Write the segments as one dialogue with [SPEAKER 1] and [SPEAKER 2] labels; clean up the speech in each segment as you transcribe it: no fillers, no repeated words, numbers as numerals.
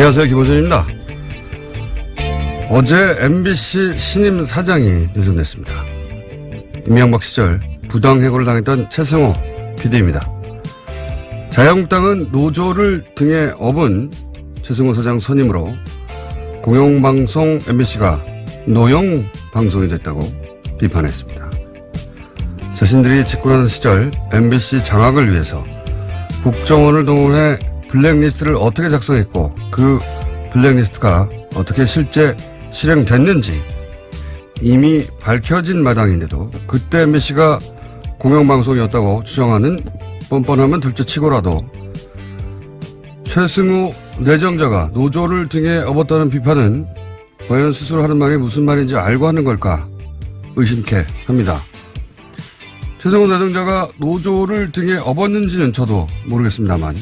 [SPEAKER 1] 안녕하세요. 김호준입니다. 어제 MBC 신임 사장이 내정됐습니다. 이명박 시절 부당해고를 당했던 최승호 PD입니다. 자유한국당은 노조를 등에 업은 최승호 사장 선임으로 공영방송 MBC가 노영 방송이 됐다고 비판했습니다. 자신들이 집권하는 시절 MBC 장악을 위해서 국정원을 동원해 블랙리스트를 어떻게 작성했고 그 블랙리스트가 어떻게 실제 실행됐는지 이미 밝혀진 마당인데도 그때 MBC가 공영방송이었다고 주장하는 뻔뻔하면 둘째치고라도 최승호 내정자가 노조를 등에 업었다는 비판은 과연 스스로 하는 말이 무슨 말인지 알고 하는 걸까 의심케 합니다. 최승호 내정자가 노조를 등에 업었는지는 저도 모르겠습니다만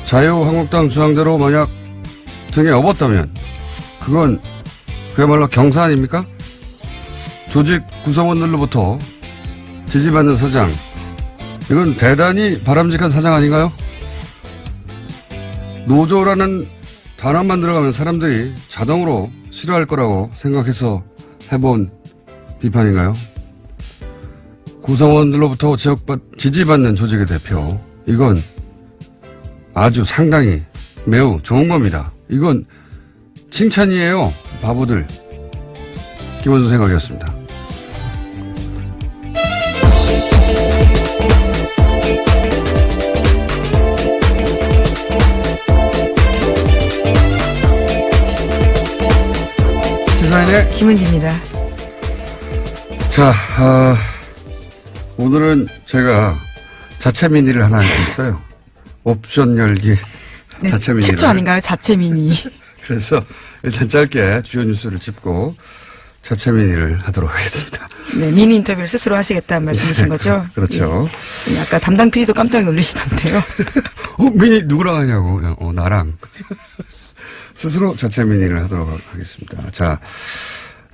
[SPEAKER 1] 자유한국당 주장대로 만약 등에 업었다면 그건 그야말로 경사 아닙니까? 조직 구성원들로부터 지지받는 사장, 이건 대단히 바람직한 사장 아닌가요? 노조라는 단어만 들어가면 사람들이 자동으로 싫어할 거라고 생각해서 해본 비판인가요? 구성원들로부터 지지받는 조직의 대표, 이건 아주 상당히 매우 좋은 겁니다. 이건 칭찬이에요. 바보들. 김원준 생각이었습니다. 시사인의
[SPEAKER 2] 김은지입니다.
[SPEAKER 1] 자, 오늘은 제가 자체 미니를 하나 할수 있어요. 옵션 열기
[SPEAKER 2] 네,
[SPEAKER 1] 자체 미니.
[SPEAKER 2] 최초 아닌가요? 자체 미니.
[SPEAKER 1] 그래서 일단 짧게 주요 뉴스를 짚고 자체 미니를 하도록 하겠습니다.
[SPEAKER 2] 네, 미니 인터뷰를 스스로 하시겠다는 말씀이신 거죠?
[SPEAKER 1] 그렇죠.
[SPEAKER 2] 네. 아까 담당 PD도 깜짝 놀라시던데요.
[SPEAKER 1] 미니 누구랑 하냐고. 나랑. 스스로 자체 미니를 하도록 하겠습니다. 자,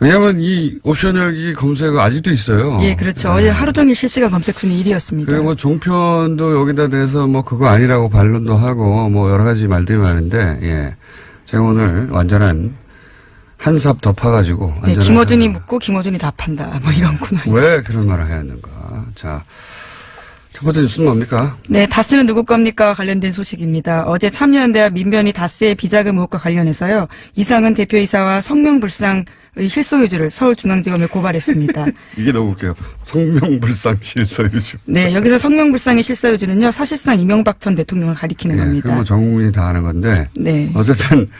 [SPEAKER 1] 왜냐하면 이 옵션 열기 검색어 아직도 있어요.
[SPEAKER 2] 예, 그렇죠. 어제 하루 종일 실시간 검색 순위 1위였습니다.
[SPEAKER 1] 그리고 종편도 여기다 대해서 뭐 그거 아니라고 반론도 하고 뭐 여러 가지 말들이 많은데, 예. 제가 오늘 완전한 한삽 덮어가지고.
[SPEAKER 2] 네, 김어준이 묻고 김어준이 답한다. 뭐 이런 코너.
[SPEAKER 1] 왜 그런 말을 해야 하는가. 자. 첫 번째 뉴스는 뭡니까?
[SPEAKER 2] 네, 다스는 누구 겁니까? 관련된 소식입니다. 어제 참여연대와 민변이 다스의 비자금 의혹과 관련해서요. 이상은 대표이사와 성명불상의 실소유주를 서울중앙지검에 고발했습니다.
[SPEAKER 1] 이게 너무 웃겨요. 성명불상 실소유주.
[SPEAKER 2] 네, 여기서 성명불상의 실소유주는요. 사실상 이명박 전 대통령을 가리키는 겁니다.
[SPEAKER 1] 그건 전 국민이 다 아는 건데.
[SPEAKER 2] 네.
[SPEAKER 1] 어쨌든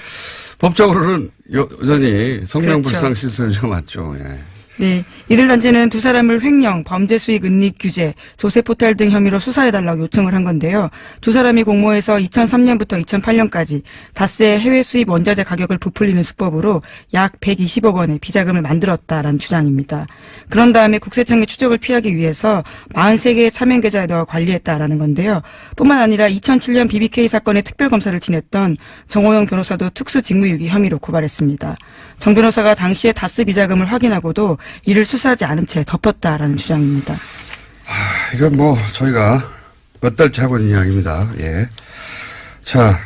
[SPEAKER 1] 법적으로는 여전히 성명불상
[SPEAKER 2] 그렇죠.
[SPEAKER 1] 실소유주가 맞죠. 예.
[SPEAKER 2] 네, 이들 단체는 두 사람을 횡령, 범죄 수익 은닉 규제, 조세 포탈 등 혐의로 수사해달라고 요청을 한 건데요. 두 사람이 공모해서 2003년부터 2008년까지 다스의 해외 수입 원자재 가격을 부풀리는 수법으로 약 120억 원의 비자금을 만들었다라는 주장입니다. 그런 다음에 국세청의 추적을 피하기 위해서 43개의 차명 계좌에다가 관리했다라는 건데요. 뿐만 아니라 2007년 BBK 사건의 특별검사를 지냈던 정호영 변호사도 특수직무유기 혐의로 고발했습니다. 정 변호사가 당시에 다스 비자금을 확인하고도 이를 수사하지 않은 채 덮었다라는 주장입니다.
[SPEAKER 1] 이건 뭐 저희가 몇 달째 하고 있는 이야기입니다. 예. 자,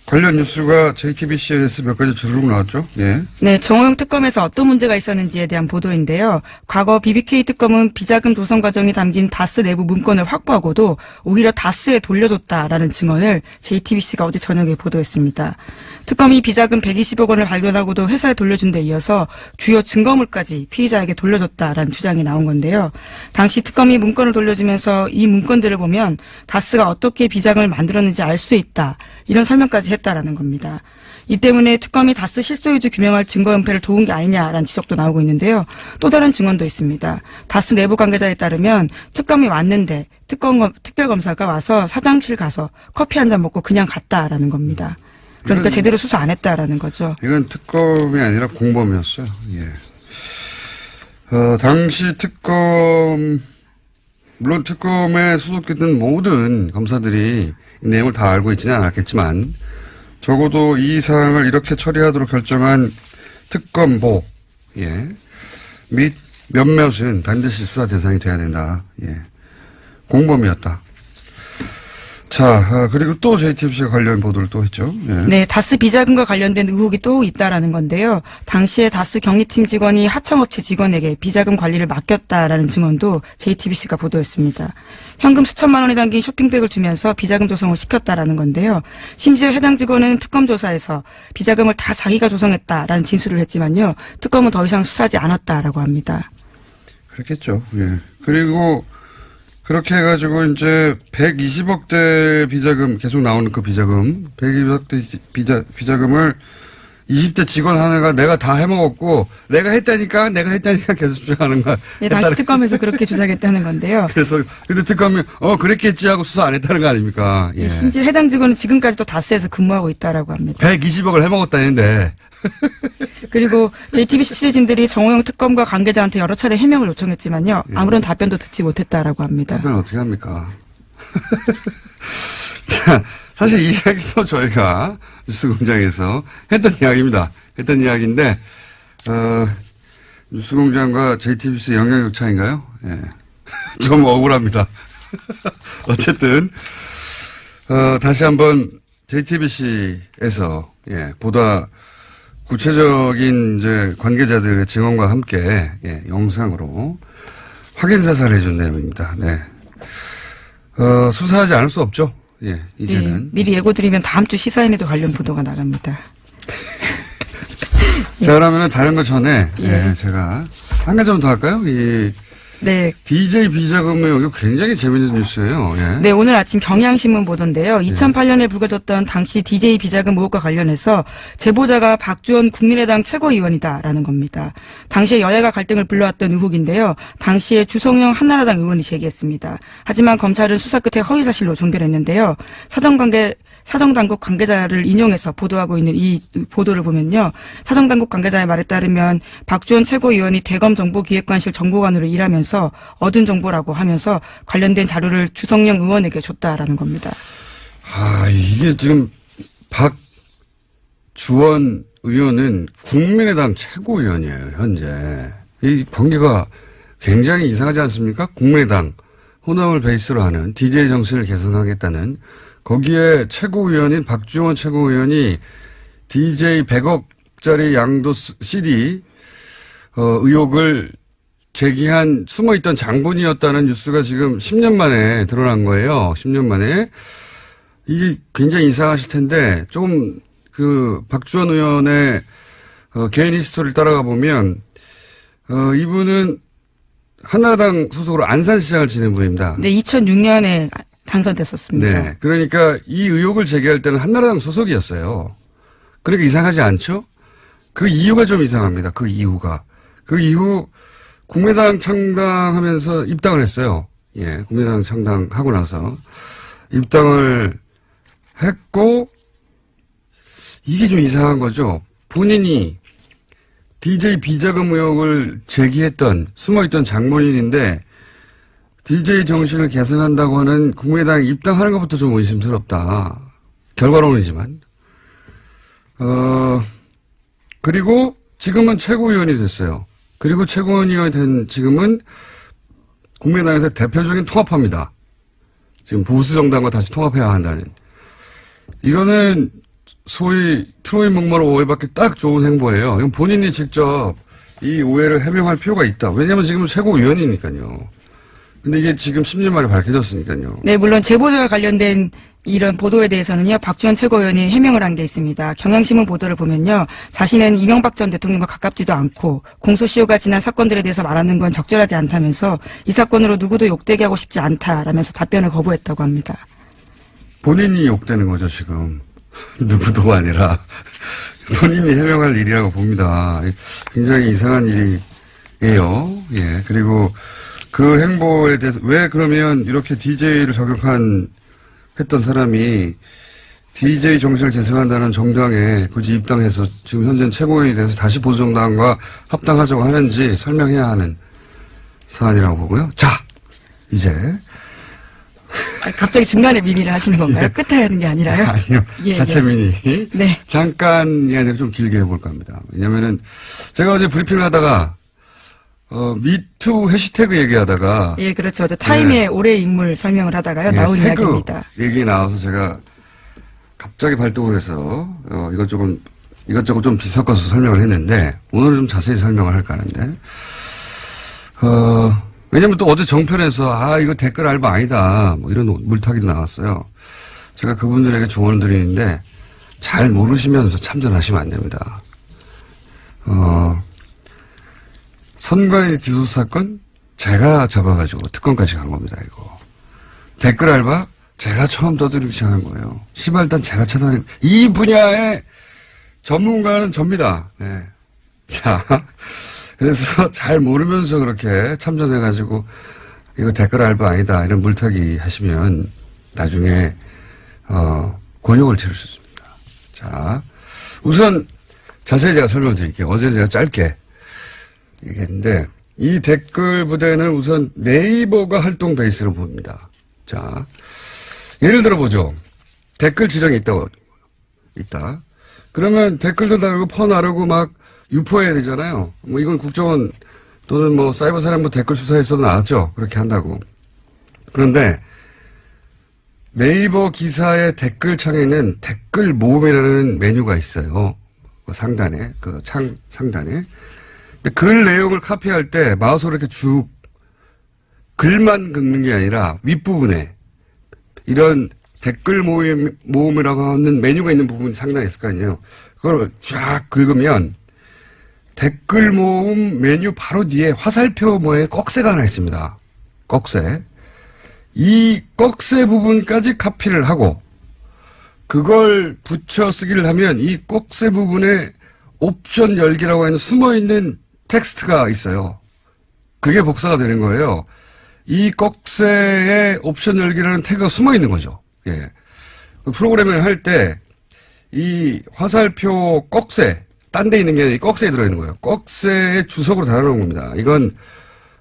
[SPEAKER 1] 관련 뉴스가 JTBC에서 몇 가지 주르륵 나왔죠? 예.
[SPEAKER 2] 네, 정호영 특검에서 어떤 문제가 있었는지에 대한 보도인데요. 과거 BBK 특검은 비자금 조성 과정이 담긴 다스 내부 문건을 확보하고도 오히려 다스에 돌려줬다라는 증언을 JTBC가 어제 저녁에 보도했습니다. 특검이 비자금 120억 원을 발견하고도 회사에 돌려준 데 이어서 주요 증거물까지 피의자에게 돌려줬다라는 주장이 나온 건데요. 당시 특검이 문건을 돌려주면서 이 문건들을 보면 다스가 어떻게 비자금을 만들었는지 알 수 있다. 이런 설명까지 했다라는 겁니다. 이 때문에 특검이 다스 실소유주 규명할 증거 은폐를 도운 게 아니냐라는 지적도 나오고 있는데요. 또 다른 증언도 있습니다. 다스 내부 관계자에 따르면 특검이 왔는데 특별검사가 와서 사장실 가서 커피 한 잔 먹고 그냥 갔다라는 겁니다. 그러니까 제대로 수사 안 했다라는 거죠.
[SPEAKER 1] 이건 특검이 아니라 공범이었어요. 예. 당시 물론 특검에 소속됐던 모든 검사들이 이 내용을 다 알고 있지는 않았겠지만 적어도 이 사항을 이렇게 처리하도록 결정한 특검보, 예. 및 몇몇은 반드시 수사 대상이 돼야 된다. 예. 공범이었다. 자, 그리고 또 JTBC가 관련 보도를 또 했죠. 예.
[SPEAKER 2] 네, 다스 비자금과 관련된 의혹이 또 있다라는 건데요. 당시에 다스 경리팀 직원이 하청업체 직원에게 비자금 관리를 맡겼다라는 증언도 JTBC가 보도했습니다. 현금 수천만 원이 담긴 쇼핑백을 주면서 비자금 조성을 시켰다라는 건데요. 심지어 해당 직원은 특검 조사에서 비자금을 다 자기가 조성했다라는 진술을 했지만요. 특검은 더 이상 수사하지 않았다라고 합니다.
[SPEAKER 1] 그렇겠죠. 예. 그리고 그렇게 해가지고 이제 120억대 비자금 계속 나오는 그 비자금 120억대 비자금을 20대 직원 하나가 내가 다 해먹었고 내가 했다니까 계속 주장하는 거야.
[SPEAKER 2] 네, 당시 특검에서 그렇게 주장했다는 건데요.
[SPEAKER 1] 그래서 근데 특검이 그랬겠지 하고 수사 안 했다는 거 아닙니까? 예.
[SPEAKER 2] 심지어 해당 직원은 지금까지도 다스에서 근무하고 있다라고 합니다.
[SPEAKER 1] 120억을 해먹었다는데.
[SPEAKER 2] 그리고 JTBC 취재진들이 정호영 특검과 관계자한테 여러 차례 해명을 요청했지만요. 아무런 답변도 듣지 못했다라고 합니다.
[SPEAKER 1] 답변 어떻게 합니까? 자, 사실 이 이야기도 저희가 뉴스공장에서 했던 이야기입니다. 했던 이야기인데 뉴스공장과 JTBC 영향력 차인가요? 예. 좀 억울합니다. 어쨌든 다시 한번 JTBC에서 보다 구체적인 이제 관계자들의 증언과 함께 영상으로 확인 사살을 해준 내용입니다. 네. 수사하지 않을 수 없죠. 예, 이제는.
[SPEAKER 2] 네, 미리 예고드리면 다음 주 시사인에도 관련 보도가 나갑니다.
[SPEAKER 1] 자, 그러면은 다른 거 전에 제가 한 가지만 더 할까요?
[SPEAKER 2] 네.
[SPEAKER 1] DJ 비자금 의혹 이거 굉장히 재밌는 뉴스예요. 예.
[SPEAKER 2] 네, 오늘 아침 경향신문 보도인데요. 2008년에 불거졌던 당시 DJ 비자금 의혹과 관련해서 제보자가 박주원 국민의당 최고위원이다라는 겁니다. 당시에 여야가 갈등을 불러왔던 의혹인데요. 당시에 주성영 한나라당 의원이 제기했습니다. 하지만 검찰은 수사 끝에 허위사실로 종결했는데요. 사정당국 관계자를 인용해서 보도하고 있는 이 보도를 보면요. 사정당국 관계자의 말에 따르면 박주원 최고위원이 대검정보기획관실 정보관으로 일하면서 얻은 정보라고 하면서 관련된 자료를 주성영 의원에게 줬다라는 겁니다.
[SPEAKER 1] 이게 지금 박주원 의원은 국민의당 최고위원이에요, 현재. 이 관계가 굉장히 이상하지 않습니까? 국민의당 호남을 베이스로 하는 DJ 정신을 개선하겠다는 거기에 최고위원인 박주원 최고위원이 DJ 100억짜리 양도 CD 의혹을 제기한 숨어있던 장본이었다는 뉴스가 지금 10년 만에 드러난 거예요. 10년 만에. 이게 굉장히 이상하실 텐데 좀 박주원 의원의 개인 히스토리를 따라가 보면 이분은 한나라당 소속으로 안산시장을 지낸 분입니다.
[SPEAKER 2] 네, 2006년에 당선됐었습니다.
[SPEAKER 1] 네. 그러니까 이 의혹을 제기할 때는 한나라당 소속이었어요. 그러니까 이상하지 않죠? 그 이유가 좀 이상합니다. 그 이유가. 그 이후 국민의당 창당하면서 입당을 했어요. 예. 국민의당 창당하고 나서 입당을 했고 이게 좀 이상한 거죠. 본인이 DJ 비자금 의혹을 제기했던 숨어있던 장본인인데 DJ 정신을 개선한다고 하는 국민의당에 입당하는 것부터 좀 의심스럽다. 결과론이지만. 그리고 지금은 최고위원이 됐어요. 그리고 최고위원이 된 지금은 국민의당에서 대표적인 통합파입니다. 지금 보수정당과 다시 통합해야 한다는. 이거는 소위 트로이 목마로 오해받기 딱 좋은 행보예요. 이건 본인이 직접 이 오해를 해명할 필요가 있다. 왜냐하면 지금은 최고위원이니까요. 근데 이게 지금 10년 만에 밝혀졌으니까요.
[SPEAKER 2] 네, 물론 제보자와 관련된 이런 보도에 대해서는요, 박주원 최고위원이 해명을 한 게 있습니다. 경향신문 보도를 보면요, 자신은 이명박 전 대통령과 가깝지도 않고 공소시효가 지난 사건들에 대해서 말하는 건 적절하지 않다면서 이 사건으로 누구도 욕되게 하고 싶지 않다라면서 답변을 거부했다고 합니다.
[SPEAKER 1] 본인이 욕되는 거죠, 지금. 누구도 아니라 본인이 해명할 일이라고 봅니다. 굉장히 이상한 일이에요. 예, 그리고 그 행보에 대해서 왜 그러면 이렇게 DJ를 했던 사람이 DJ 정신을 개선한다는 정당에 굳이 입당해서 지금 현재 최고위원이 돼서 다시 보수정당과 합당하자고 하는지 설명해야 하는 사안이라고 보고요. 자, 이제
[SPEAKER 2] 갑자기 중간에 민의를 하시는 건가요?
[SPEAKER 1] 예.
[SPEAKER 2] 끝에 하는 게 아니라요?
[SPEAKER 1] 아니요.
[SPEAKER 2] 예,
[SPEAKER 1] 자체 민의.
[SPEAKER 2] 네.
[SPEAKER 1] 잠깐이 아니라 좀 길게 해볼까 합니다. 왜냐면은 제가 어제 브리핑을 하다가 미투 해시태그 얘기하다가.
[SPEAKER 2] 예, 그렇죠. 어제 타임의 올해의 인물 설명을 하다가요. 나온
[SPEAKER 1] 태그
[SPEAKER 2] 이야기입니다.
[SPEAKER 1] 얘기 나와서 제가 갑자기 발동을 해서, 이것저것 좀 뒤섞어서 설명을 했는데, 오늘은 좀 자세히 설명을 할까 하는데, 왜냐면 또 어제 정편에서, 이거 댓글 알바 아니다. 뭐 이런 물타기도 나왔어요. 제가 그분들에게 조언을 드리는데, 잘 모르시면서 참전하시면 안 됩니다. 선관위 지도 사건 제가 잡아가지고 특검까지 간 겁니다, 이거. 댓글 알바 제가 처음 떠들기 시작한 거예요. 시발단 제가 찾아낸, 이 분야의 전문가는 접니다. 네. 자, 그래서 잘 모르면서 그렇게 참전해가지고 이거 댓글 알바 아니다, 이런 물타기 하시면 나중에, 곤욕을 치를 수 있습니다. 자, 우선 자세히 제가 설명을 드릴게요. 어제 제가 짧게 얘기했는데, 이 댓글 부대는 우선 네이버가 활동 베이스로 봅니다. 자, 예를 들어보죠. 댓글 지정이 있다. 그러면 댓글도 다르고 퍼나르고 막 유포해야 되잖아요. 뭐 이건 국정원 또는 뭐 사이버 사령부 댓글 수사에서도 나왔죠. 그렇게 한다고. 그런데 네이버 기사의 댓글 창에는 댓글 모음이라는 메뉴가 있어요. 그 상단에, 그 창 상단에. 글 내용을 카피할 때 마우스로 이렇게 쭉 글만 긁는 게 아니라 윗부분에 이런 댓글 모음이라고 하는 메뉴가 있는 부분이 상단에 있을 거 아니에요. 그걸 쫙 긁으면 댓글 모음 메뉴 바로 뒤에 화살표 모의 꺽쇠가 하나 있습니다. 꺽쇠. 이 꺽쇠 부분까지 카피를 하고 그걸 붙여 쓰기를 하면 이 꺽쇠 부분에 옵션 열기라고 하는 숨어있는 텍스트가 있어요. 그게 복사가 되는 거예요. 이 꺽쇠에 옵션 열기라는 태그가 숨어있는 거죠. 예. 프로그래밍을 할 때 이 화살표 꺽쇠, 딴 데 있는 게 아니라 꺽쇠에 들어있는 거예요. 꺽쇠의 주석으로 달아놓은 겁니다. 이건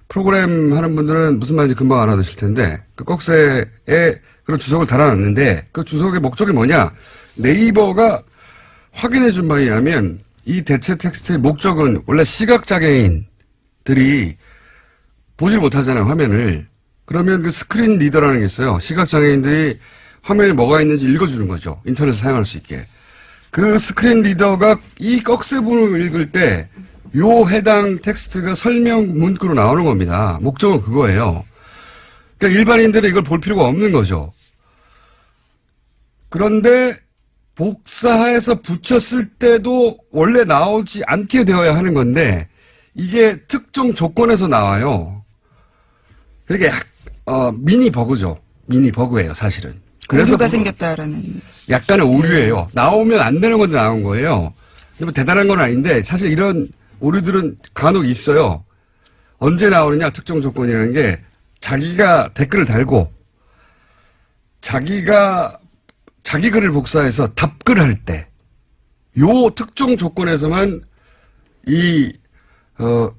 [SPEAKER 1] 프로그램 하는 분들은 무슨 말인지 금방 알아듣실 텐데, 그 꺽쇠에 그런 주석을 달아놨는데, 그 주석의 목적이 뭐냐? 네이버가 확인해 준 바에 의하면 이 대체 텍스트의 목적은 원래 시각장애인들이 보질 못하잖아요, 화면을. 그러면 그 스크린 리더라는 게 있어요. 시각장애인들이 화면에 뭐가 있는지 읽어주는 거죠. 인터넷을 사용할 수 있게. 그 스크린 리더가 이 꺽쇠 부분을 읽을 때 요 해당 텍스트가 설명 문구로 나오는 겁니다. 목적은 그거예요. 그러니까 일반인들은 이걸 볼 필요가 없는 거죠. 그런데 복사해서 붙였을 때도 원래 나오지 않게 되어야 하는 건데 이게 특정 조건에서 나와요. 그러니까 미니 버그죠. 미니 버그예요, 사실은. 그래서
[SPEAKER 2] 오류가 생겼다라는.
[SPEAKER 1] 약간의 오류예요. 나오면 안 되는 건데 나온 거예요. 뭐 대단한 건 아닌데 사실 이런 오류들은 간혹 있어요. 언제 나오느냐, 특정 조건이라는 게 자기가 댓글을 달고 자기가 자기 글을 복사해서 답글을 할 때 요 특정 조건에서만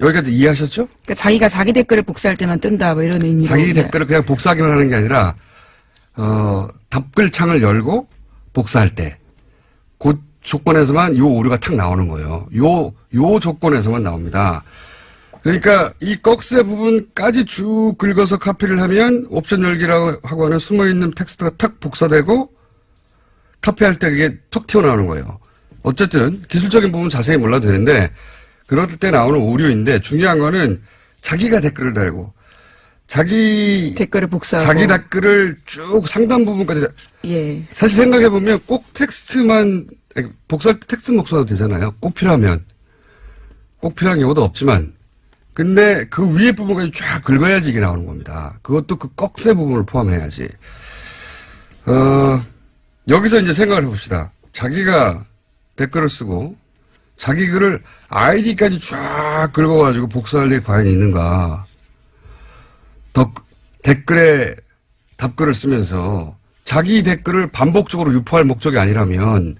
[SPEAKER 1] 여기까지 이해하셨죠?
[SPEAKER 2] 그러니까 자기가 자기 댓글을 복사할 때만 뜬다, 뭐 이런 의미로.
[SPEAKER 1] 자기 댓글을 그냥 복사하기만 하는 게 아니라 답글 창을 열고 복사할 때 그 조건에서만 요 오류가 탁 나오는 거예요. 요 조건에서만 나옵니다. 그러니까 이 꺽쇠 부분까지 쭉 긁어서 카피를 하면 옵션 열기라고 하고 하는 숨어있는 텍스트가 탁 복사되고 카피할 때 그게 톡 튀어나오는 거예요. 어쨌든 기술적인 부분 자세히 몰라도 되는데 그럴 때 나오는 오류인데 중요한 거는 자기가 댓글을 달고 자기
[SPEAKER 2] 댓글을 복사하고
[SPEAKER 1] 자기 댓글을 쭉 상단 부분까지.
[SPEAKER 2] 예.
[SPEAKER 1] 사실 생각해 보면 꼭 텍스트만 복사할 때 텍스트 복사도 되잖아요. 꼭 필요하면 꼭 필요한 경우도 없지만 근데 그 위에 부분까지 쫙 긁어야지 이게 나오는 겁니다. 그것도 그 꺽쇠 부분을 포함해야지. 여기서 이제 생각을 해봅시다. 자기가 댓글을 쓰고 자기 글을 아이디까지 쫙 긁어가지고 복사할 일이 과연 있는가. 댓글에 답글을 쓰면서 자기 댓글을 반복적으로 유포할 목적이 아니라면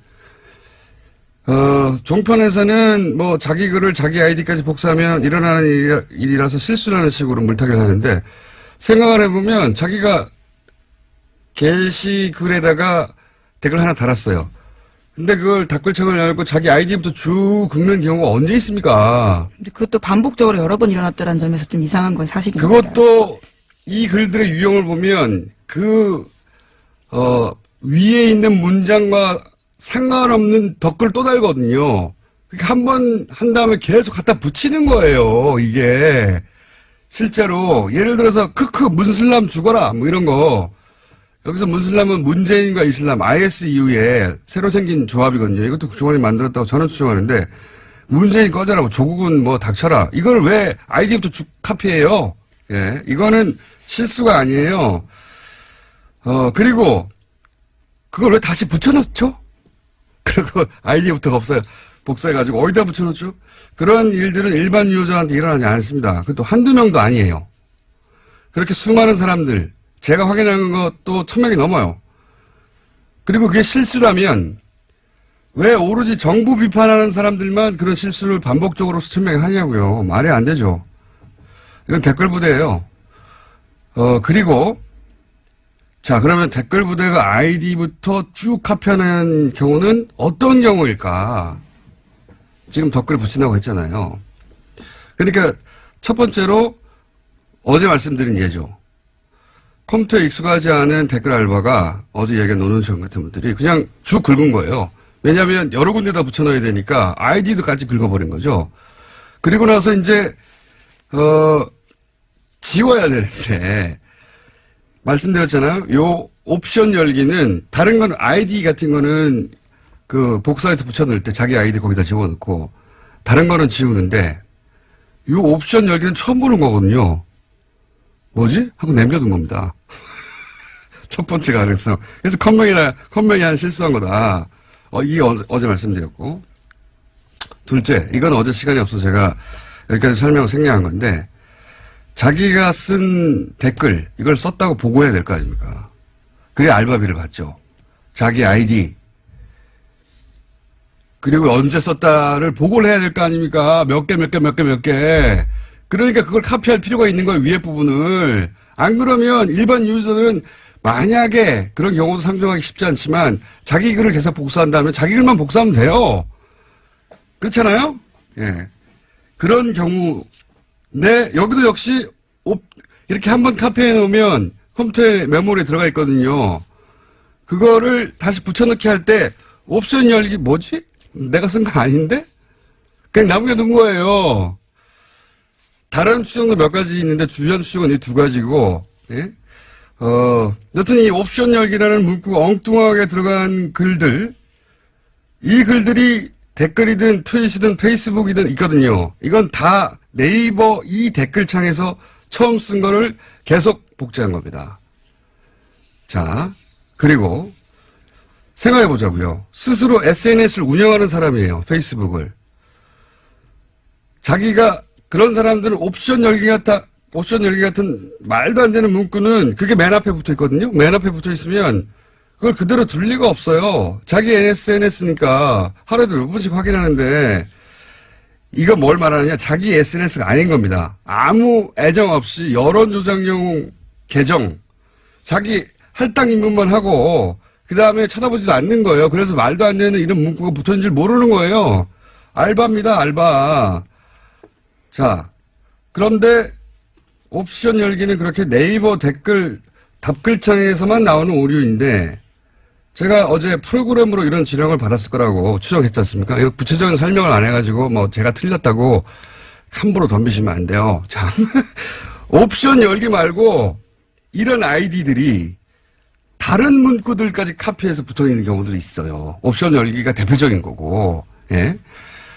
[SPEAKER 1] 종편에서는 뭐 자기 글을 자기 아이디까지 복사하면 일어나는 일이라서 실수라는 식으로 물타기를 하는데 생각을 해보면 자기가 게시글에다가 댓글 하나 달았어요. 근데 그걸 댓글창을 열고 자기 아이디부터 쭉 긁는 경우가 언제 있습니까?
[SPEAKER 2] 근데 그것도 반복적으로 여러 번 일어났다는 점에서 좀 이상한 건 사실입니다.
[SPEAKER 1] 그것도 이 글들의 유형을 보면 위에 있는 문장과 상관없는 덧글 또 달거든요. 그러니까 한 번 한 다음에 계속 갖다 붙이는 거예요, 이게. 실제로. 예를 들어서, 문슬람 죽어라, 뭐 이런 거. 여기서 문슬람은 문재인과 이슬람, IS 이후에 새로 생긴 조합이거든요. 이것도 국정원이 만들었다고 저는 추정하는데, 문재인 꺼져라, 뭐 조국은 뭐 닥쳐라. 이걸 왜 아이디부터 쭉 카피해요? 예. 이거는 실수가 아니에요. 그리고, 그걸 왜 다시 붙여넣죠? 그리고 아이디부터가 없어요. 복사해가지고 어디다 붙여놓죠? 그런 일들은 일반 유저한테 일어나지 않습니다. 그것도 한두 명도 아니에요. 그렇게 수많은 사람들, 제가 확인한 것도 1000명이 넘어요. 그리고 그게 실수라면 왜 오로지 정부 비판하는 사람들만 그런 실수를 반복적으로 수천 명이 하냐고요. 말이 안 되죠. 이건 댓글 부대예요. 그리고 자, 그러면 댓글 부대가 아이디부터 쭉 카피하는 경우는 어떤 경우일까? 지금 댓글 붙인다고 했잖아요. 그러니까 첫 번째로 어제 말씀드린 예죠. 컴퓨터에 익숙하지 않은 댓글 알바가 어제 얘기한 노는시원 같은 분들이 그냥 쭉 긁은 거예요. 왜냐하면 여러 군데다 붙여넣어야 되니까 아이디도까지 긁어버린 거죠. 그리고 나서 이제 지워야 되는데 말씀드렸잖아요. 요 옵션 열기는 다른 건 아이디 같은 거는 그 복사해서 붙여넣을 때 자기 아이디 거기다 집어넣고 다른 거는 지우는데 요 옵션 열기는 처음 보는 거거든요. 뭐지? 하고 남겨둔 겁니다. 첫 번째 가능성. 그래서 컴맹이 한 실수한 거다. 이게 어제 말씀드렸고. 둘째, 이건 어제 시간이 없어서 제가 여기까지 설명을 생략한 건데 자기가 쓴 댓글 이걸 썼다고 보고해야 될 거 아닙니까? 그래야 알바비를 받죠. 자기 아이디 그리고 언제 썼다를 보고를 해야 될 거 아닙니까? 몇 개. 그러니까 그걸 카피할 필요가 있는 거예요. 위에 부분을. 안 그러면 일반 유저들은 만약에 그런 경우도 상정하기 쉽지 않지만 자기 글을 계속 복사한다면 자기 글만 복사하면 돼요. 그렇잖아요? 예. 그런 경우 네, 여기도 역시 이렇게 한번 카피해 놓으면 컴퓨터에 메모리에 들어가 있거든요. 그거를 다시 붙여넣기 할 때 옵션 열기 뭐지? 내가 쓴 거 아닌데? 그냥 남겨둔 거예요. 다른 추정도 몇 가지 있는데 주연 추정은 이 두 가지고, 예? 여튼 이 옵션 열기라는 문구가 엉뚱하게 들어간 글들, 이 글들이 댓글이든 트윗이든 페이스북이든 있거든요. 이건 다 네이버 이 댓글창에서 처음 쓴 거를 계속 복제한 겁니다. 자, 그리고 생각해 보자고요. 스스로 SNS를 운영하는 사람이에요. 페이스북을. 자기가 그런 사람들은 옵션 열기 같은 말도 안 되는 문구는 그게 맨 앞에 붙어 있거든요. 맨 앞에 붙어 있으면 그걸 그대로 둘 리가 없어요. 자기 SNS니까 하루에도 몇 번씩 확인하는데 이거 뭘 말하느냐. 자기 SNS가 아닌 겁니다. 아무 애정 없이 여론조작용 계정 자기 할당 입문만 하고 그 다음에 쳐다보지도 않는 거예요. 그래서 말도 안 되는 이런 문구가 붙었는 줄 모르는 거예요. 알바입니다. 알바. 자, 그런데 옵션 열기는 그렇게 네이버 댓글 답글창에서만 나오는 오류인데 제가 어제 프로그램으로 이런 지령을 받았을 거라고 추정했지 않습니까? 이거 구체적인 설명을 안 해가지고 뭐 제가 틀렸다고 함부로 덤비시면 안 돼요. 자, 옵션 열기 말고 이런 아이디들이 다른 문구들까지 카피해서 붙어있는 경우들이 있어요. 옵션 열기가 대표적인 거고, 예.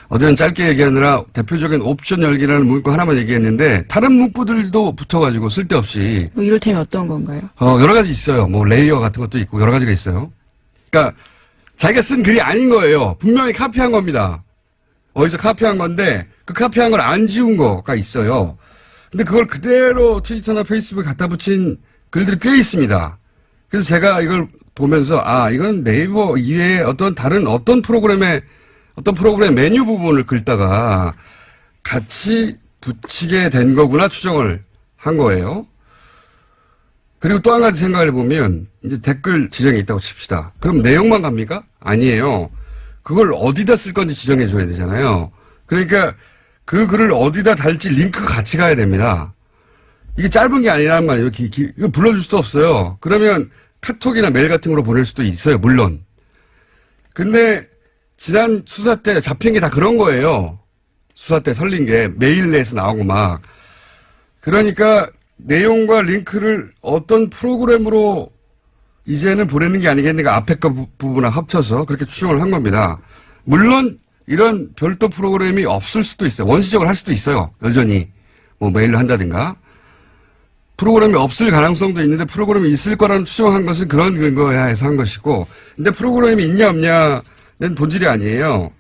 [SPEAKER 1] 어제는 짧게 얘기하느라 대표적인 옵션 열기라는 문구 하나만 얘기했는데 다른 문구들도 붙어가지고 쓸데없이.
[SPEAKER 2] 뭐 이를테면 어떤 건가요?
[SPEAKER 1] 여러 가지 있어요. 뭐 레이어 같은 것도 있고 여러 가지가 있어요. 그러니까 자기가 쓴 글이 아닌 거예요. 분명히 카피한 겁니다. 어디서 카피한 건데 그 카피한 걸 안 지운 거가 있어요. 근데 그걸 그대로 트위터나 페이스북에 갖다 붙인 글들이 꽤 있습니다. 그래서 제가 이걸 보면서 이건 네이버 이외에 어떤 프로그램의 메뉴 부분을 긁다가 같이 붙이게 된 거구나 추정을 한 거예요. 그리고 또 한 가지 생각을 해보면 이제 댓글 지정이 있다고 칩시다. 그럼 내용만 갑니까? 아니에요. 그걸 어디다 쓸 건지 지정해 줘야 되잖아요. 그러니까 그 글을 어디다 달지 링크 같이 가야 됩니다. 이게 짧은 게 아니란 말이에요. 이거 불러줄 수도 없어요. 그러면 카톡이나 메일 같은 걸로 보낼 수도 있어요. 물론. 근데 지난 수사 때 잡힌 게 다 그런 거예요. 수사 때 설린 게 메일 내에서 나오고 막. 그러니까 내용과 링크를 어떤 프로그램으로 이제는 보내는 게 아니겠는가 앞에 거 부분을 합쳐서 그렇게 추정을 한 겁니다. 물론 이런 별도 프로그램이 없을 수도 있어요. 원시적으로 할 수도 있어요. 여전히. 뭐 메일로 한다든가. 프로그램이 없을 가능성도 있는데 프로그램이 있을 거라는 추정한 것은 그런 근거에 해서 한 것이고. 근데 프로그램이 있냐 없냐는 본질이 아니에요.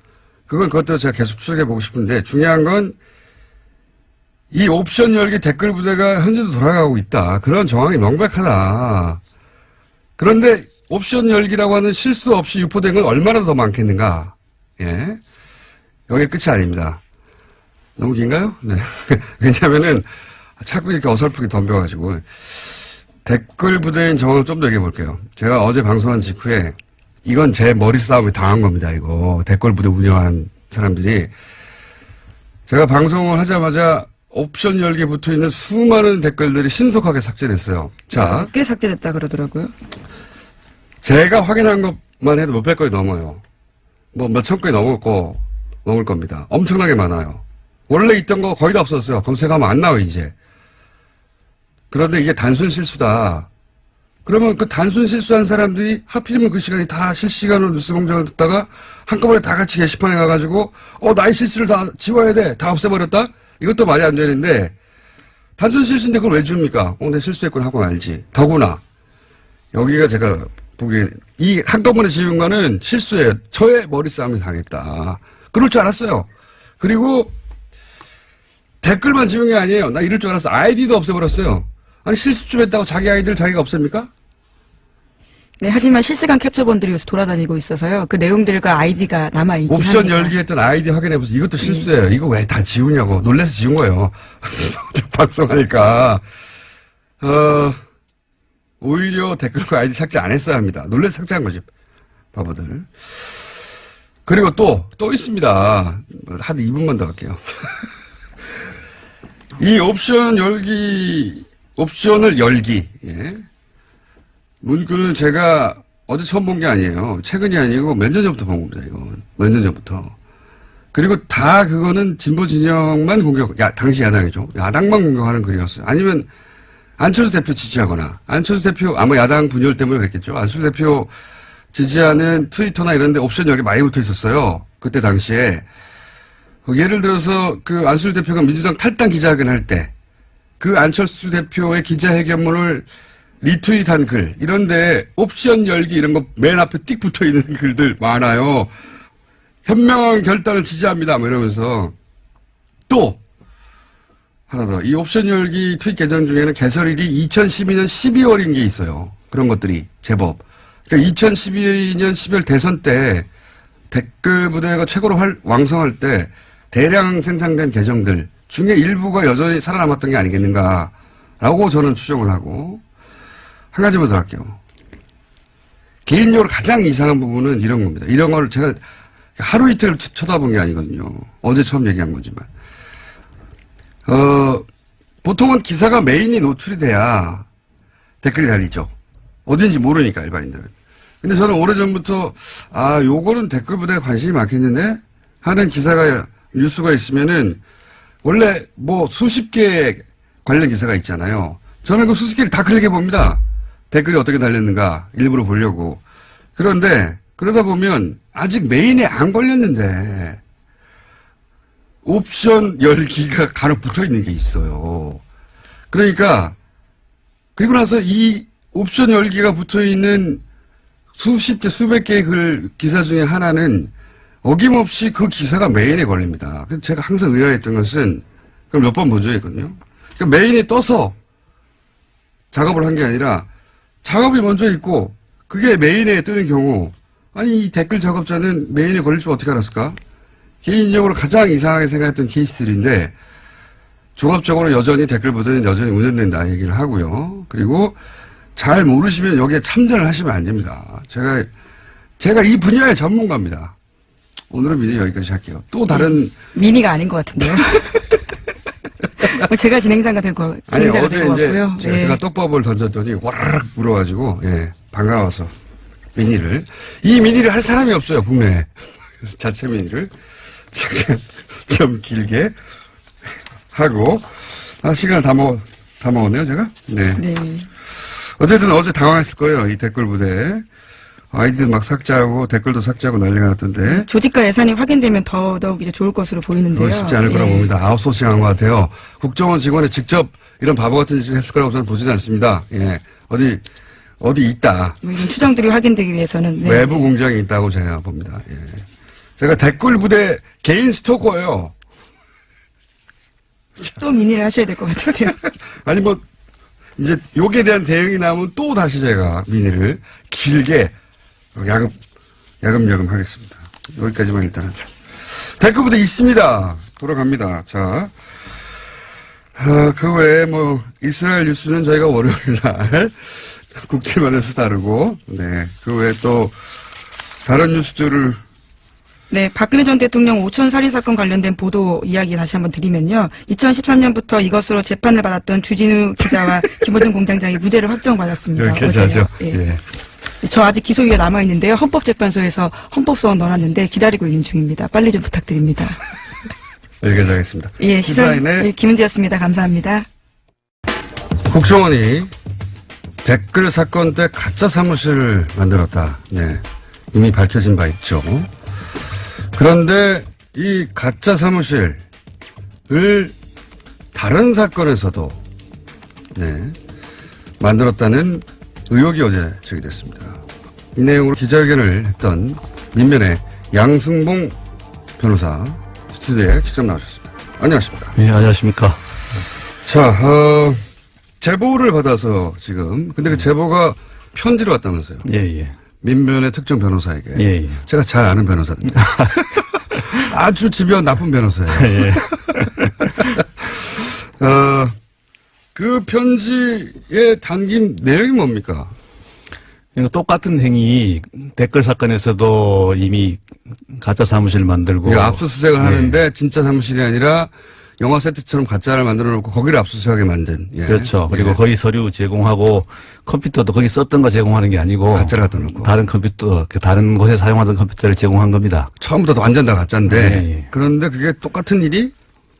[SPEAKER 1] 그것도 제가 계속 추적해 보고 싶은데 중요한 건 이 옵션 열기 댓글 부대가 현재도 돌아가고 있다. 그런 정황이 명백하다. 그런데 옵션 열기라고 하는 실수 없이 유포된 건 얼마나 더 많겠는가. 예. 여기 끝이 아닙니다. 너무 긴가요? 네. 왜냐면은 자꾸 이렇게 어설프게 덤벼가지고 댓글 부대인 정황을 좀 더 얘기해 볼게요. 제가 어제 방송한 직후에 이건 제 머리 싸움에 당한 겁니다. 이거 댓글 부대 운영하는 사람들이 제가 방송을 하자마자 옵션 열기에 붙어 있는 수많은 댓글들이 신속하게 삭제됐어요. 자,
[SPEAKER 2] 꽤 삭제됐다 그러더라고요.
[SPEAKER 1] 제가 확인한 것만 해도 몇백 건이 넘어요. 뭐 몇천 건이 넘을 겁니다. 엄청나게 많아요. 원래 있던 거 거의 다 없었어요. 검색하면 안 나와요, 이제. 그런데 이게 단순 실수다. 그러면 그 단순 실수한 사람들이 하필이면 그 시간에 다 실시간으로 뉴스 공장을 듣다가 한꺼번에 다 같이 게시판에 가가지고 나의 실수를 다 지워야 돼. 다 없애버렸다? 이것도 말이 안 되는데 단순 실수인데 그걸 왜 줍니까? 내 실수했구나 하고 말지. 더구나 여기가 제가 보기엔 이 한꺼번에 지운 거는 실수예요. 저의 머리 싸움이 당했다. 그럴 줄 알았어요. 그리고 댓글만 지운 게 아니에요. 나 이럴 줄 알았어. 아이디도 없애버렸어요. 아니 실수 좀 했다고 자기 아이디를 자기가 없앱니까?
[SPEAKER 2] 네, 하지만 실시간 캡처본들이 요새 돌아다니고 있어서요. 그 내용들과 아이디가 남아있긴
[SPEAKER 1] 옵션
[SPEAKER 2] 합니다.
[SPEAKER 1] 열기 했던 아이디 확인해보세요. 이것도 실수예요. 이거 왜 다 지우냐고. 놀라서 지운 거예요. 방송하니까. 오히려 댓글과 아이디 삭제 안 했어야 합니다. 놀라서 삭제한 거지. 바보들. 그리고 또 있습니다. 한 2분만 더 할게요. 이 옵션을 열기. 예. 문구는 제가 어제 처음 본 게 아니에요. 최근이 아니고 몇 년 전부터 본 겁니다, 이거. 몇 년 전부터. 그리고 다 그거는 진보 진영만 당시 야당이죠. 야당만 공격하는 글이었어요. 아니면 안철수 대표 지지하거나, 안철수 대표, 아마 야당 분열 때문에 그랬겠죠. 안철수 대표 지지하는 트위터나 이런 데 옵션 열기 많이 붙어 있었어요. 그때 당시에. 예를 들어서 그 안철수 대표가 민주당 탈당 기자회견 할 때, 그 안철수 대표의 기자회견문을 리트윗한 글, 이런데 옵션 열기 이런 거 맨 앞에 띡 붙어 있는 글들 많아요. 현명한 결단을 지지합니다. 뭐 이러면서. 또 하나 더. 이 옵션 열기 트윗 계정 중에는 개설일이 2012년 12월인 게 있어요. 그런 것들이 제법. 그러니까 2012년 12월 대선 때 댓글 부대가 최고로 왕성할 때 대량 생산된 계정들 중에 일부가 여전히 살아남았던 게 아니겠는가라고 저는 추정을 하고, 한 가지만 더 할게요. 개인적으로 가장 이상한 부분은 이런 겁니다. 이런 걸 제가 하루 이틀 쳐다본 게 아니거든요. 어제 처음 얘기한 거지만. 보통은 기사가 메인이 노출이 돼야 댓글이 달리죠. 어딘지 모르니까, 일반인들은. 근데 저는 오래전부터, 요거는 댓글 부대에 관심이 많겠는데? 하는 뉴스가 있으면은, 원래 수십 개 관련 기사가 있잖아요. 저는 그 수십 개를 다 클릭해 봅니다. 댓글이 어떻게 달렸는가 일부러 보려고. 그런데 그러다 보면 아직 메인에 안 걸렸는데 옵션 열기가 간혹 붙어 있는 게 있어요. 그러니까 그리고 나서 이 옵션 열기가 붙어 있는 수십 개, 수백 개의 기사 중에 하나는 어김없이 그 기사가 메인에 걸립니다. 그래서 제가 항상 의아했던 것은 그걸 몇 번 본 적이 있거든요. 그러니까 메인에 떠서 작업을 한 게 아니라 작업이 먼저 있고 그게 메인에 뜨는 경우, 아니 이 댓글 작업자는 메인에 걸릴 줄 어떻게 알았을까? 개인적으로 가장 이상하게 생각했던 케이스들인데 종합적으로 여전히 댓글 부대는 여전히 운영된다 얘기를 하고요. 그리고 잘 모르시면 여기에 참전을 하시면 안 됩니다. 제가 이 분야의 전문가입니다. 오늘은 미니 여기까지 할게요. 또 다른.
[SPEAKER 2] 미니가 아닌 것 같은데요. 제가 진행자가 될 것 같고요.
[SPEAKER 1] 제가 떡밥을 던졌더니 와라락 물어가지고, 예, 반가워서 미니를. 이 미니를 할 사람이 없어요, 국내에. 그래서 자체 미니를 잠깐 좀 길게 하고, 시간을 다 먹었네요, 제가? 네.
[SPEAKER 2] 네.
[SPEAKER 1] 어쨌든 어제 당황했을 거예요, 이 댓글 부대. 아이디도 막 삭제하고 댓글도 삭제하고 난리가 났던데.
[SPEAKER 2] 조직과 예산이 확인되면 더더욱 이제 좋을 것으로 보이는데요.
[SPEAKER 1] 그건 쉽지 않을 거라고 봅니다. 아웃소싱한 것 같아요. 국정원 직원이 직접 이런 바보 같은 짓을 했을 거라고 저는 보지는 않습니다. 예. 어디 있다.
[SPEAKER 2] 뭐 이런 추정들이 확인되기 위해서는. 네.
[SPEAKER 1] 외부 공장이 있다고 제가 봅니다. 예. 제가 댓글 부대 개인 스토커예요.
[SPEAKER 2] 또 미니를 하셔야 될 것 같은데요.
[SPEAKER 1] 아니 뭐 이제 욕에 대한 대응이 나오면 또 다시 제가 미니를 길게 야금야금 하겠습니다. 여기까지만 일단 하죠. 댓글 부대 있습니다. 돌아갑니다. 자, 그 외에 뭐 이스라엘 뉴스는 저희가 월요일 날 국제만에서 다루고, 네, 그 외에 또 다른 뉴스들을.
[SPEAKER 2] 네, 박근혜 전 대통령 오촌 살인사건 관련된 보도 이야기 다시 한번 드리면요. 2013년부터 이것으로 재판을 받았던 주진우 기자와 김어준 공장장이 무죄를 확정받았습니다.
[SPEAKER 1] 여기까지 하죠.
[SPEAKER 2] 예.
[SPEAKER 1] 예.
[SPEAKER 2] 저 아직 기소유예 남아있는데요. 헌법재판소에서 헌법소원 넣어놨는데 기다리고 있는 중입니다. 빨리 좀 부탁드립니다.
[SPEAKER 1] 여기까지 하겠습니다.
[SPEAKER 2] 예, 시사인의 김은지였습니다. 감사합니다.
[SPEAKER 1] 국정원이 댓글 사건 때 가짜 사무실을 만들었다. 네. 이미 밝혀진 바 있죠. 그런데 이 가짜 사무실을 다른 사건에서도 네, 만들었다는 의혹이 어제 제기됐습니다. 이 내용으로 기자회견을 했던 민변의 양승봉 변호사 스튜디오에 직접 나오셨습니다. 안녕하십니까?
[SPEAKER 3] 네, 안녕하십니까?
[SPEAKER 1] 자, 제보를 받아서 지금 근데 그 제보가 편지로 왔다면서요?
[SPEAKER 3] 예.
[SPEAKER 1] 민변의 특정 변호사에게.
[SPEAKER 3] 예.
[SPEAKER 1] 제가 잘 아는 변호사입니다. 아주 집요한 나쁜 변호사예요.
[SPEAKER 3] 예.
[SPEAKER 1] 그 편지에 담긴 내용이 뭡니까?
[SPEAKER 3] 똑같은 행위 댓글 사건에서도 이미 가짜 사무실 만들고
[SPEAKER 1] 압수수색을 하는데 진짜 사무실이 아니라 영화 세트처럼 가짜를 만들어 놓고 거기를 압수수색하게 만든. 예.
[SPEAKER 3] 그렇죠. 그리고 거기 서류 제공하고 컴퓨터도 거기 썼던 거 제공하는 게 아니고
[SPEAKER 1] 가짜를 갖다 놓고
[SPEAKER 3] 다른 컴퓨터 다른 곳에 사용하던 컴퓨터를 제공한 겁니다.
[SPEAKER 1] 처음부터 완전 다 가짜인데
[SPEAKER 3] 예.
[SPEAKER 1] 그런데 그게 똑같은 일이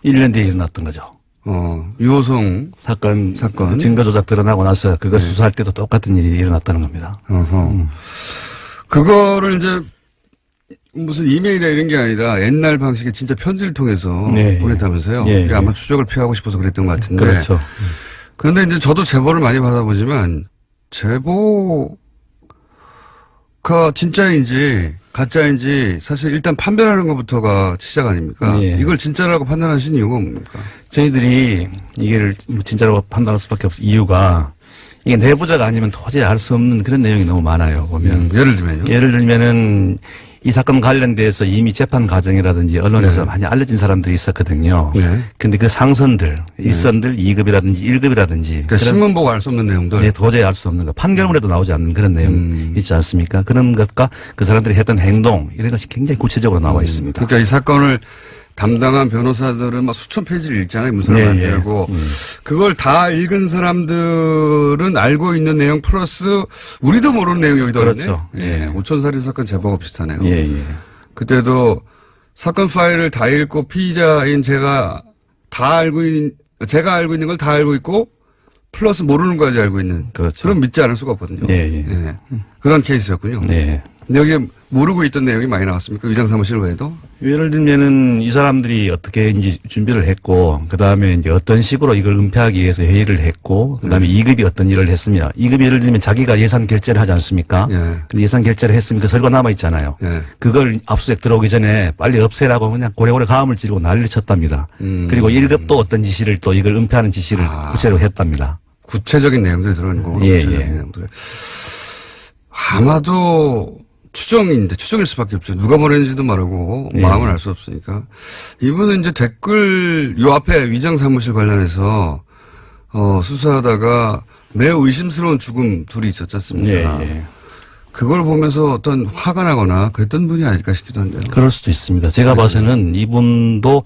[SPEAKER 1] 1년
[SPEAKER 3] 뒤에 일어났던 거죠.
[SPEAKER 1] 유호성
[SPEAKER 3] 사건 증거 조작 드러나고 나서 그거 수사할 때도 똑같은 일이 일어났다는 겁니다.
[SPEAKER 1] 그거를 이제 무슨 이메일이나 이런 게 아니라 옛날 방식의 진짜 편지를 통해서 보냈다면서요.
[SPEAKER 3] 예.
[SPEAKER 1] 아마 추적을 피하고 싶어서 그랬던 것 같은데.
[SPEAKER 3] 그렇죠.
[SPEAKER 1] 그런데 이제 저도 제보를 많이 받아보지만 제보가 진짜인지 가짜인지 사실 일단 판별하는 것부터가 시작 아닙니까?
[SPEAKER 3] 예.
[SPEAKER 1] 이걸 진짜라고 판단하신 이유가 뭡니까?
[SPEAKER 3] 저희들이 이게 진짜라고 판단할 수밖에 없는 이유가 이게 내부자가 아니면 도저히 알 수 없는 그런 내용이 너무 많아요. 보면
[SPEAKER 1] 예를 들면요?
[SPEAKER 3] 예를 들면은 이 사건 관련돼서 이미 재판 과정이라든지 언론에서 많이 알려진 사람들이 있었거든요. 근데 그 상선들, 일선들 2급이라든지 1급이라든지.
[SPEAKER 1] 그러니까 신문 보고 알 수 없는 내용들?
[SPEAKER 3] 네, 도저히 알 수 없는 거. 판결문에도 나오지 않는 그런 내용 있지 않습니까? 그런 것과 그 사람들이 했던 행동, 이런 것이 굉장히 구체적으로 나와 있습니다.
[SPEAKER 1] 그러니까 이 사건을 담당한 변호사들은 막 수천 페이지를 읽잖아요. 문서를 만들고. 그걸 다 읽은 사람들은 알고 있는 내용 플러스 우리도 모르는 내용이 여기다
[SPEAKER 3] 그렇죠.
[SPEAKER 1] 예. 오촌살인 사건 제보가 비슷하네요.
[SPEAKER 3] 예.
[SPEAKER 1] 그때도 사건 파일을 다 읽고 피의자인 제가 알고 있는 걸 다 알고 있고 플러스 모르는 것까지 알고 있는.
[SPEAKER 3] 그렇죠.
[SPEAKER 1] 그럼 믿지 않을 수가 없거든요.
[SPEAKER 3] 예.
[SPEAKER 1] 그런 케이스였군요.
[SPEAKER 3] 네.
[SPEAKER 1] 근데 여기에 모르고 있던 내용이 많이 나왔습니까? 위장사무실 외에도?
[SPEAKER 3] 예를 들면은 이 사람들이 어떻게 이제 준비를 했고, 그 다음에 이제 어떤 식으로 이걸 은폐하기 위해서 회의를 했고, 그 다음에 2급이 어떤 일을 했으며, 2급이 예를 들면 자기가 예산 결제를 하지 않습니까? 근데 예산 결제를 했으면 그 서류가 남아있잖아요. 그걸 압수수색 들어오기 전에 빨리 없애라고 그냥 고래고래 가음을 지르고 난리를 쳤답니다. 그리고 1급도 어떤 지시를 또 이걸 은폐하는 지시를 구체적으로 했답니다.
[SPEAKER 1] 구체적인 내용들이 들어있는 거군요. 구체적인 내용들. 아마도 추정일 수밖에 없죠. 누가 보냈는지도 모르고 마음을 알 수 없으니까. 이분은 이제 댓글 요 앞에 위장 사무실 관련해서 수사하다가 매우 의심스러운 죽음 둘이 있었지 않습니까? 그걸 보면서 어떤 화가 나거나 그랬던 분이 아닐까 싶기도 한데요.
[SPEAKER 3] 그럴 수도 있습니다. 제가 봐서는 이분도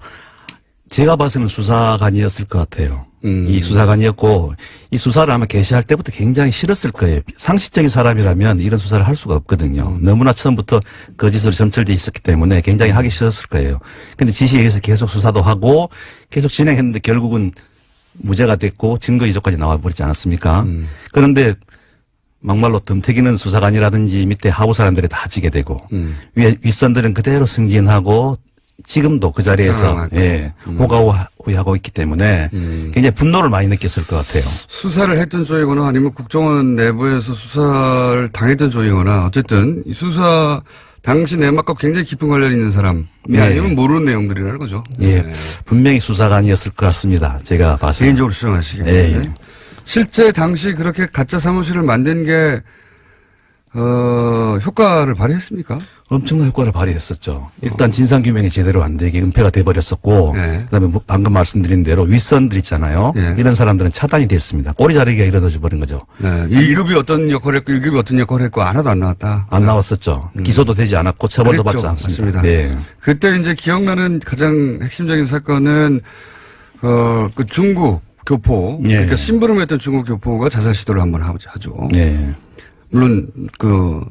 [SPEAKER 3] 제가 봐서는 수사관이었을 것 같아요. 이 수사관이었고 이 수사를 아마 개시할 때부터 굉장히 싫었을 거예요. 상식적인 사람이라면 이런 수사를 할 수가 없거든요. 너무나 처음부터 거짓으로 점철돼 있었기 때문에 굉장히 하기 싫었을 거예요. 근데 지시에 의해서 계속 수사도 하고 계속 진행했는데 결국은 무죄가 됐고 증거 이조까지 나와버리지 않았습니까? 그런데 막말로 덤태기는 수사관이라든지 밑에 하부 사람들이 다 지게 되고 위에 윗선들은 그대로 승진하고 지금도 그 자리에서 예, 호가호위하고 있기 때문에 굉장히 분노를 많이 느꼈을 것 같아요.
[SPEAKER 1] 수사를 했던 쪽이거나 아니면 국정원 내부에서 수사를 당했던 쪽이거나 어쨌든 이 수사 당시 내막과 굉장히 깊은 관련이 있는 사람이 아니면 모르는 내용들이라는 거죠.
[SPEAKER 3] 예, 분명히 수사관이었을 것 같습니다. 제가 봤을 때.
[SPEAKER 1] 개인적으로 추정하시겠는데.
[SPEAKER 3] 예.
[SPEAKER 1] 실제 당시 그렇게 가짜 사무실을 만든 게 효과를 발휘했습니까?
[SPEAKER 3] 엄청난 효과를 발휘했었죠. 일단 진상규명이 제대로 안 되게 은폐가 돼버렸었고 그다음에 방금 말씀드린 대로 윗선들 있잖아요. 이런 사람들은 차단이 됐습니다. 꼬리 자르기가 이루어져 버린 거죠.
[SPEAKER 1] 1급이 어떤 역할을 했고 1급이 어떤 역할을 했고 하나도 안 나왔다.
[SPEAKER 3] 안 나왔었죠. 기소도 되지 않았고 처벌도
[SPEAKER 1] 그랬죠.
[SPEAKER 3] 받지 않습니다.
[SPEAKER 1] 맞습니다.
[SPEAKER 3] 네.
[SPEAKER 1] 그때 이제 기억나는 가장 핵심적인 사건은 그 중국 교포 그러니까 심부름했던 중국 교포가 자살 시도를 한번 하죠. 물론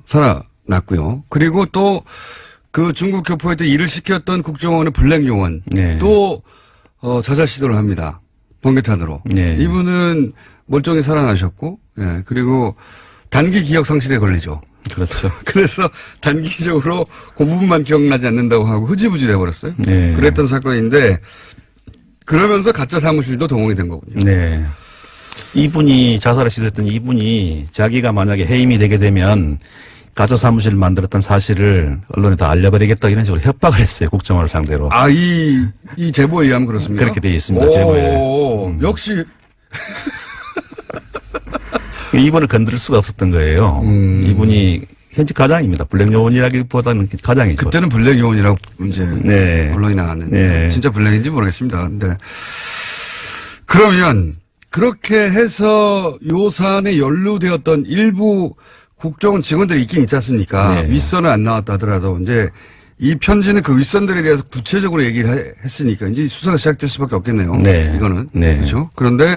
[SPEAKER 1] 살아났고요. 그리고 또 그 중국 교포한테 일을 시켰던 국정원의 블랙 요원 또 자살 시도를 합니다. 번개탄으로. 이분은 멀쩡히 살아나셨고 그리고 단기 기억 상실에 걸리죠.
[SPEAKER 3] 그렇죠.
[SPEAKER 1] 그래서 단기적으로 그 부분만 기억나지 않는다고 하고 흐지부지 돼버렸어요. 그랬던 사건인데 그러면서 가짜 사무실도 동원이 된 거군요.
[SPEAKER 3] 네. 이분이 자살을 시도했던 이분이 자기가 만약에 해임이 되게 되면 가짜 사무실을 만들었던 사실을 언론에 다 알려버리겠다 이런 식으로 협박을 했어요. 국정원을 상대로.
[SPEAKER 1] 이 제보에 의하면 그렇습니까?
[SPEAKER 3] 그렇게 되어 있습니다. 제보에.
[SPEAKER 1] 역시.
[SPEAKER 3] 이분을 건드릴 수가 없었던 거예요. 이분이 현직 가장입니다. 블랙 요원이라기보다는 가장이죠.
[SPEAKER 1] 그때는 블랙 요원이라고 이제 언론이 나왔는데 진짜 블랙인지 모르겠습니다. 근데 그러면 그렇게 해서 요 사안에 연루되었던 일부 국정원 직원들이 있긴 있지 않습니까? 윗선은 안 나왔다 하더라도 이제 이 편지는 그 윗선들에 대해서 구체적으로 얘기를 했으니까 이제 수사가 시작될 수밖에 없겠네요. 이거는. 그렇죠. 그런데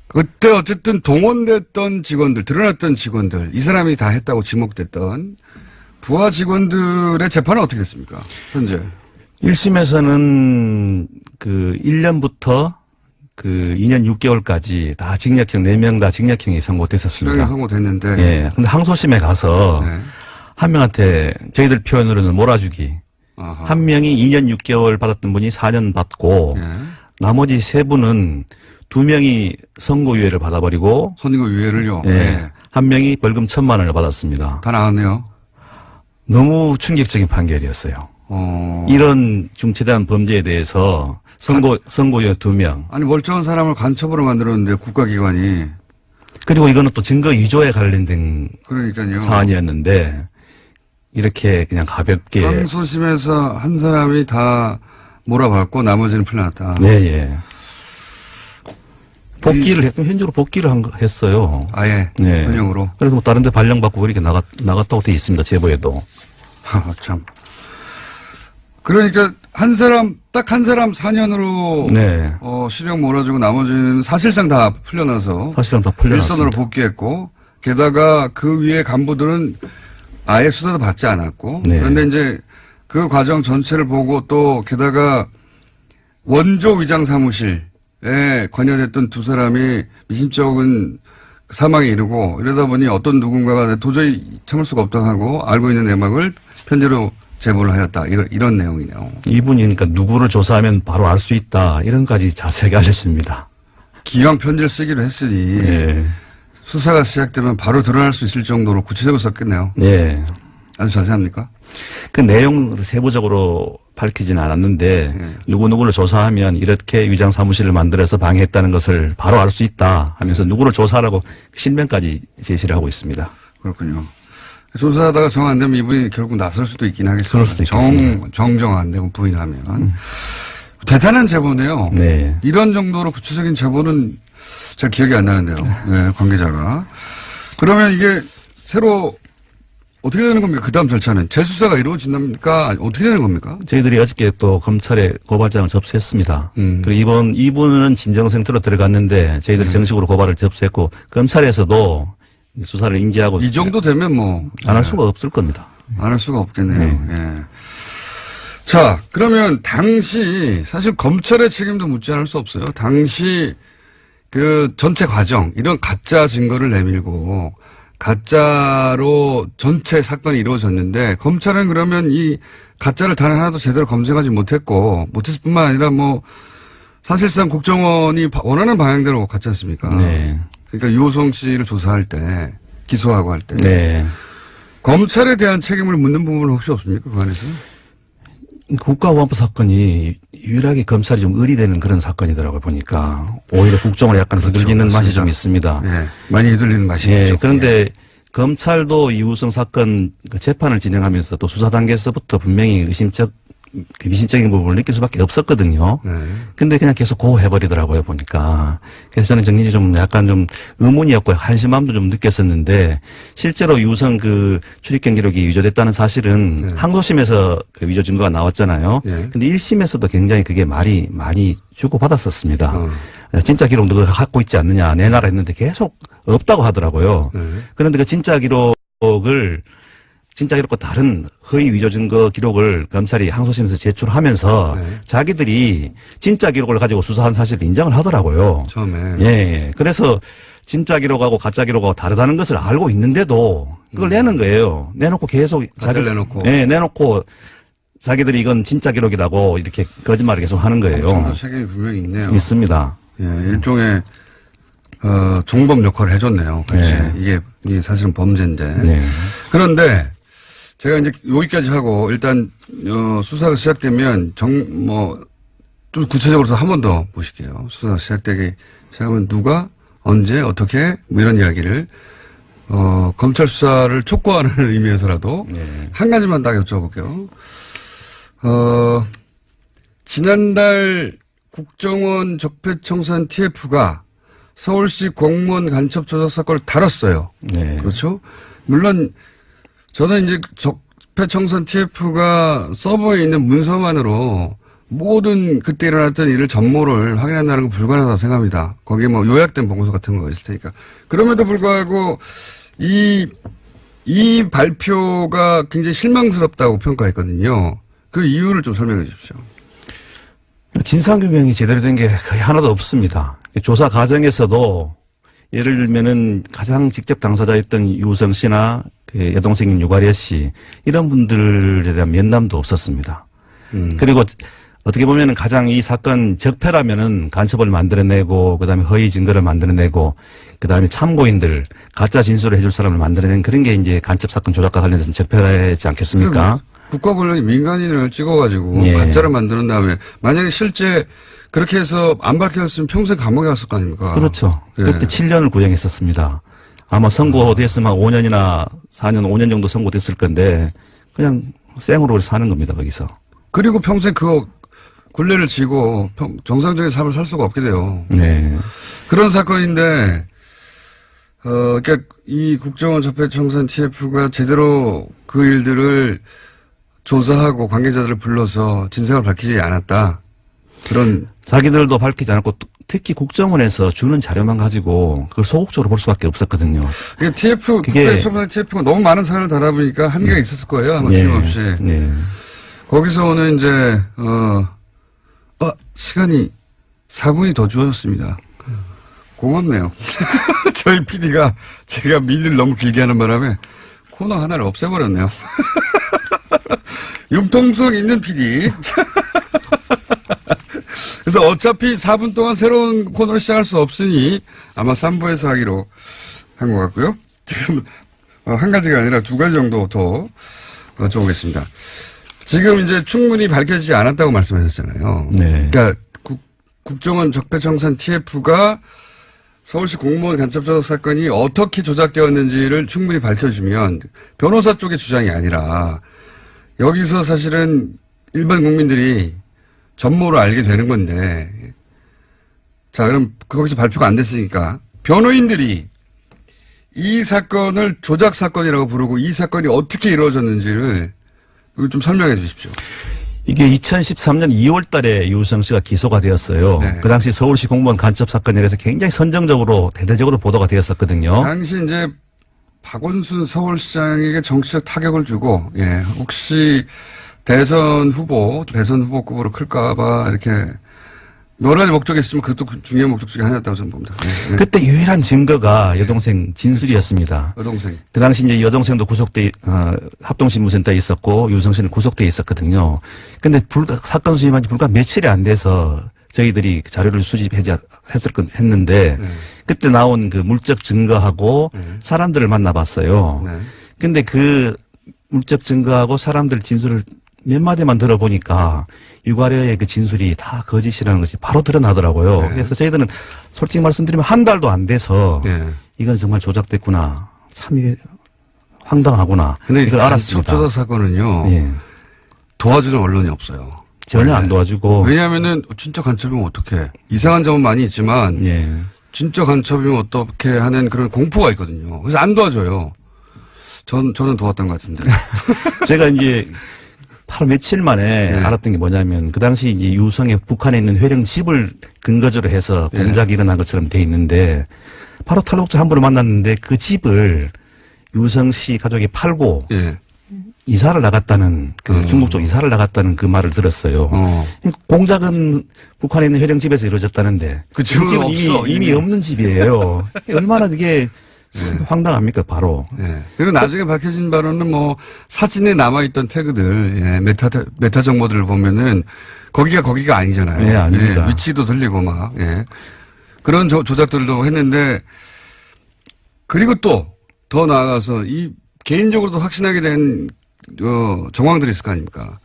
[SPEAKER 1] 그때 어쨌든 동원됐던 직원들, 드러났던 직원들, 이 사람이 다 했다고 지목됐던 부하 직원들의 재판은 어떻게 됐습니까? 현재.
[SPEAKER 3] 1심에서는 그 1년부터 그 2년 6개월까지 다 징역형, 4명 다 징역형이 선고됐었습니다.
[SPEAKER 1] 선고됐는데.
[SPEAKER 3] 예. 근데 항소심에 가서 한 명한테 저희들 표현으로는 몰아주기. 한 명이 2년 6개월 받았던 분이 4년 받고 나머지 3분은 2명이 선고유예를 받아버리고
[SPEAKER 1] 선고유예를요?
[SPEAKER 3] 한 명이 벌금 1,000만 원을 받았습니다.
[SPEAKER 1] 다 나왔네요.
[SPEAKER 3] 너무 충격적인 판결이었어요. 이런 중체대한 범죄에 대해서 선고유예 2명.
[SPEAKER 1] 아니 멀쩡한 사람을 간첩으로 만들었는데 국가기관이.
[SPEAKER 3] 그리고 이거는 또 증거 위조에 관련된
[SPEAKER 1] 그러니까요.
[SPEAKER 3] 사안이었는데 이렇게 그냥 가볍게.
[SPEAKER 1] 항소심에서 한 사람이 다 몰아받고 나머지는 풀려났다.
[SPEAKER 3] 복귀를 했고 현재로 복귀를 했어요.
[SPEAKER 1] 아예 현역으로.
[SPEAKER 3] 그래서 뭐 다른 데 발령받고 그렇게 나갔다고 돼 있습니다. 제보에도.
[SPEAKER 1] 참. 그러니까 딱 한 사람 4년으로 실형 몰아주고 나머지는 사실상 다 풀려나서 일선으로 복귀했고 게다가 그 위에 간부들은 아예 수사도 받지 않았고 그런데 이제 그 과정 전체를 보고 또 게다가 원조 위장 사무실에 관여됐던 2사람이 미심쩍은 사망에 이르고 이러다 보니 어떤 누군가가 도저히 참을 수가 없다 하고 알고 있는 내막을 편지로 제보를 하였다. 이런 내용이네요.
[SPEAKER 3] 이분이 그러니까 누구를 조사하면 바로 알 수 있다. 이런까지 자세하게 알려줍니다.
[SPEAKER 1] 기왕 편지를 쓰기로 했으니 수사가 시작되면 바로 드러날 수 있을 정도로 구체적으로 썼겠네요. 아주 자세합니까?
[SPEAKER 3] 그 내용을 세부적으로 밝히지는 않았는데 누구누구를 조사하면 이렇게 위장 사무실을 만들어서 방해했다는 것을 바로 알 수 있다 하면서 누구를 조사하라고 실명까지 제시를 하고 있습니다.
[SPEAKER 1] 그렇군요. 조사하다가 정 안 되면 이분이 결국 나설 수도 있긴 하겠습니다.
[SPEAKER 3] 그럴 수도 있겠습니다.
[SPEAKER 1] 정정 안 되고 부인하면. 대단한 제보네요. 이런 정도로 구체적인 제보는 잘 기억이 안 나는데요. 관계자가. 그러면 이게 새로 어떻게 되는 겁니까? 그 다음 절차는 재수사가 이루어진답니까? 어떻게 되는 겁니까?
[SPEAKER 3] 저희들이 어저께 또 검찰에 고발장을 접수했습니다. 그리고 이분은 진정상태로 들어갔는데 저희들이 정식으로 고발을 접수했고 검찰에서도 수사를 인지하고
[SPEAKER 1] 이 정도 되면 뭐
[SPEAKER 3] 안 할 수가 없을 겁니다.
[SPEAKER 1] 안 할 수가 없겠네요. 예. 자, 그러면 당시 사실 검찰의 책임도 묻지 않을 수 없어요. 당시 그 전체 과정 이런 가짜 증거를 내밀고 가짜로 전체 사건이 이루어졌는데 검찰은 그러면 이 가짜를 단 하나도 제대로 검증하지 못했고 못했을 뿐만 아니라 뭐 사실상 국정원이 원하는 방향대로 갔지 않습니까?
[SPEAKER 3] 네.
[SPEAKER 1] 그러니까 유호성 씨를 조사할 때 기소하고 할 때.
[SPEAKER 3] 네.
[SPEAKER 1] 검찰에 대한 책임을 묻는 부분은 혹시 없습니까? 그 안에서?
[SPEAKER 3] 국가보안법 사건이 유일하게 검찰이 좀 의리되는 그런 사건이더라고요, 보니까. 오히려 국정을 약간
[SPEAKER 1] 그렇죠,
[SPEAKER 3] 휘둘리는
[SPEAKER 1] 맞습니다.
[SPEAKER 3] 맛이 좀 있습니다.
[SPEAKER 1] 예. 많이 휘둘리는 맛이
[SPEAKER 3] 예.
[SPEAKER 1] 있죠.
[SPEAKER 3] 그런데
[SPEAKER 1] 예.
[SPEAKER 3] 검찰도 이우성 사건 그 재판을 진행하면서 또 수사 단계에서부터 분명히 미심적인 부분을 느낄 수밖에 없었거든요.
[SPEAKER 1] 네.
[SPEAKER 3] 근데 그냥 계속 고해버리더라고요, 보니까. 그래서 저는 정리지 좀 약간 좀 의문이었고 한심함도 좀 느꼈었는데 실제로 유성 그 출입경 기록이 위조됐다는 사실은
[SPEAKER 1] 네.
[SPEAKER 3] 항소심에서 그 위조 증거가 나왔잖아요.
[SPEAKER 1] 네.
[SPEAKER 3] 근데 1심에서도 굉장히 그게 많이 주고받았었습니다. 진짜 기록 너가 갖고 있지 않느냐 내놔라 했는데 계속 없다고 하더라고요.
[SPEAKER 1] 네.
[SPEAKER 3] 그런데 그 진짜 기록과 다른 허위 위조 증거 기록을 검찰이 항소심에서 제출하면서
[SPEAKER 1] 네.
[SPEAKER 3] 자기들이 진짜 기록을 가지고 수사한 사실을 인정을 하더라고요.
[SPEAKER 1] 처음에.
[SPEAKER 3] 예. 그래서 진짜 기록하고 가짜 기록하고 다르다는 것을 알고 있는데도 그걸 내는 거예요. 내놓고 계속
[SPEAKER 1] 가짜를 내놓고.
[SPEAKER 3] 예, 내놓고 자기들이 이건 진짜 기록이라고 이렇게 거짓말을 계속 하는 거예요.
[SPEAKER 1] 엄청난 책임이 분명히 있네요.
[SPEAKER 3] 있습니다.
[SPEAKER 1] 예, 일종의 종범 역할을 해줬네요. 같이.
[SPEAKER 3] 네.
[SPEAKER 1] 이게 사실은 범죄인데.
[SPEAKER 3] 네.
[SPEAKER 1] 그런데 제가 이제 여기까지 하고 일단 수사가 시작되면 좀 구체적으로 한 번 더 보실게요. 수사가 시작하면 누가 언제 어떻게 뭐 이런 이야기를 검찰 수사를 촉구하는 의미에서라도
[SPEAKER 3] 네.
[SPEAKER 1] 한 가지만 딱 여쭤볼게요. 지난달 국정원 적폐청산 TF가 서울시 공무원 간첩 조작 사건을 다뤘어요.
[SPEAKER 3] 네.
[SPEAKER 1] 그렇죠? 물론 저는 이제 적폐청산 TF가 서버에 있는 문서만으로 모든 그때 일어났던 일을 전모를 확인한다는 건 불가능하다고 생각합니다. 거기에 뭐 요약된 보고서 같은 거 있을 테니까. 그럼에도 불구하고 이 발표가 굉장히 실망스럽다고 평가했거든요. 그 이유를 좀 설명해 주십시오.
[SPEAKER 3] 진상규명이 제대로 된 게 거의 하나도 없습니다. 조사 과정에서도 예를 들면은 가장 직접 당사자였던 유우성 씨나 그 여동생인 유가려 씨 이런 분들에 대한 면담도 없었습니다. 그리고 어떻게 보면은 가장 이 사건 적폐라면은 간첩을 만들어내고 그다음에 허위 증거를 만들어내고 그다음에 참고인들 가짜 진술을 해줄 사람을 만들어낸 그런 게 이제 간첩 사건 조작과 관련해서는 적폐라지 않겠습니까?
[SPEAKER 1] 국가 권력이 민간인을 찍어가지고
[SPEAKER 3] 예.
[SPEAKER 1] 가짜를 만드는 다음에 만약에 실제 그렇게 해서 안 밝혀졌으면 평생 감옥에 갔을 거 아닙니까?
[SPEAKER 3] 그렇죠.
[SPEAKER 1] 예.
[SPEAKER 3] 그때 7년을 구형했었습니다. 아마 선고됐으면 5년이나 4년, 5년 정도 선고됐을 건데 그냥 생으로 사는 겁니다, 거기서.
[SPEAKER 1] 그리고 평생 그거 굴레를 지고 정상적인 삶을 살 수가 없게 돼요.
[SPEAKER 3] 네.
[SPEAKER 1] 그런 사건인데, 그러니까 이 국정원 적폐청산 TF가 제대로 그 일들을 조사하고 관계자들을 불러서 진상을 밝히지 않았다. 그런.
[SPEAKER 3] 자기들도 밝히지 않았고 특히 국정원에서 주는 자료만 가지고 그걸 소극적으로 볼 수밖에 없었거든요.
[SPEAKER 1] 그게 국정원 TF가 너무 많은 사안을 다다 보니까 한계가 있었을 거예요. 아마 틀림없이.
[SPEAKER 3] 네.
[SPEAKER 1] 거기서 오는 이제, 시간이 4분이 더 주어졌습니다. 고맙네요. 저희 PD가 제가 밀리를 너무 길게 하는 바람에 코너 하나를 없애버렸네요. 융통성 있는 PD. 그래서 어차피 4분 동안 새로운 코너를 시작할 수 없으니 아마 3부에서 하기로 한 것 같고요. 지금 한 가지가 아니라 두 가지 정도 더 여쭤보겠습니다. 지금 이제 충분히 밝혀지지 않았다고 말씀하셨잖아요.
[SPEAKER 3] 네.
[SPEAKER 1] 그러니까 국정원 적폐청산 TF가 서울시 공무원 간첩 조작 사건이 어떻게 조작되었는지를 충분히 밝혀주면 변호사 쪽의 주장이 아니라 여기서 사실은 일반 국민들이 전모를 알게 되는 건데, 자, 그럼 거기서 발표가 안 됐으니까 변호인들이 이 사건을 조작 사건이라고 부르고 이 사건이 어떻게 이루어졌는지를 이거 좀 설명해 주십시오.
[SPEAKER 3] 이게 2013년 2월 달에 유성 씨가 기소가 되었어요.
[SPEAKER 1] 네.
[SPEAKER 3] 그 당시 서울시 공무원 간첩 사건에 대해서 굉장히 선정적으로 대대적으로 보도가 되었었거든요.
[SPEAKER 1] 당시 이제 박원순 서울시장에게 정치적 타격을 주고, 예, 혹시 대선 후보급으로 클까봐 이렇게 여러 가지 목적이 있으면 그것도 중요한 목적 중에 하나였다고 저는 봅니다. 예, 예.
[SPEAKER 3] 그때 유일한 증거가 여동생 진술이었습니다.
[SPEAKER 1] 여동생.
[SPEAKER 3] 그 당시 이제 여동생도 합동신문센터에 있었고 유성 씨는 구속돼 있었거든요. 근데 사건 수임한 지 불과 며칠이 안 돼서 저희들이 자료를 했는데 그때 나온 그 물적 증거하고 사람들을 만나봤어요.
[SPEAKER 1] 네.
[SPEAKER 3] 근데 그 물적 증거하고 사람들 진술을 몇 마디만 들어보니까 유가려의 그 진술이 다 거짓이라는 것이 바로 드러나더라고요.
[SPEAKER 1] 네.
[SPEAKER 3] 그래서 저희들은 솔직히 말씀드리면 한 달도 안 돼서
[SPEAKER 1] 네.
[SPEAKER 3] 이건 정말 조작됐구나. 참 이게 황당하구나.
[SPEAKER 1] 근데
[SPEAKER 3] 이걸 알았습니다.
[SPEAKER 1] 조작 사건은요.
[SPEAKER 3] 예.
[SPEAKER 1] 도와주는 언론이 없어요.
[SPEAKER 3] 전혀
[SPEAKER 1] 원래.
[SPEAKER 3] 안 도와주고.
[SPEAKER 1] 왜냐하면은 진짜 간첩이면 어떡해. 이상한 점은 많이 있지만
[SPEAKER 3] 예.
[SPEAKER 1] 진짜 간첩이면 어떻게 하는 그런 공포가 있거든요. 그래서 안 도와줘요. 저는 도왔던 것 같은데.
[SPEAKER 3] 제가 이제 바로 며칠 만에
[SPEAKER 1] 네.
[SPEAKER 3] 알았던 게 뭐냐면 그 당시 이제 유성의 북한에 있는 회령 집을 근거지로 해서
[SPEAKER 1] 네.
[SPEAKER 3] 공작이 일어난 것처럼 돼 있는데 바로 탈북자 한 분을 만났는데 그 집을 유성 씨 가족이 팔고
[SPEAKER 1] 예.
[SPEAKER 3] 이사를 나갔다는 중국 쪽 이사를 나갔다는 그 말을 들었어요. 공작은 북한에 있는 회령 집에서 이루어졌다는데
[SPEAKER 1] 그 집은 없어,
[SPEAKER 3] 이미 없는 집이에요. 얼마나 그게 황당합니까 바로.
[SPEAKER 1] 예. 그리고 나중에 밝혀진 바로는 뭐 사진에 남아있던 태그들, 예, 메타 정보들을 보면은 거기가 아니잖아요.
[SPEAKER 3] 네, 아닙니다.
[SPEAKER 1] 예, 위치도 들리고 막, 예. 그런 조작들도 했는데 그리고 또 더 나아가서 이 개인적으로도 확신하게 된 정황들이 있을 거 아닙니까?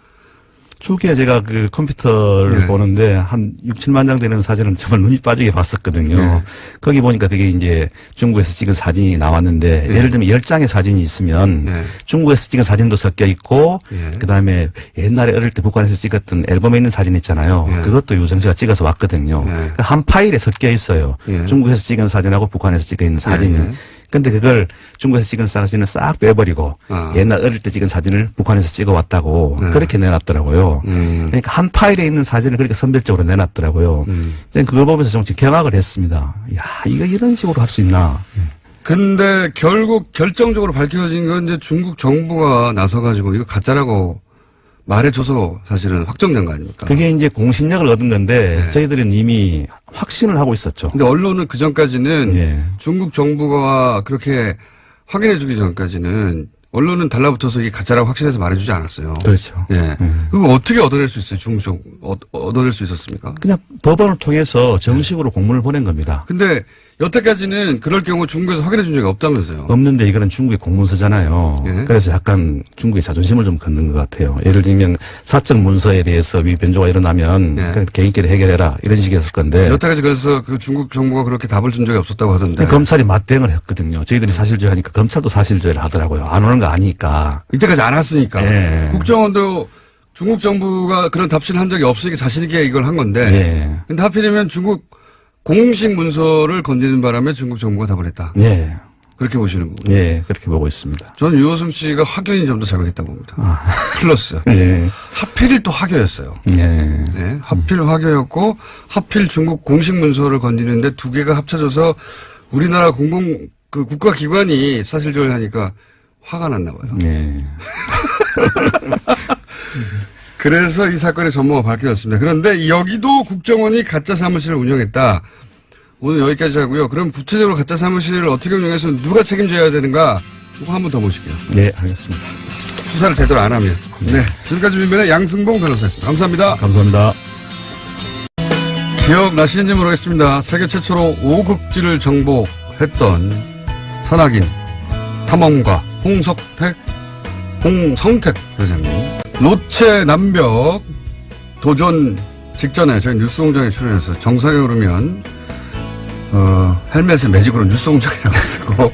[SPEAKER 3] 초기에 제가 그 컴퓨터를
[SPEAKER 1] 네.
[SPEAKER 3] 보는데 한 6, 7만 장 되는 사진을 정말 눈이 빠지게 봤었거든요.
[SPEAKER 1] 네.
[SPEAKER 3] 거기 보니까 그게 이제 중국에서 찍은 사진이 나왔는데
[SPEAKER 1] 네.
[SPEAKER 3] 예를 들면 10장의 사진이 있으면
[SPEAKER 1] 네.
[SPEAKER 3] 중국에서 찍은 사진도 섞여 있고
[SPEAKER 1] 네.
[SPEAKER 3] 그다음에 옛날에 어릴 때 북한에서 찍었던 앨범에 있는 사진 있잖아요.
[SPEAKER 1] 네.
[SPEAKER 3] 그것도 유성 씨가 찍어서 왔거든요.
[SPEAKER 1] 네.
[SPEAKER 3] 그러니까 한 파일에 섞여 있어요.
[SPEAKER 1] 네.
[SPEAKER 3] 중국에서 찍은 사진하고 북한에서 찍어 있는 사진이.
[SPEAKER 1] 네.
[SPEAKER 3] 근데 그걸 중국에서 찍은 사진을 싹 빼버리고 옛날 어릴 때 찍은 사진을 북한에서 찍어왔다고
[SPEAKER 1] 네.
[SPEAKER 3] 그렇게 내놨더라고요. 그러니까 한 파일에 있는 사진을 그렇게 선별적으로 내놨더라고요. 저는 그걸 보면서 좀 경악을 했습니다. 야, 이거 이런 식으로 할 수 있나.
[SPEAKER 1] 근데 결국 결정적으로 밝혀진 건 이제 중국 정부가 나서가지고 이거 가짜라고 말해줘서 사실은 확정된 거 아닙니까?
[SPEAKER 3] 그게 이제 공신력을 얻은 건데
[SPEAKER 1] 네.
[SPEAKER 3] 저희들은 이미 확신을 하고 있었죠.
[SPEAKER 1] 근데 언론은 그 전까지는
[SPEAKER 3] 예.
[SPEAKER 1] 중국 정부가 그렇게 확인해주기 전까지는 언론은 달라붙어서 이게 가짜라고 확신해서 말해주지 않았어요.
[SPEAKER 3] 그렇죠.
[SPEAKER 1] 예. 그거 어떻게 얻어낼 수 있어요? 중국 정부 얻어낼 수 있었습니까?
[SPEAKER 3] 그냥 법원을 통해서 정식으로 공문을 보낸 겁니다.
[SPEAKER 1] 근데 여태까지는 그럴 경우 중국에서 확인해 준 적이 없다면서요.
[SPEAKER 3] 없는데 이거는 중국의 공문서잖아요.
[SPEAKER 1] 예.
[SPEAKER 3] 그래서 약간 중국의 자존심을 좀 걷는 것 같아요. 예를 들면 사적 문서에 대해서 위변조가 일어나면
[SPEAKER 1] 예.
[SPEAKER 3] 그냥 개인끼리 해결해라 이런 식이었을 건데
[SPEAKER 1] 여태까지 그래서 그 중국 정부가 그렇게 답을 준 적이 없었다고 하던데.
[SPEAKER 3] 검찰이 맞대응을 했거든요. 저희들이 사실조회하니까 검찰도 사실조회를 하더라고요. 안 오는 거 아니까.
[SPEAKER 1] 이때까지 안 왔으니까.
[SPEAKER 3] 예.
[SPEAKER 1] 국정원도 중국 정부가 그런 답신을 한 적이 없으니까 자신있게 이걸 한 건데.
[SPEAKER 3] 예.
[SPEAKER 1] 근데 하필이면 중국 공식 문서를 건드리는 바람에 중국 정부가 답을 했다.
[SPEAKER 3] 예.
[SPEAKER 1] 그렇게 보시는 거고.
[SPEAKER 3] 예. 그렇게 보고 있습니다.
[SPEAKER 1] 저는 유호승 씨가 확연히 좀 더 잘못했다고 봅니다. 플러스.
[SPEAKER 3] 예.
[SPEAKER 1] 하필이 또 화교였어요.
[SPEAKER 3] 예.
[SPEAKER 1] 네, 하필 화교였고 하필 중국 공식 문서를 건드리는데 두 개가 합쳐져서 우리나라 국가기관이 사실조회하니까 화가 났나 봐요.
[SPEAKER 3] 예.
[SPEAKER 1] 그래서 이 사건의 전모가 밝혀졌습니다. 그런데 여기도 국정원이 가짜 사무실을 운영했다. 오늘 여기까지 하고요. 그럼 구체적으로 가짜 사무실을 어떻게 운영해서 누가 책임져야 되는가? 이거 한 번 더 보실게요.
[SPEAKER 3] 네, 알겠습니다.
[SPEAKER 1] 수사를 제대로 안 하면. 네. 지금까지 민변의 양승봉 변호사였습니다. 감사합니다.
[SPEAKER 3] 감사합니다.
[SPEAKER 1] 기억나시는지 모르겠습니다. 세계 최초로 5극지를 정복했던 산악인 탐험가 홍성택 회장님. 노체 남벽 도전 직전에 저희 뉴스공장에 출연해서 정상에 오르면 헬멧을 매직으로 뉴스공장이라고 쓰고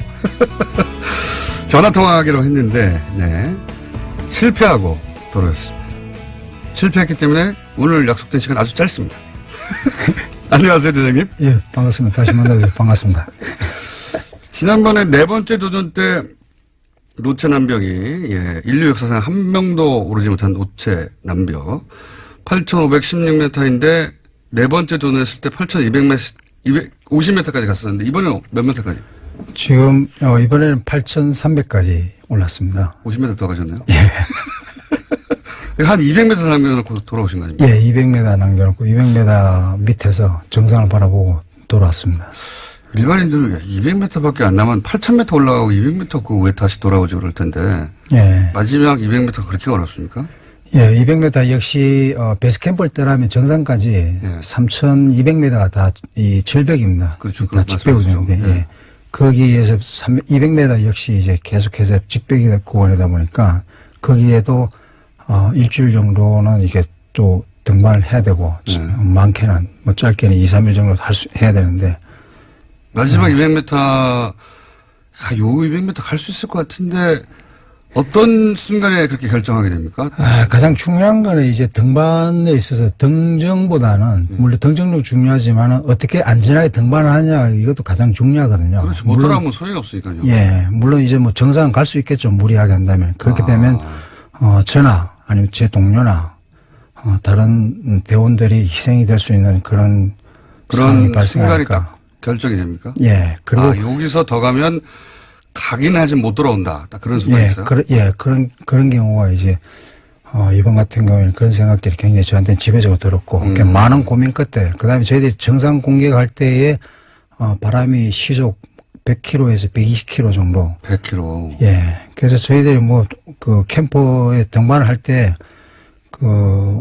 [SPEAKER 1] 전화통화하기로 했는데 네, 실패하고 돌아왔습니다. 실패했기 때문에 오늘 약속된 시간 아주 짧습니다. 안녕하세요, 대장님.
[SPEAKER 4] 예, 반갑습니다. 다시 만나서 반갑습니다.
[SPEAKER 1] 지난번에 네 번째 도전 때 노체 남벽이 인류 역사상 한 명도 오르지 못한 노체 남벽 8,516m인데 네 번째 도전했을 때 8,250m까지 갔었는데 이번에 몇 m까지?
[SPEAKER 4] 지금 이번에는 8,300까지 올랐습니다.
[SPEAKER 1] 50m 더 가셨나요?
[SPEAKER 4] 예.
[SPEAKER 1] 한 200m 남겨놓고 돌아오신 거 아닙니까?
[SPEAKER 4] 예, 200m 남겨놓고 200m 밑에서 정상을 바라보고 돌아왔습니다.
[SPEAKER 1] 일반인들은 200m밖에 안 남은 8,000m 올라가고 200m 그 왜 다시 돌아오지 그럴 텐데.
[SPEAKER 4] 예.
[SPEAKER 1] 마지막 200m 그렇게 어렵습니까?
[SPEAKER 4] 예, 200m 역시 베이스캠프를 떠나면 정상까지 3,200m가 다 이 절벽입니다.
[SPEAKER 1] 그렇죠.
[SPEAKER 4] 다 직벽이죠. 예. 거기에서 200m 역시 이제 계속해서 직벽이 구간이다 보니까 거기에도 일주일 정도는 이게 또 등반을 해야 되고 많게는 뭐 짧게는 2, 3일 정도 해야 되는데
[SPEAKER 1] 마지막 200m 요 200m 갈 수 있을 것 같은데 어떤 순간에 그렇게 결정하게 됩니까?
[SPEAKER 4] 가장 중요한 거는 이제 등반에 있어서 등정보다는 물론 등정도 중요하지만 어떻게 안전하게 등반을 하냐 이것도 가장 중요하거든요.
[SPEAKER 1] 그렇죠. 못 돌아오면 소용이 없으니까요.
[SPEAKER 4] 예, 물론 이제 뭐 정상 갈 수 있겠죠. 무리하게 한다면. 그렇게 되면 저나 아니면 제 동료나 다른 대원들이 희생이 될 수 있는 그런 상황이
[SPEAKER 1] 순간이
[SPEAKER 4] 발생하니까.
[SPEAKER 1] 딱 결정이 됩니까?
[SPEAKER 4] 예, 그리고
[SPEAKER 1] 여기서 더 가면 가긴 하지만 못 돌아온다. 딱 그런 순간이 있어요.
[SPEAKER 4] 그런 경우가 이제 이번 같은 경우에는 그런 생각들이 굉장히 저한테는 지배적으로 들었고 많은 고민 끝에 그다음에 저희들이 정상 공격할 때에 바람이 시속 100km에서 120km 정도.
[SPEAKER 1] 100km.
[SPEAKER 4] 예. 그래서 저희들이 뭐 그 캠퍼에 등반을 할 때 그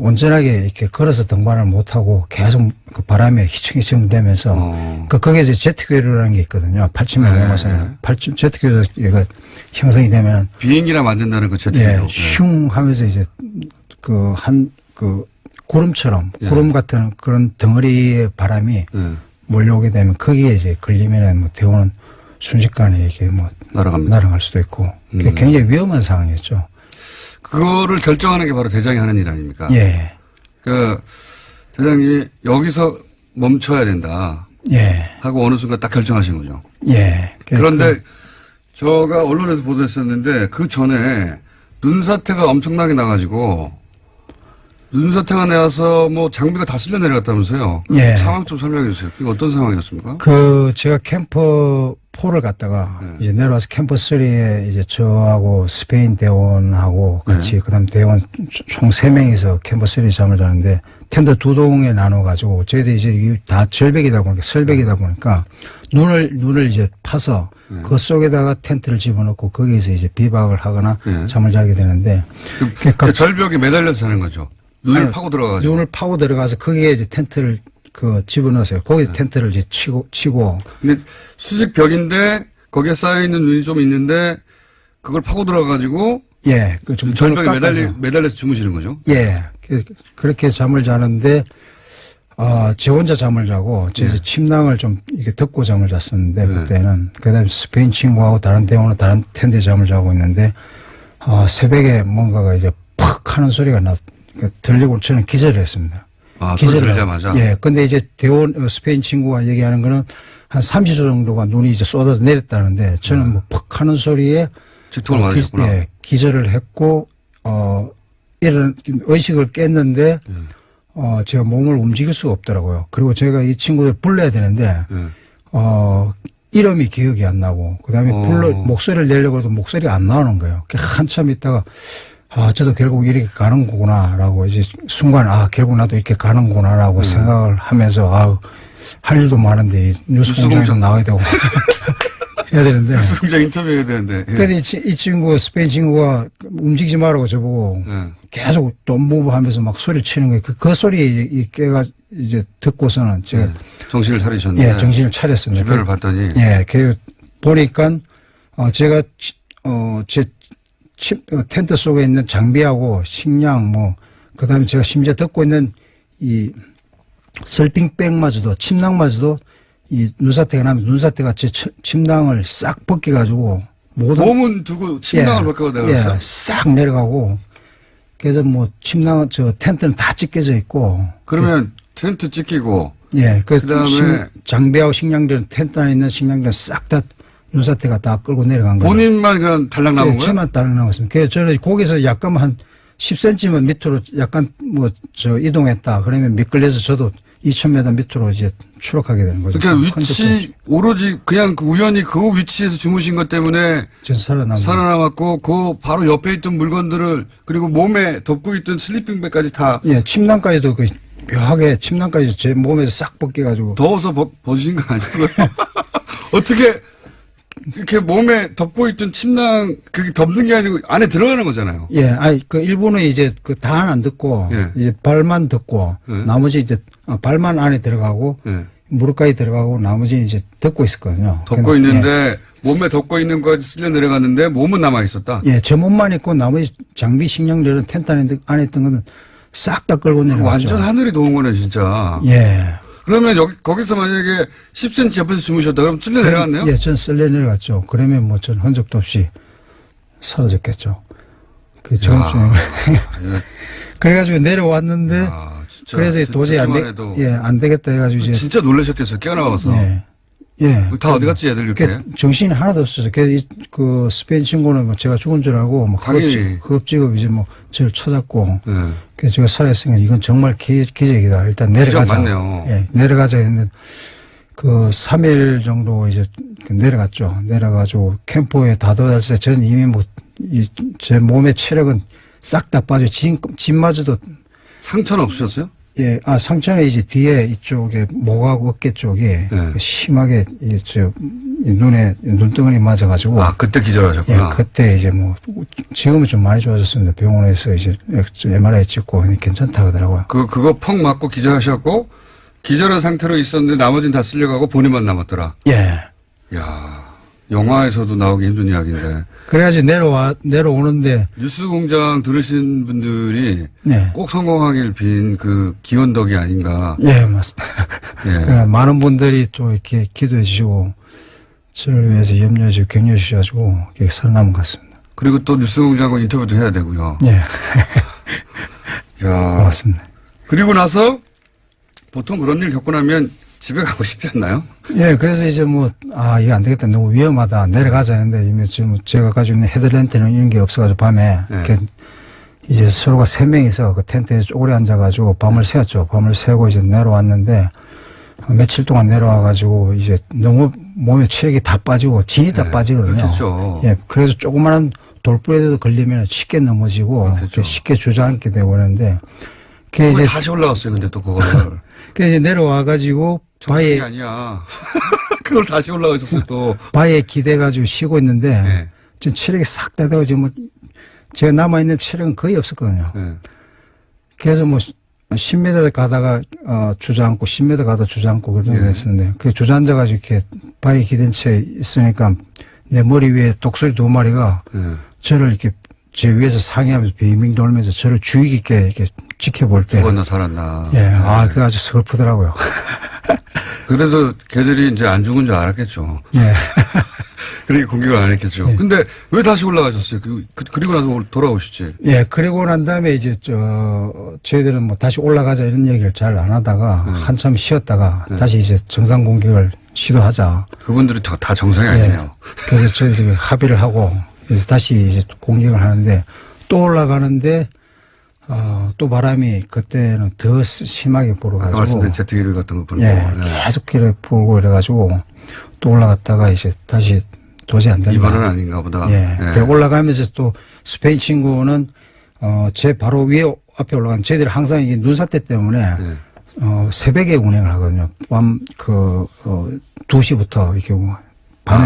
[SPEAKER 4] 온전하게 이렇게 걸어서 등반을 못 하고 계속 그 바람에 휘청휘청 되면서 거기에서 제트기류라는 게 있거든요. 8,000m 넘어서는 제트기류가 형성이 되면
[SPEAKER 1] 비행기나 만든다는 그 제트기류.
[SPEAKER 4] 예, 슝 하면서 이제 구름처럼 구름 같은 그런 덩어리의 바람이 몰려오게 되면 거기에 이제 걸리면은 뭐 대원은 순식간에 이렇게 뭐 날아갈 수도 있고 굉장히 위험한 상황이었죠.
[SPEAKER 1] 그거를 결정하는 게 바로 대장이 하는 일 아닙니까?
[SPEAKER 4] 예.
[SPEAKER 1] 그 대장님이 여기서 멈춰야 된다.
[SPEAKER 4] 예.
[SPEAKER 1] 하고 어느 순간 딱 결정하신 거죠.
[SPEAKER 4] 예.
[SPEAKER 1] 그런데 제가 언론에서 보도했었는데 그 전에 눈사태가 엄청나게 나가지고 눈사태가 나와서 뭐 장비가 다 쓸려 내려갔다면서요.
[SPEAKER 4] 예.
[SPEAKER 1] 상황 좀 설명해 주세요. 그게 어떤 상황이었습니까?
[SPEAKER 4] 제가 캠퍼 4를 갔다가 이제 내려와서 캠퍼 3에 이제 저하고 스페인 대원하고 같이 그다음 대원 총 3명이서 캠퍼 3에 잠을 자는데 텐트 2동에 나눠가지고 저희들이 이제 다 절벽이다 보니까 설벽이다 보니까 눈을 이제 파서 그 속에다가 텐트를 집어넣고 거기에서 이제 비박을 하거나 잠을 자게 되는데
[SPEAKER 1] 그 절벽에 매달려서 자는 거죠. 눈을 파고 들어가가지고.
[SPEAKER 4] 눈을 파고 들어가서 거기에 이제 텐트를 집어넣었어요. 거기서 텐트를 이제 치고.
[SPEAKER 1] 근데 수직벽인데 거기에 쌓여있는 눈이 좀 있는데 그걸 파고 들어가가지고.
[SPEAKER 4] 예.
[SPEAKER 1] 좀 절벽에 매달려서 주무시는 거죠?
[SPEAKER 4] 예. 그렇게 잠을 자는데, 제 혼자 잠을 자고, 제 침낭을 좀 이렇게 덮고 잠을 잤었는데, 그때는. 그 다음에 스페인 친구하고 다른 대원은 다른 텐트에 잠을 자고 있는데, 새벽에 뭔가가 이제 팍 하는 소리가 들리고 저는 기절을 했습니다.
[SPEAKER 1] 기절을 들자마자?
[SPEAKER 4] 예. 근데 이제 스페인 친구가 얘기하는 거는 한 30초 정도가 눈이 이제 쏟아져 내렸다는데 저는 뭐 팍 하는 소리에
[SPEAKER 1] 직통을 맞으셨구나.
[SPEAKER 4] 예. 기절을 했고, 이런 의식을 깼는데, 제가 몸을 움직일 수가 없더라고요. 그리고 제가 이 친구를 불러야 되는데, 이름이 기억이 안 나고, 그 다음에 목소리를 내려고 해도 목소리가 안 나오는 거예요. 한참 있다가, 저도 결국 이렇게 가는 거구나라고 이제 순간 결국 나도 이렇게 가는구나라고 생각을 하면서 할 일도 많은데 뉴스 공장에서 나와야 되고 해야 되는데
[SPEAKER 1] 뉴스 공장 인터뷰 해야 되는데.
[SPEAKER 4] 근데 이 친구 스페인 친구가 움직이지 말라고 저보고 계속 돈무브하면서 막 소리 치는 거예요. 그 소리 깨가 이제 듣고서는 제가
[SPEAKER 1] 정신을 차리셨는데.
[SPEAKER 4] 예, 정신을 차렸습니다.
[SPEAKER 1] 주변을 봤더니
[SPEAKER 4] 예, 보니까 제가 제 텐트 속에 있는 장비하고 식량 그 다음에 제가 심지어 듣고 있는 이 슬핑백마저도 침낭마저도 이 눈사태가 나면 눈사태가 제 침낭을 싹 벗겨가지고
[SPEAKER 1] 몸은 두고 침낭을 벗고 내려갔어요?
[SPEAKER 4] 예, 싹 내려가고 그래서 침낭 텐트는 다 찢겨져 있고
[SPEAKER 1] 그러면 텐트 찢기고
[SPEAKER 4] 예,
[SPEAKER 1] 그다음에
[SPEAKER 4] 장비하고 식량들은 텐트 안에 있는 식량들은 싹 다 눈사태가 다 끌고 내려간 거예요.
[SPEAKER 1] 본인만 그냥 달랑 남은 거예요?
[SPEAKER 4] 저만 달랑 남았습니다. 그래서 저는 거기서 약간 한 10cm만 밑으로 약간 이동했다. 그러면 미끌려서 저도 2000m 밑으로 이제 추락하게 되는 거죠.
[SPEAKER 1] 그러니까 위치, 오로지 그냥 우연히 그 위치에서 주무신 것 때문에
[SPEAKER 4] 전
[SPEAKER 1] 살아남았고, 그 바로 옆에 있던 물건들을, 그리고 몸에 덮고 있던 슬리핑백까지 다.
[SPEAKER 4] 예, 침낭까지도 묘하게 침낭까지 제 몸에서 싹 벗겨가지고.
[SPEAKER 1] 더워서 벗으신 거 아니고요? 어떻게, 이렇게 몸에 덮고 있던 침낭, 그게 덮는 게 아니고 안에 들어가는 거잖아요.
[SPEAKER 4] 예, 일부는 이제 다는 안 듣고,
[SPEAKER 1] 예.
[SPEAKER 4] 이제 발만 듣고,
[SPEAKER 1] 예.
[SPEAKER 4] 나머지 이제 발만 안에 들어가고,
[SPEAKER 1] 예.
[SPEAKER 4] 무릎까지 들어가고, 나머지는 이제 덮고 있었거든요.
[SPEAKER 1] 덮고 있는데, 몸에 덮고 있는 거까지 쓸려 내려갔는데, 몸은 남아 있었다?
[SPEAKER 4] 예, 제 몸만 있고, 나머지 장비, 식량들은 텐트 안에 있던 거는 싹 다 끌고 내려갔죠.
[SPEAKER 1] 완전 하늘이 도운 거네, 진짜.
[SPEAKER 4] 예.
[SPEAKER 1] 그러면 거기서 만약에 10cm 옆에서 주무셨다 그러면 쓸려 내려갔네요?
[SPEAKER 4] 예, 전 쓸려 내려갔죠. 그러면 뭐 전 흔적도 없이 사라졌겠죠. 그래가지고 내려왔는데,
[SPEAKER 1] 진짜
[SPEAKER 4] 그래서 도저히 안 되겠다 해가지고 이제.
[SPEAKER 1] 진짜 놀라셨겠어요, 깨어나와서.
[SPEAKER 4] 예. 예.
[SPEAKER 1] 다 어디 갔지, 애들 이렇게?
[SPEAKER 4] 정신이 하나도 없었어요. 그 스페인 친구는 뭐 제가 죽은 줄 알고, 흡지급 이제 저를 쳐잡고,
[SPEAKER 1] 네.
[SPEAKER 4] 그래서 제가 살아있으니까 이건 정말 기적이다. 일단 내려가자.
[SPEAKER 1] 맞네요.
[SPEAKER 4] 예, 내려가자 했는데, 3일 정도 이제 내려갔죠. 내려가지고 캠프에 다 도달했을 때 저는 이미 제 몸의 체력은 싹 다 빠져. 짐마저도.
[SPEAKER 1] 상처는 없으셨어요?
[SPEAKER 4] 예, 상처는 이제 뒤에 이쪽에 목하고 어깨 쪽에 심하게 눈덩어리 맞아가지고.
[SPEAKER 1] 그때 기절하셨구나.
[SPEAKER 4] 예, 그때 이제 지금은 좀 많이 좋아졌습니다. 병원에서 이제 MRI 찍고 괜찮다 하더라고요.
[SPEAKER 1] 그거 펑 맞고 기절하셨고, 기절한 상태로 있었는데 나머지는 다 쓸려가고 본인만 남았더라.
[SPEAKER 4] 예.
[SPEAKER 1] 야, 영화에서도 나오기 힘든 이야기인데.
[SPEAKER 4] 그래가지고 내려오는데.
[SPEAKER 1] 뉴스공장 들으신 분들이
[SPEAKER 4] 네.
[SPEAKER 1] 꼭 성공하길 빈 그 기원덕이 아닌가.
[SPEAKER 4] 예, 맞습니다.
[SPEAKER 1] 예.
[SPEAKER 4] 많은 분들이 또 이렇게 기도해 주시고, 저를 위해서 염려해 주시고, 격려해 주셔가지고, 이렇게 살아남은 것 같습니다.
[SPEAKER 1] 그리고 또 뉴스공장과 인터뷰도 해야 되고요.
[SPEAKER 4] 예.
[SPEAKER 1] 야.
[SPEAKER 4] 맞습니다.
[SPEAKER 1] 그리고 나서 보통 그런 일 겪고 나면 집에 가고 싶지 않나요?
[SPEAKER 4] 예, 그래서 이제 이거 안 되겠다. 너무 위험하다. 내려가자 했는데, 이미 지금 제가 가지고 있는 헤드랜트는 이런 게 없어가지고 밤에, 이제 서로가 3명이서 그 텐트에 쪼그려 앉아가지고 밤을 새웠죠. 밤을 새고 이제 내려왔는데, 며칠 동안 내려와가지고 이제 너무 몸에 체력이 다 빠지고, 진이 다 빠지거든요.
[SPEAKER 1] 그렇죠.
[SPEAKER 4] 예, 그래서 조그마한 돌부에도 걸리면 쉽게 넘어지고, 쉽게 주저앉게 되고 그러는데,
[SPEAKER 1] 이제 다시 올라왔어요. 근데 또 그거를.
[SPEAKER 4] 그래서 이제 내려와가지고,
[SPEAKER 1] 바위에 아니야. 그걸 다시 올라가 있었어요, 또.
[SPEAKER 4] 바위에 기대가지고 쉬고 있는데, 지금 체력이 싹 다 돼가지고, 제가 남아있는 체력은 거의 없었거든요. 그래서 10m 가다가, 주저앉고, 10m 가다 주저앉고, 그런 거 했었는데, 그 주저앉아가지고 이렇게 바위에 기댄 채 있으니까, 내 머리 위에 독수리 2마리가, 저를 이렇게 제 위에서 상의하면서 빙빙 돌면서 저를 주의 깊게 이렇게 지켜볼 때.
[SPEAKER 1] 죽었나 살았나.
[SPEAKER 4] 예, 그게 아주 슬프더라고요.
[SPEAKER 1] 그래서 걔들이 이제 안 죽은 줄 알았겠죠.
[SPEAKER 4] 예.
[SPEAKER 1] 그러니까 공격을 안 했겠죠. 근데 왜 다시 올라가셨어요? 그리고 나서 돌아오시지.
[SPEAKER 4] 예, 그리고 난 다음에 이제 저희들은 다시 올라가자 이런 얘기를 잘 안 하다가 한참 쉬었다가 다시 이제 정상 공격을 시도하자.
[SPEAKER 1] 그분들이 다 정상이 아니에요.
[SPEAKER 4] 그래서 저희들이 합의를 하고 그래서 다시 이제 공격을 하는데 또 올라가는데 또 바람이 그때는 더 심하게 불어가지고.
[SPEAKER 1] 아까 말씀드린 제트기류 같은 거 불고.
[SPEAKER 4] 예, 계속 기를 불고 이래가지고 또 올라갔다가 이제 다시 도저히 안 된다.
[SPEAKER 1] 이번은 아닌가 보다.
[SPEAKER 4] 예. 올라가면서 또 스페인 친구는 제 바로 위에 앞에 올라간 저희들이 항상 이게 눈사태 때문에 새벽에 운행을 하거든요. 밤 2시부터 이렇게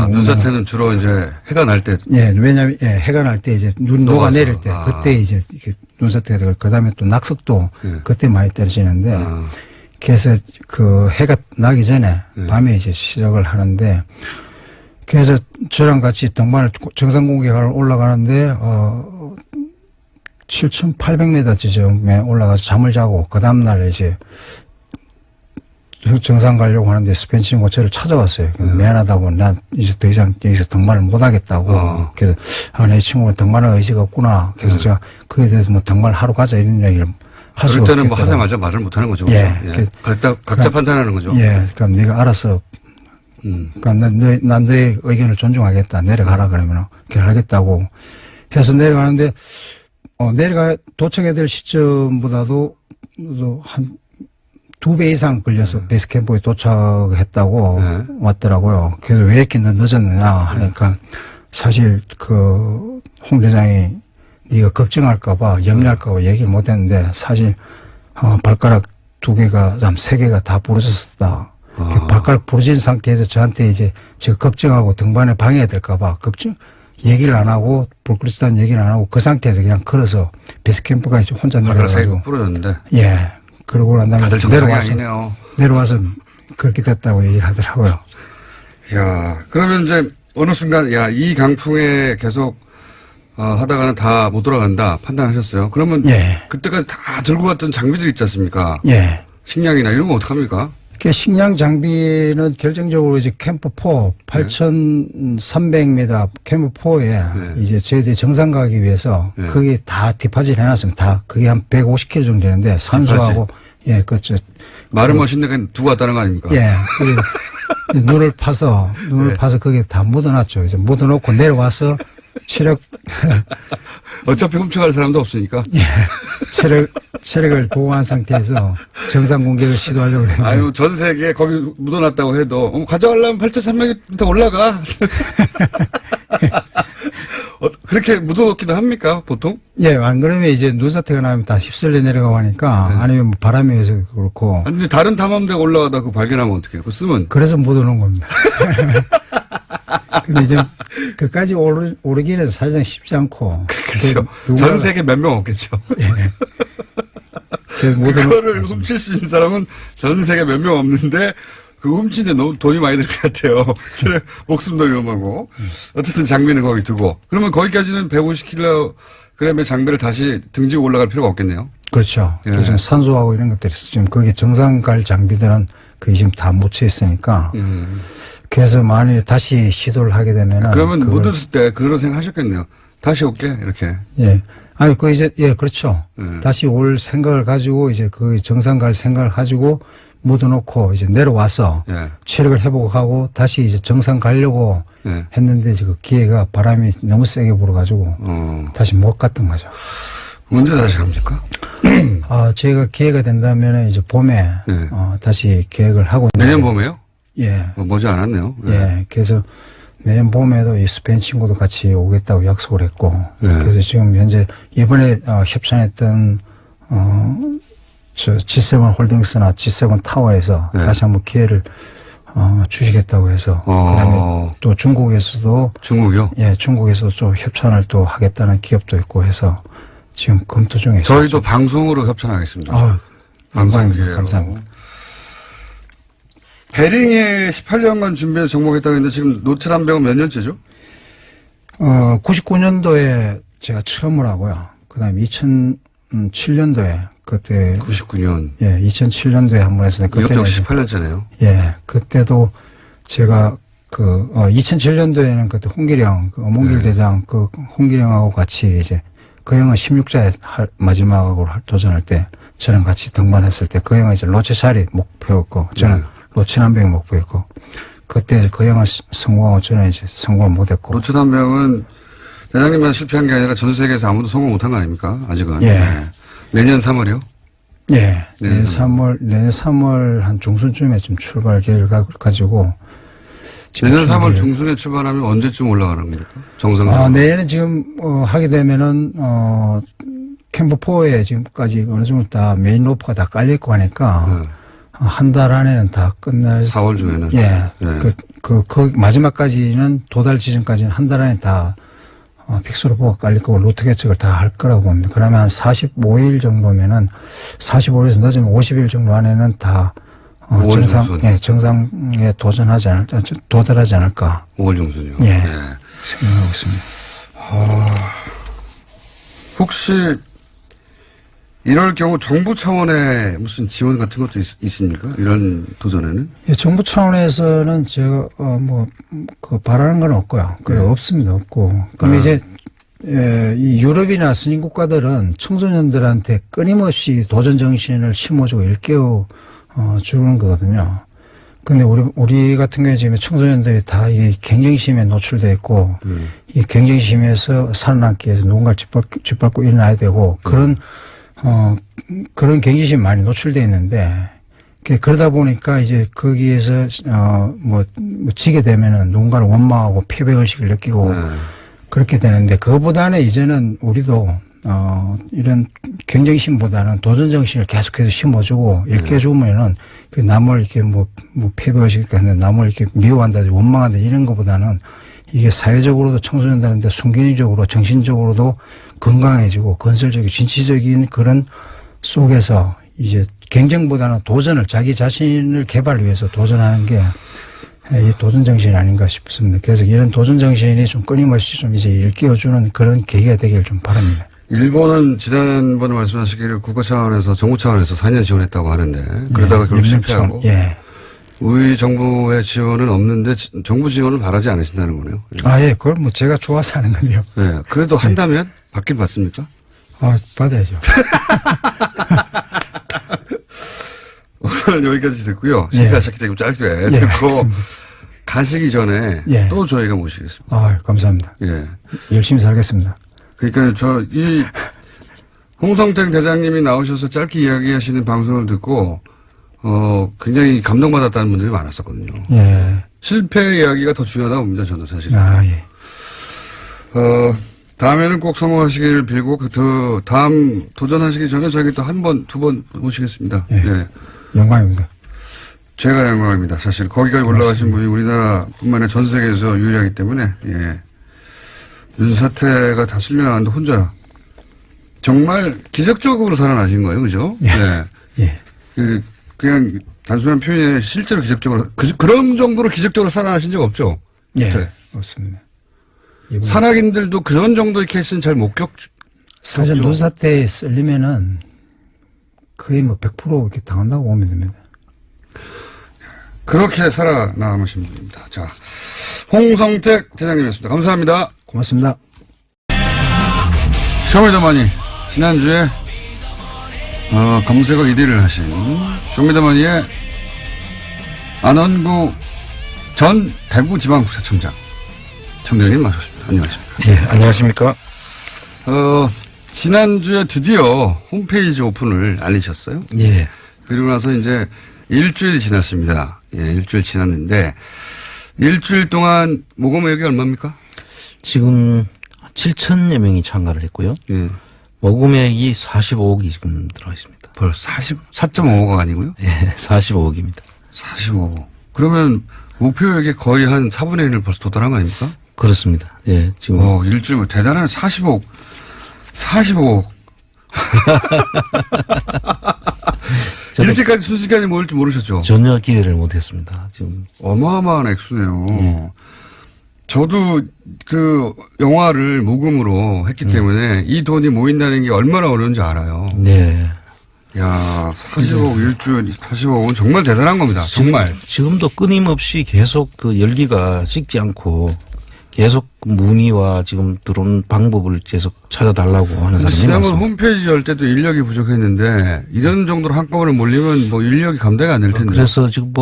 [SPEAKER 1] 눈사태는 주로 이제 해가 날 때.
[SPEAKER 4] 예, 왜냐면 해가 날 때 이제 녹아 내릴 때 그때 이제 이렇게 눈사태가 되고 그다음에 또 낙석도 그때 많이 떨어지는데 그래서 그 해가 나기 전에 밤에 이제 시작을 하는데 그래서 저랑 같이 등반을 정상 공격을 올라가는데 7,800m 지점에 올라가서 잠을 자고 그 다음날 이제 정상 가려고 하는데 스페인 친구가 저를 찾아왔어요. 미안하다고 난 이제 더 이상 여기서 등반을 못 하겠다고. 그래서 내 친구가 등반할 의지가 없구나. 그래서 제가 그에 대해서 등반을 하러 가자 이런 얘기를 할 수가 없겠다.
[SPEAKER 1] 그럴 때는 하자마자 말을 못 하는 거죠.
[SPEAKER 4] 예.
[SPEAKER 1] 각자 판단하는 거죠.
[SPEAKER 4] 예. 그럼 네가 알아서 그러니까 난 너의 의견을 존중하겠다. 내려가라 그러면 그렇게 하겠다고 해서 내려가는데 도착해야 될 시점보다도 한 2배 이상 걸려서 베이스 캠프에 도착했다고 왔더라고요. 그래서 왜 이렇게 늦었느냐 하니까 사실 홍 대장이 네가 걱정할까봐 염려할까봐 얘기를 못했는데 사실 발가락 2개가 한 3개가 다 부러졌었다. 발가락 부러진 상태에서 저한테 이제 제가 걱정하고 등반에 방해가 될까봐 얘기를 안 하고 불그릇다는 얘기를 안 하고 그 상태에서 그냥 걸어서 베이스 캠프가 이제 혼자 내려가지고
[SPEAKER 1] 부러졌는데.
[SPEAKER 4] 예. 그러고 난 다음에
[SPEAKER 1] 다들 정상이 아니네요.
[SPEAKER 4] 내려와서 그렇게 됐다고 얘기를 하더라고요.
[SPEAKER 1] 야, 그러면 이제 어느 순간 이 강풍에 계속 하다가는 다 못 돌아간다 판단하셨어요. 그러면 그때까지 다 들고 갔던 장비들 있지 않습니까?
[SPEAKER 4] 예.
[SPEAKER 1] 식량이나 이런 거 어떡합니까?
[SPEAKER 4] 식량 장비는 결정적으로 이제 캠프4 8,300m 캠프4에 이제 저희들이 정상 가기 위해서 거기 다 디파질 해놨습니다. 다 그게 한 150km 정도 되는데 산소하고
[SPEAKER 1] 말은 멋있는데 그냥 두고 왔다는 거 아닙니까?
[SPEAKER 4] 예. 눈을 파서 거기에 다 묻어놨죠. 이제 묻어놓고 내려와서
[SPEAKER 1] 어차피 훔쳐갈 사람도 없으니까.
[SPEAKER 4] 예. 체력을 보호한 상태에서 정상 공격을 시도하려고 했는데.
[SPEAKER 1] 아유, 전 세계에 거기 묻어놨다고 해도, 가져가려면 8,300m 올라가. 그렇게 묻어놓기도 합니까, 보통?
[SPEAKER 4] 예, 안 그러면 이제 눈사태가 나면 다 휩쓸려 내려가고 하니까, 아니면 뭐 바람이 해서 그렇고.
[SPEAKER 1] 아니, 다른 탐험대가 올라가다 그거 발견하면 어떡해요? 그거 쓰면.
[SPEAKER 4] 그래서 묻어놓은 겁니다. 근데 이제, 그까지 오르기는 사실상 쉽지 않고.
[SPEAKER 1] 그렇죠. 전 세계 몇 명 없겠죠.
[SPEAKER 4] 예.
[SPEAKER 1] 그거를 훔칠 수 있는 사람은 전 세계 몇 명 없는데, 그거 훔치는데 너무 돈이 많이 들 것 같아요. 목숨도 위험하고. 어쨌든 장비는 거기 두고. 그러면 거기까지는 150kg의 장비를 다시 등지고 올라갈 필요가 없겠네요.
[SPEAKER 4] 그렇죠. 그래서 산소하고 이런 것들이 지금 거기 정상 갈 장비들은 그게 지금 다 묻혀 있으니까. 그래서 만약에 다시 시도를 하게 되면은.
[SPEAKER 1] 그러면 묻었을 때 그런 생각 하셨겠네요. 다시 올게, 이렇게.
[SPEAKER 4] 예. 아니, 그렇죠. 다시 올 생각을 가지고 이제 그 정상 갈 생각을 가지고 묻어놓고 이제 내려와서 체력을 회복하고 다시 이제 정상 가려고 했는데 그 기회가 바람이 너무 세게 불어가지고 다시 못 갔던 거죠.
[SPEAKER 1] 언제 다시 갑니까?
[SPEAKER 4] 저희가 기회가 된다면 이제 봄에 다시 계획을 하고
[SPEAKER 1] 내년 봄에요?
[SPEAKER 4] 예.
[SPEAKER 1] 머지 않았네요.
[SPEAKER 4] 예. 그래서 내년 봄에도 이 스페인 친구도 같이 오겠다고 약속을 했고 그래서 지금 현재 이번에 협찬했던 G7 홀딩스나 G7 타워에서 다시 한번 기회를 주시겠다고 해서 그다음에 또 중국에서도
[SPEAKER 1] 중국이요?
[SPEAKER 4] 예, 중국에서 좀 협찬을 또 하겠다는 기업도 있고 해서 지금 검토 중에 있습니다.
[SPEAKER 1] 저희도 방송으로 협찬하겠습니다. 방송 기회로.
[SPEAKER 4] 감사합니다.
[SPEAKER 1] 베링에 18년간 준비해서 정복했다고 했는데 지금 노트람병은 몇 년째죠?
[SPEAKER 4] 99년도에 제가 처음을 하고요. 그다음에 2007년도에 그때
[SPEAKER 1] 99년.
[SPEAKER 4] 예, 2007년도에 한 번 했었는데 그때
[SPEAKER 1] 이것도 18년째네요.
[SPEAKER 4] 예, 그때도 제가 2007년도에는 그때 홍기령 어몽길 대장 홍기령하고 같이 이제 그 형은 16자에 마지막으로 도전할 때 저는 같이 등반했을 때 그 형은 이제 로체샤리 목표였고 저는 로치남병이 목표였고 그때 그 형은 성공하고 저는 이제 성공을 못했고.
[SPEAKER 1] 로치남병은 대장님만 실패한 게 아니라 전 세계에서 아무도 성공 못한 거 아닙니까? 아직은.
[SPEAKER 4] 예.
[SPEAKER 1] 네. 내년 3월이요?
[SPEAKER 4] 예. 내년 3월 한 중순쯤에 좀 출발 계획을 가지고.
[SPEAKER 1] 내년 3월 중순에 출발하면 언제쯤 올라가는 겁니까? 정상적으로.
[SPEAKER 4] 내년에 지금, 하게 되면은, 캠프4에 지금까지 어느 정도 다 메인 로프가 다 깔려있고 하니까. 한 달 안에는 다 끝날.
[SPEAKER 1] 4월 중에는.
[SPEAKER 4] 예. 마지막까지는 도달 지점까지는 한 달 안에 다 픽스로프가 깔릴 거고 로트 개척을 다 할 거라고 봅니다. 그러면 한 45일 정도면은 45일에서 늦으면 50일 정도 안에는 다 정상에 도달하지 않을까.
[SPEAKER 1] 5월 중순이요.
[SPEAKER 4] 예. 생각하고 있습니다.
[SPEAKER 1] 혹시 이럴 경우 정부 차원의 무슨 지원 같은 것도 있습니까? 이런 도전에는?
[SPEAKER 4] 예, 정부 차원에서는 제가 바라는 건 없고요. 없습니다. 없고. 그럼 이제 이 유럽이나 선진 국가들은 청소년들한테 끊임없이 도전 정신을 심어주고 일깨워 주는 거거든요. 근데 우리 같은 경우에 지금 청소년들이 다 이 경쟁심에 노출돼 있고, 이 경쟁심에서 살아남기 위해서 누군가를 짓밟고 일어나야 되고, 그런 경쟁심이 많이 노출돼 있는데, 그러다 보니까 이제 거기에서, 지게 되면은 누군가를 원망하고 패배의식을 느끼고, 그렇게 되는데, 그거보다는 이제는 우리도, 이런 경쟁심보다는 도전정신을 계속해서 심어주고, 이렇게 해주면은, 남을 이렇게 패배의식 하는 남을 이렇게 미워한다든지 원망한다든지 이런 것보다는 이게 사회적으로도 청소년들한테 순기능적으로 정신적으로도 건강해지고 건설적이고 진취적인 그런 속에서 이제 경쟁보다는 도전을 자기 자신을 개발을 위해서 도전하는 게 이 도전정신이 아닌가 싶습니다. 그래서 이런 도전정신이 좀 끊임없이 좀 이제 일깨워주는 그런 계기가 되길 좀 바랍니다.
[SPEAKER 1] 일본은 지난번에 말씀하시기를 국가 차원에서 정부 차원에서 4년 지원했다고 하는데 그러다가 결국 실패하고
[SPEAKER 4] 예.
[SPEAKER 1] 우리 정부의 지원은 없는데 정부 지원을 바라지 않으신다는 거네요.
[SPEAKER 4] 예. 그걸 제가 좋아서 하는 건데요.
[SPEAKER 1] 네. 그래도 한다면 받긴 받습니까?
[SPEAKER 4] 받아야죠.
[SPEAKER 1] 오늘은 여기까지 듣고요. 실패하셨기 때문에 짧게 듣고 가시기 전에 또 저희가 모시겠습니다.
[SPEAKER 4] 감사합니다.
[SPEAKER 1] 예.
[SPEAKER 4] 열심히 살겠습니다.
[SPEAKER 1] 그러니까 홍성택 대장님이 나오셔서 짧게 이야기하시는 방송을 듣고 굉장히 감동받았다는 분들이 많았었거든요.
[SPEAKER 4] 예.
[SPEAKER 1] 실패 이야기가 더 중요하다고 봅니다. 저는 사실.
[SPEAKER 4] 예.
[SPEAKER 1] 다음에는 꼭 성공하시기를 빌고 다음 도전하시기 전에 저희 또 한 번, 두 번 모시겠습니다.
[SPEAKER 4] 예. 영광입니다.
[SPEAKER 1] 제가 영광입니다. 사실 거기까지 올라가신 분이 우리나라뿐만 아니라 전 세계에서 유일하기 때문에 윤사태가 다 쓸려나갔는데 혼자 정말 기적적으로 살아나신 거예요. 그죠? 네.
[SPEAKER 4] 예.
[SPEAKER 1] 그냥 단순한 표현이 실제로 기적적으로 그런 정도로 기적적으로 살아나신 적 없죠?
[SPEAKER 4] 예.
[SPEAKER 1] 네.
[SPEAKER 4] 없습니다.
[SPEAKER 1] 산악인들도 그런 정도의 케이스는 잘 못
[SPEAKER 4] 사실 눈사태에 쓸리면은 거의 100% 이렇게 당한다고 보면 됩니다.
[SPEAKER 1] 그렇게 살아남으신 분입니다. 자, 홍성택 대장님이었습니다. 감사합니다.
[SPEAKER 4] 고맙습니다.
[SPEAKER 1] 쇼미더머니 지난주에 검색어 1위를 하신 쇼미더머니의 안원구 전 대구지방국세청장 청장님 나오셨습니다. 안녕하십니까?
[SPEAKER 5] 예, 안녕하십니까?
[SPEAKER 1] 지난주에 드디어 홈페이지 오픈을 알리셨어요?
[SPEAKER 5] 예.
[SPEAKER 1] 그리고 나서 이제 일주일이 지났습니다. 예, 일주일 지났는데 일주일 동안 모금액이 얼마입니까?
[SPEAKER 5] 지금 7천여 명이 참가를 했고요.
[SPEAKER 1] 예.
[SPEAKER 5] 모금액이 45억이 지금 들어가 있습니다.
[SPEAKER 1] 벌써 4.5가 아니고요?
[SPEAKER 5] 예, 45억입니다.
[SPEAKER 1] 45억. 그러면 목표액의 거의 한 4분의 1을 벌써 도달한 거 아닙니까?
[SPEAKER 5] 그렇습니다. 예, 지금.
[SPEAKER 1] 일주일 대단한 45억. 45억. 이렇게까지 순식간에 모일 줄 모르셨죠?
[SPEAKER 5] 전혀 기대를 못했습니다. 지금.
[SPEAKER 1] 어마어마한 액수네요. 저도 그 영화를 모금으로 했기 때문에 이 돈이 모인다는 게 얼마나 어려운지 알아요.
[SPEAKER 5] 네.
[SPEAKER 1] 야, 40억 일주일 40억은 정말 대단한 겁니다. 정말.
[SPEAKER 5] 지금도 끊임없이 계속 그 열기가 식지 않고 계속 문의와 지금 들어온 방법을 계속 찾아달라고 하는 사람이
[SPEAKER 1] 지난번
[SPEAKER 5] 많습니다.
[SPEAKER 1] 홈페이지 열 때도 인력이 부족했는데 이런 정도로 한꺼번에 몰리면 인력이 감당이 안 될 텐데.
[SPEAKER 5] 그래서 지금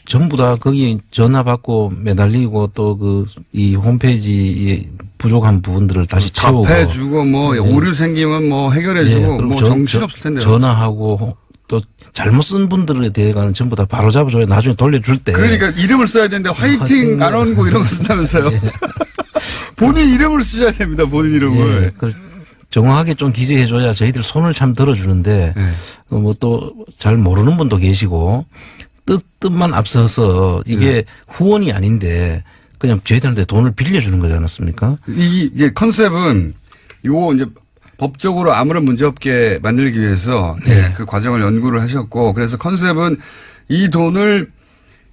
[SPEAKER 5] 전부 다 거기 전화 받고 매달리고 또 이 홈페이지 부족한 부분들을 다시 채우고.
[SPEAKER 1] 답해주고 오류 생기면 해결해주고 정신없을 텐데요.
[SPEAKER 5] 전화하고 또 잘못 쓴 분들에 대해서는 전부 다 바로 잡아줘야 나중에 돌려줄 때.
[SPEAKER 1] 그러니까 이름을 써야 되는데 화이팅 안원구 이런 거 쓴다면서요.
[SPEAKER 5] 예.
[SPEAKER 1] 본인 이름을 쓰셔야 됩니다. 본인 이름을.
[SPEAKER 5] 예. 정확하게 좀 기재해줘야 저희들 손을 참 들어주는데 또 잘 모르는 분도 계시고 뜻만 앞서서 이게 후원이 아닌데 그냥 저희들한테 돈을 빌려주는 거지 않았습니까?
[SPEAKER 1] 이게 컨셉은 이제 법적으로 아무런 문제 없게 만들기 위해서 그 과정을 연구를 하셨고 그래서 컨셉은 이 돈을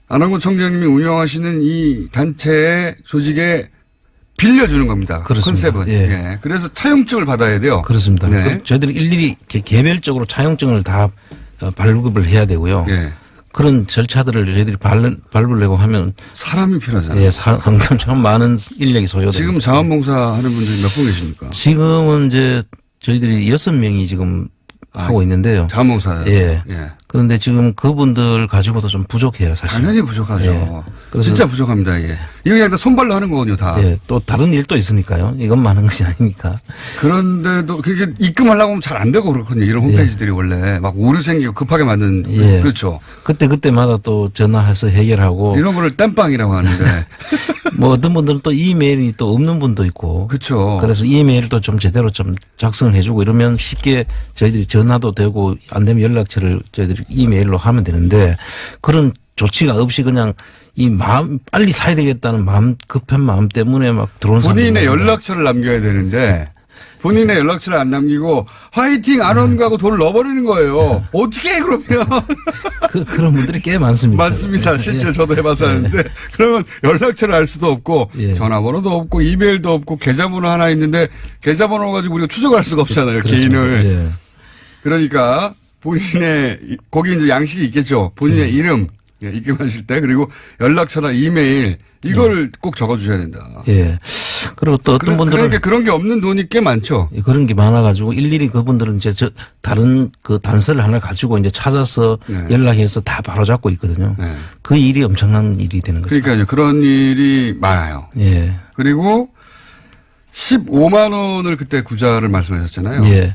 [SPEAKER 1] 안원구 청장님이 운영하시는 이 단체의 조직에 빌려주는 겁니다.
[SPEAKER 5] 그렇습니다.
[SPEAKER 1] 컨셉은.
[SPEAKER 5] 예.
[SPEAKER 1] 그래서 차용증을 받아야 돼요.
[SPEAKER 5] 그렇습니다.
[SPEAKER 1] 네.
[SPEAKER 5] 저희들이 일일이 개별적으로 차용증을 다 발급을 해야 되고요.
[SPEAKER 1] 예.
[SPEAKER 5] 그런 절차들을 저희들이 밟으려고 하면
[SPEAKER 1] 사람이 필요하잖아요.
[SPEAKER 5] 예, 상당히 참 많은 인력이 소요됩니다.
[SPEAKER 1] 지금 자원봉사 하는 분들이 몇 분 계십니까?
[SPEAKER 5] 지금은 이제 저희들이 6명이 지금 하고 있는데요.
[SPEAKER 1] 자원봉사.
[SPEAKER 5] 예. 그런데 지금 그분들 가지고도 좀 부족해요, 사실.
[SPEAKER 1] 당연히 부족하죠.
[SPEAKER 5] 예. 그래서
[SPEAKER 1] 진짜 부족합니다. 예. 이거 그냥 다 손발로 하는 거거든요, 다.
[SPEAKER 5] 예. 또 다른 일도 있으니까요. 이것만 하는 것이 아니니까.
[SPEAKER 1] 그런데도 그게 입금하려고 하면 잘 안 되고 그렇거든요. 이런 홈페이지들이 원래 막 오류 생기고 급하게 만든.
[SPEAKER 5] 예.
[SPEAKER 1] 그렇죠.
[SPEAKER 5] 그때마다 또 전화해서 해결하고.
[SPEAKER 1] 이런 거를 땜빵이라고 하는데.
[SPEAKER 5] 뭐 어떤 분들은 또 이메일이 또 없는 분도 있고.
[SPEAKER 1] 그렇죠.
[SPEAKER 5] 그래서 이메일도 좀 제대로 좀 작성을 해주고 이러면 쉽게 저희들이 전화도 되고 안 되면 연락처를 저희들이 이메일로 하면 되는데 그런 조치가 없이 그냥 이 마음 빨리 사야 되겠다는 마음 급한 마음 때문에 막 들어온 사람들
[SPEAKER 1] 본인의 연락처를 남겨야 되는데 본인의 연락처를 안 남기고 화이팅 안 온 거하고 돈을 넣어버리는 거예요. 어떻게 해 그러면.
[SPEAKER 5] 그런 분들이 꽤 많습니다.
[SPEAKER 1] 많습니다. 실제
[SPEAKER 5] 예.
[SPEAKER 1] 저도 해봐서 하는데 그러면 연락처를 알 수도 없고
[SPEAKER 5] 예.
[SPEAKER 1] 전화번호도 없고 이메일도 없고 계좌번호 하나 있는데 계좌번호 가지고 우리가 추적할 수가 없잖아요.
[SPEAKER 5] 그렇습니다.
[SPEAKER 1] 개인을.
[SPEAKER 5] 예.
[SPEAKER 1] 그러니까 본인의 거기 이제 양식이 있겠죠. 본인의 이름 입금하실 때 그리고 연락처나 이메일 이걸 꼭 적어주셔야 된다.
[SPEAKER 5] 예. 그리고 또 어떤 분들은
[SPEAKER 1] 그러니까 그런 게 없는 돈이 꽤 많죠.
[SPEAKER 5] 그런 게 많아가지고 일일이 그분들은 이제 다른 그 단서를 하나 가지고 이제 찾아서
[SPEAKER 1] 네.
[SPEAKER 5] 연락해서 다 바로잡고 있거든요.
[SPEAKER 1] 네.
[SPEAKER 5] 그 일이 엄청난 일이 되는 거죠.
[SPEAKER 1] 그러니까요. 그런 일이 많아요.
[SPEAKER 5] 예.
[SPEAKER 1] 그리고 15만 원을 그때 구자를 말씀하셨잖아요.
[SPEAKER 5] 예.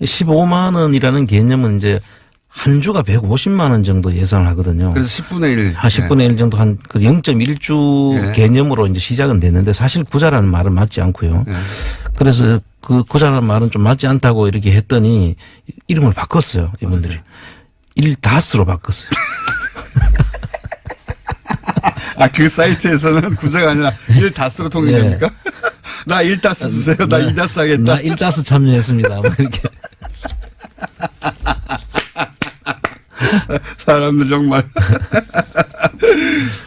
[SPEAKER 5] 15만 원이라는 개념은 이제 한 주가 150만 원 정도 예상을 하거든요.
[SPEAKER 1] 그래서 10분의 1.
[SPEAKER 5] 한 10분의 1 정도 한 0.1주
[SPEAKER 1] 예.
[SPEAKER 5] 개념으로 이제 시작은 됐는데 사실 구자라는 말은 맞지 않고요.
[SPEAKER 1] 예.
[SPEAKER 5] 그래서 그 구자라는 말은 좀 맞지 않다고 이렇게 했더니 이름을 바꿨어요. 이분들이. 일다스로 바꿨어요.
[SPEAKER 1] 아, 그 사이트에서는 구자가 아니라 1다스로 통일됩니까? 나 1다스 주세요. 나 2다스 하겠다.
[SPEAKER 5] 나 1다스 참여했습니다. 뭐 이렇게.
[SPEAKER 1] 사람들 정말.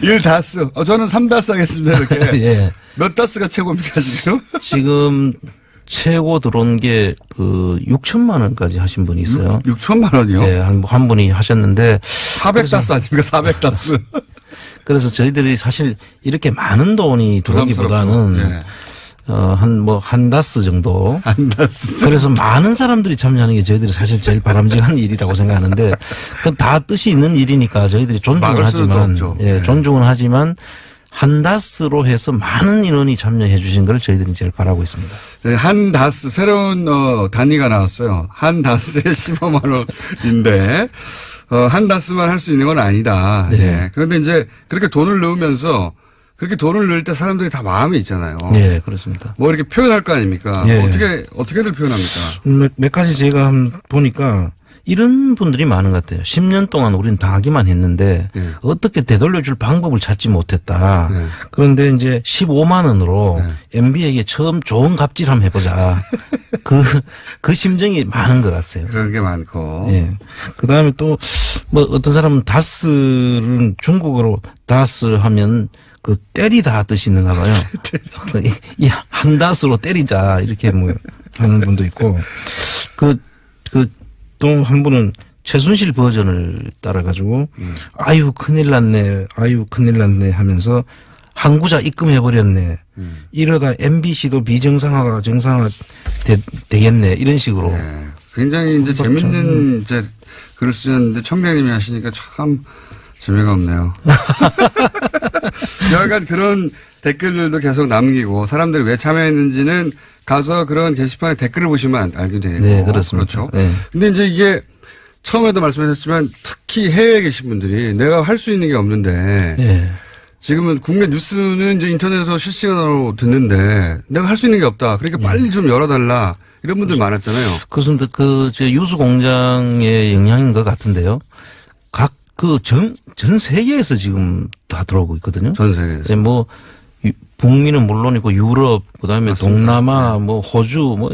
[SPEAKER 1] 1다스. 저는 3다스 하겠습니다. 이렇게.
[SPEAKER 5] 예.
[SPEAKER 1] 몇 다스가 최고입니까, 지금?
[SPEAKER 5] 지금 최고 들어온 게 그 6천만 원까지 하신 분이 있어요.
[SPEAKER 1] 6천만 원이요?
[SPEAKER 5] 예, 한 분이 하셨는데
[SPEAKER 1] 400다스 아닙니까? 400다스.
[SPEAKER 5] 그래서 저희들이 사실 이렇게 많은 돈이 들어오기보다는
[SPEAKER 1] 예.
[SPEAKER 5] 한 다스 정도.
[SPEAKER 1] 한 다스.
[SPEAKER 5] 그래서 많은 사람들이 참여하는 게 저희들이 사실 제일 바람직한 일이라고 생각하는데 그건 다 뜻이 있는 일이니까 저희들이 존중은
[SPEAKER 1] 막을 수는
[SPEAKER 5] 하지만
[SPEAKER 1] 없죠.
[SPEAKER 5] 예,
[SPEAKER 1] 네.
[SPEAKER 5] 존중은 하지만 한 다스로 해서 많은 인원이 참여해 주신 걸 저희들이 제일 바라고 있습니다.
[SPEAKER 1] 네, 한 다스 새로운 단위가 나왔어요. 한 다스에 15만 원인데 한 다스만 할 수 있는 건 아니다.
[SPEAKER 5] 네.
[SPEAKER 1] 예. 그런데 이제 그렇게 돈을 넣으면서 그렇게 돈을 넣을 때 사람들이 다 마음이 있잖아요.
[SPEAKER 5] 네, 그렇습니다.
[SPEAKER 1] 뭐 이렇게 표현할 거 아닙니까?
[SPEAKER 5] 예.
[SPEAKER 1] 어떻게들 표현합니까?
[SPEAKER 5] 몇 가지 제가 보니까 이런 분들이 많은 것 같아요. 10년 동안 우리는 당하기만 했는데
[SPEAKER 1] 네.
[SPEAKER 5] 어떻게 되돌려줄 방법을 찾지 못했다.
[SPEAKER 1] 네.
[SPEAKER 5] 그런데 이제 15만 원으로 MB에게 처음 좋은 갑질 한번 해보자. 그 심정이 많은 것 같아요.
[SPEAKER 1] 그런 게 많고.
[SPEAKER 5] 예. 그 다음에 또 뭐 어떤 사람은 다스는 중국어로 다스 하면 그 때리다 뜻이 있는가 봐요. 이 한 다스로 때리자 이렇게 뭐 하는 분도 있고 또 한 분은 최순실 버전을 따라가지고 아유 큰일 났네 하면서 항구자 입금해버렸네. 이러다 MBC도 비정상화가 정상화 되겠네 이런 식으로.
[SPEAKER 1] 네. 굉장히 이제 재밌는 이제 글을 쓰셨는데 청장님이 하시니까 참 재미가 없네요. 여하간 그런 댓글들도 계속 남기고 사람들이 왜 참여했는지는 가서 그런 게시판에 댓글을 보시면 알게 되고.
[SPEAKER 5] 네, 그렇습니다.
[SPEAKER 1] 그렇죠.
[SPEAKER 5] 네.
[SPEAKER 1] 근데 이제 이게 처음에도 말씀하셨지만 특히 해외에 계신 분들이 내가 할 수 있는 게 없는데
[SPEAKER 5] 네.
[SPEAKER 1] 지금은 국내 뉴스는 이제 인터넷에서 실시간으로 듣는데 내가 할 수 있는 게 없다. 그러니까 빨리 좀 열어달라. 이런 분들 많았잖아요.
[SPEAKER 5] 그것은 제 유수 공장의 영향인 것 같은데요. 전 세계에서 지금 다 들어오고 있거든요.
[SPEAKER 1] 전 세계에서.
[SPEAKER 5] 네, 뭐 북미는 물론이고 유럽, 그다음에
[SPEAKER 1] 맞습니다.
[SPEAKER 5] 동남아,
[SPEAKER 1] 네.
[SPEAKER 5] 뭐 호주, 뭐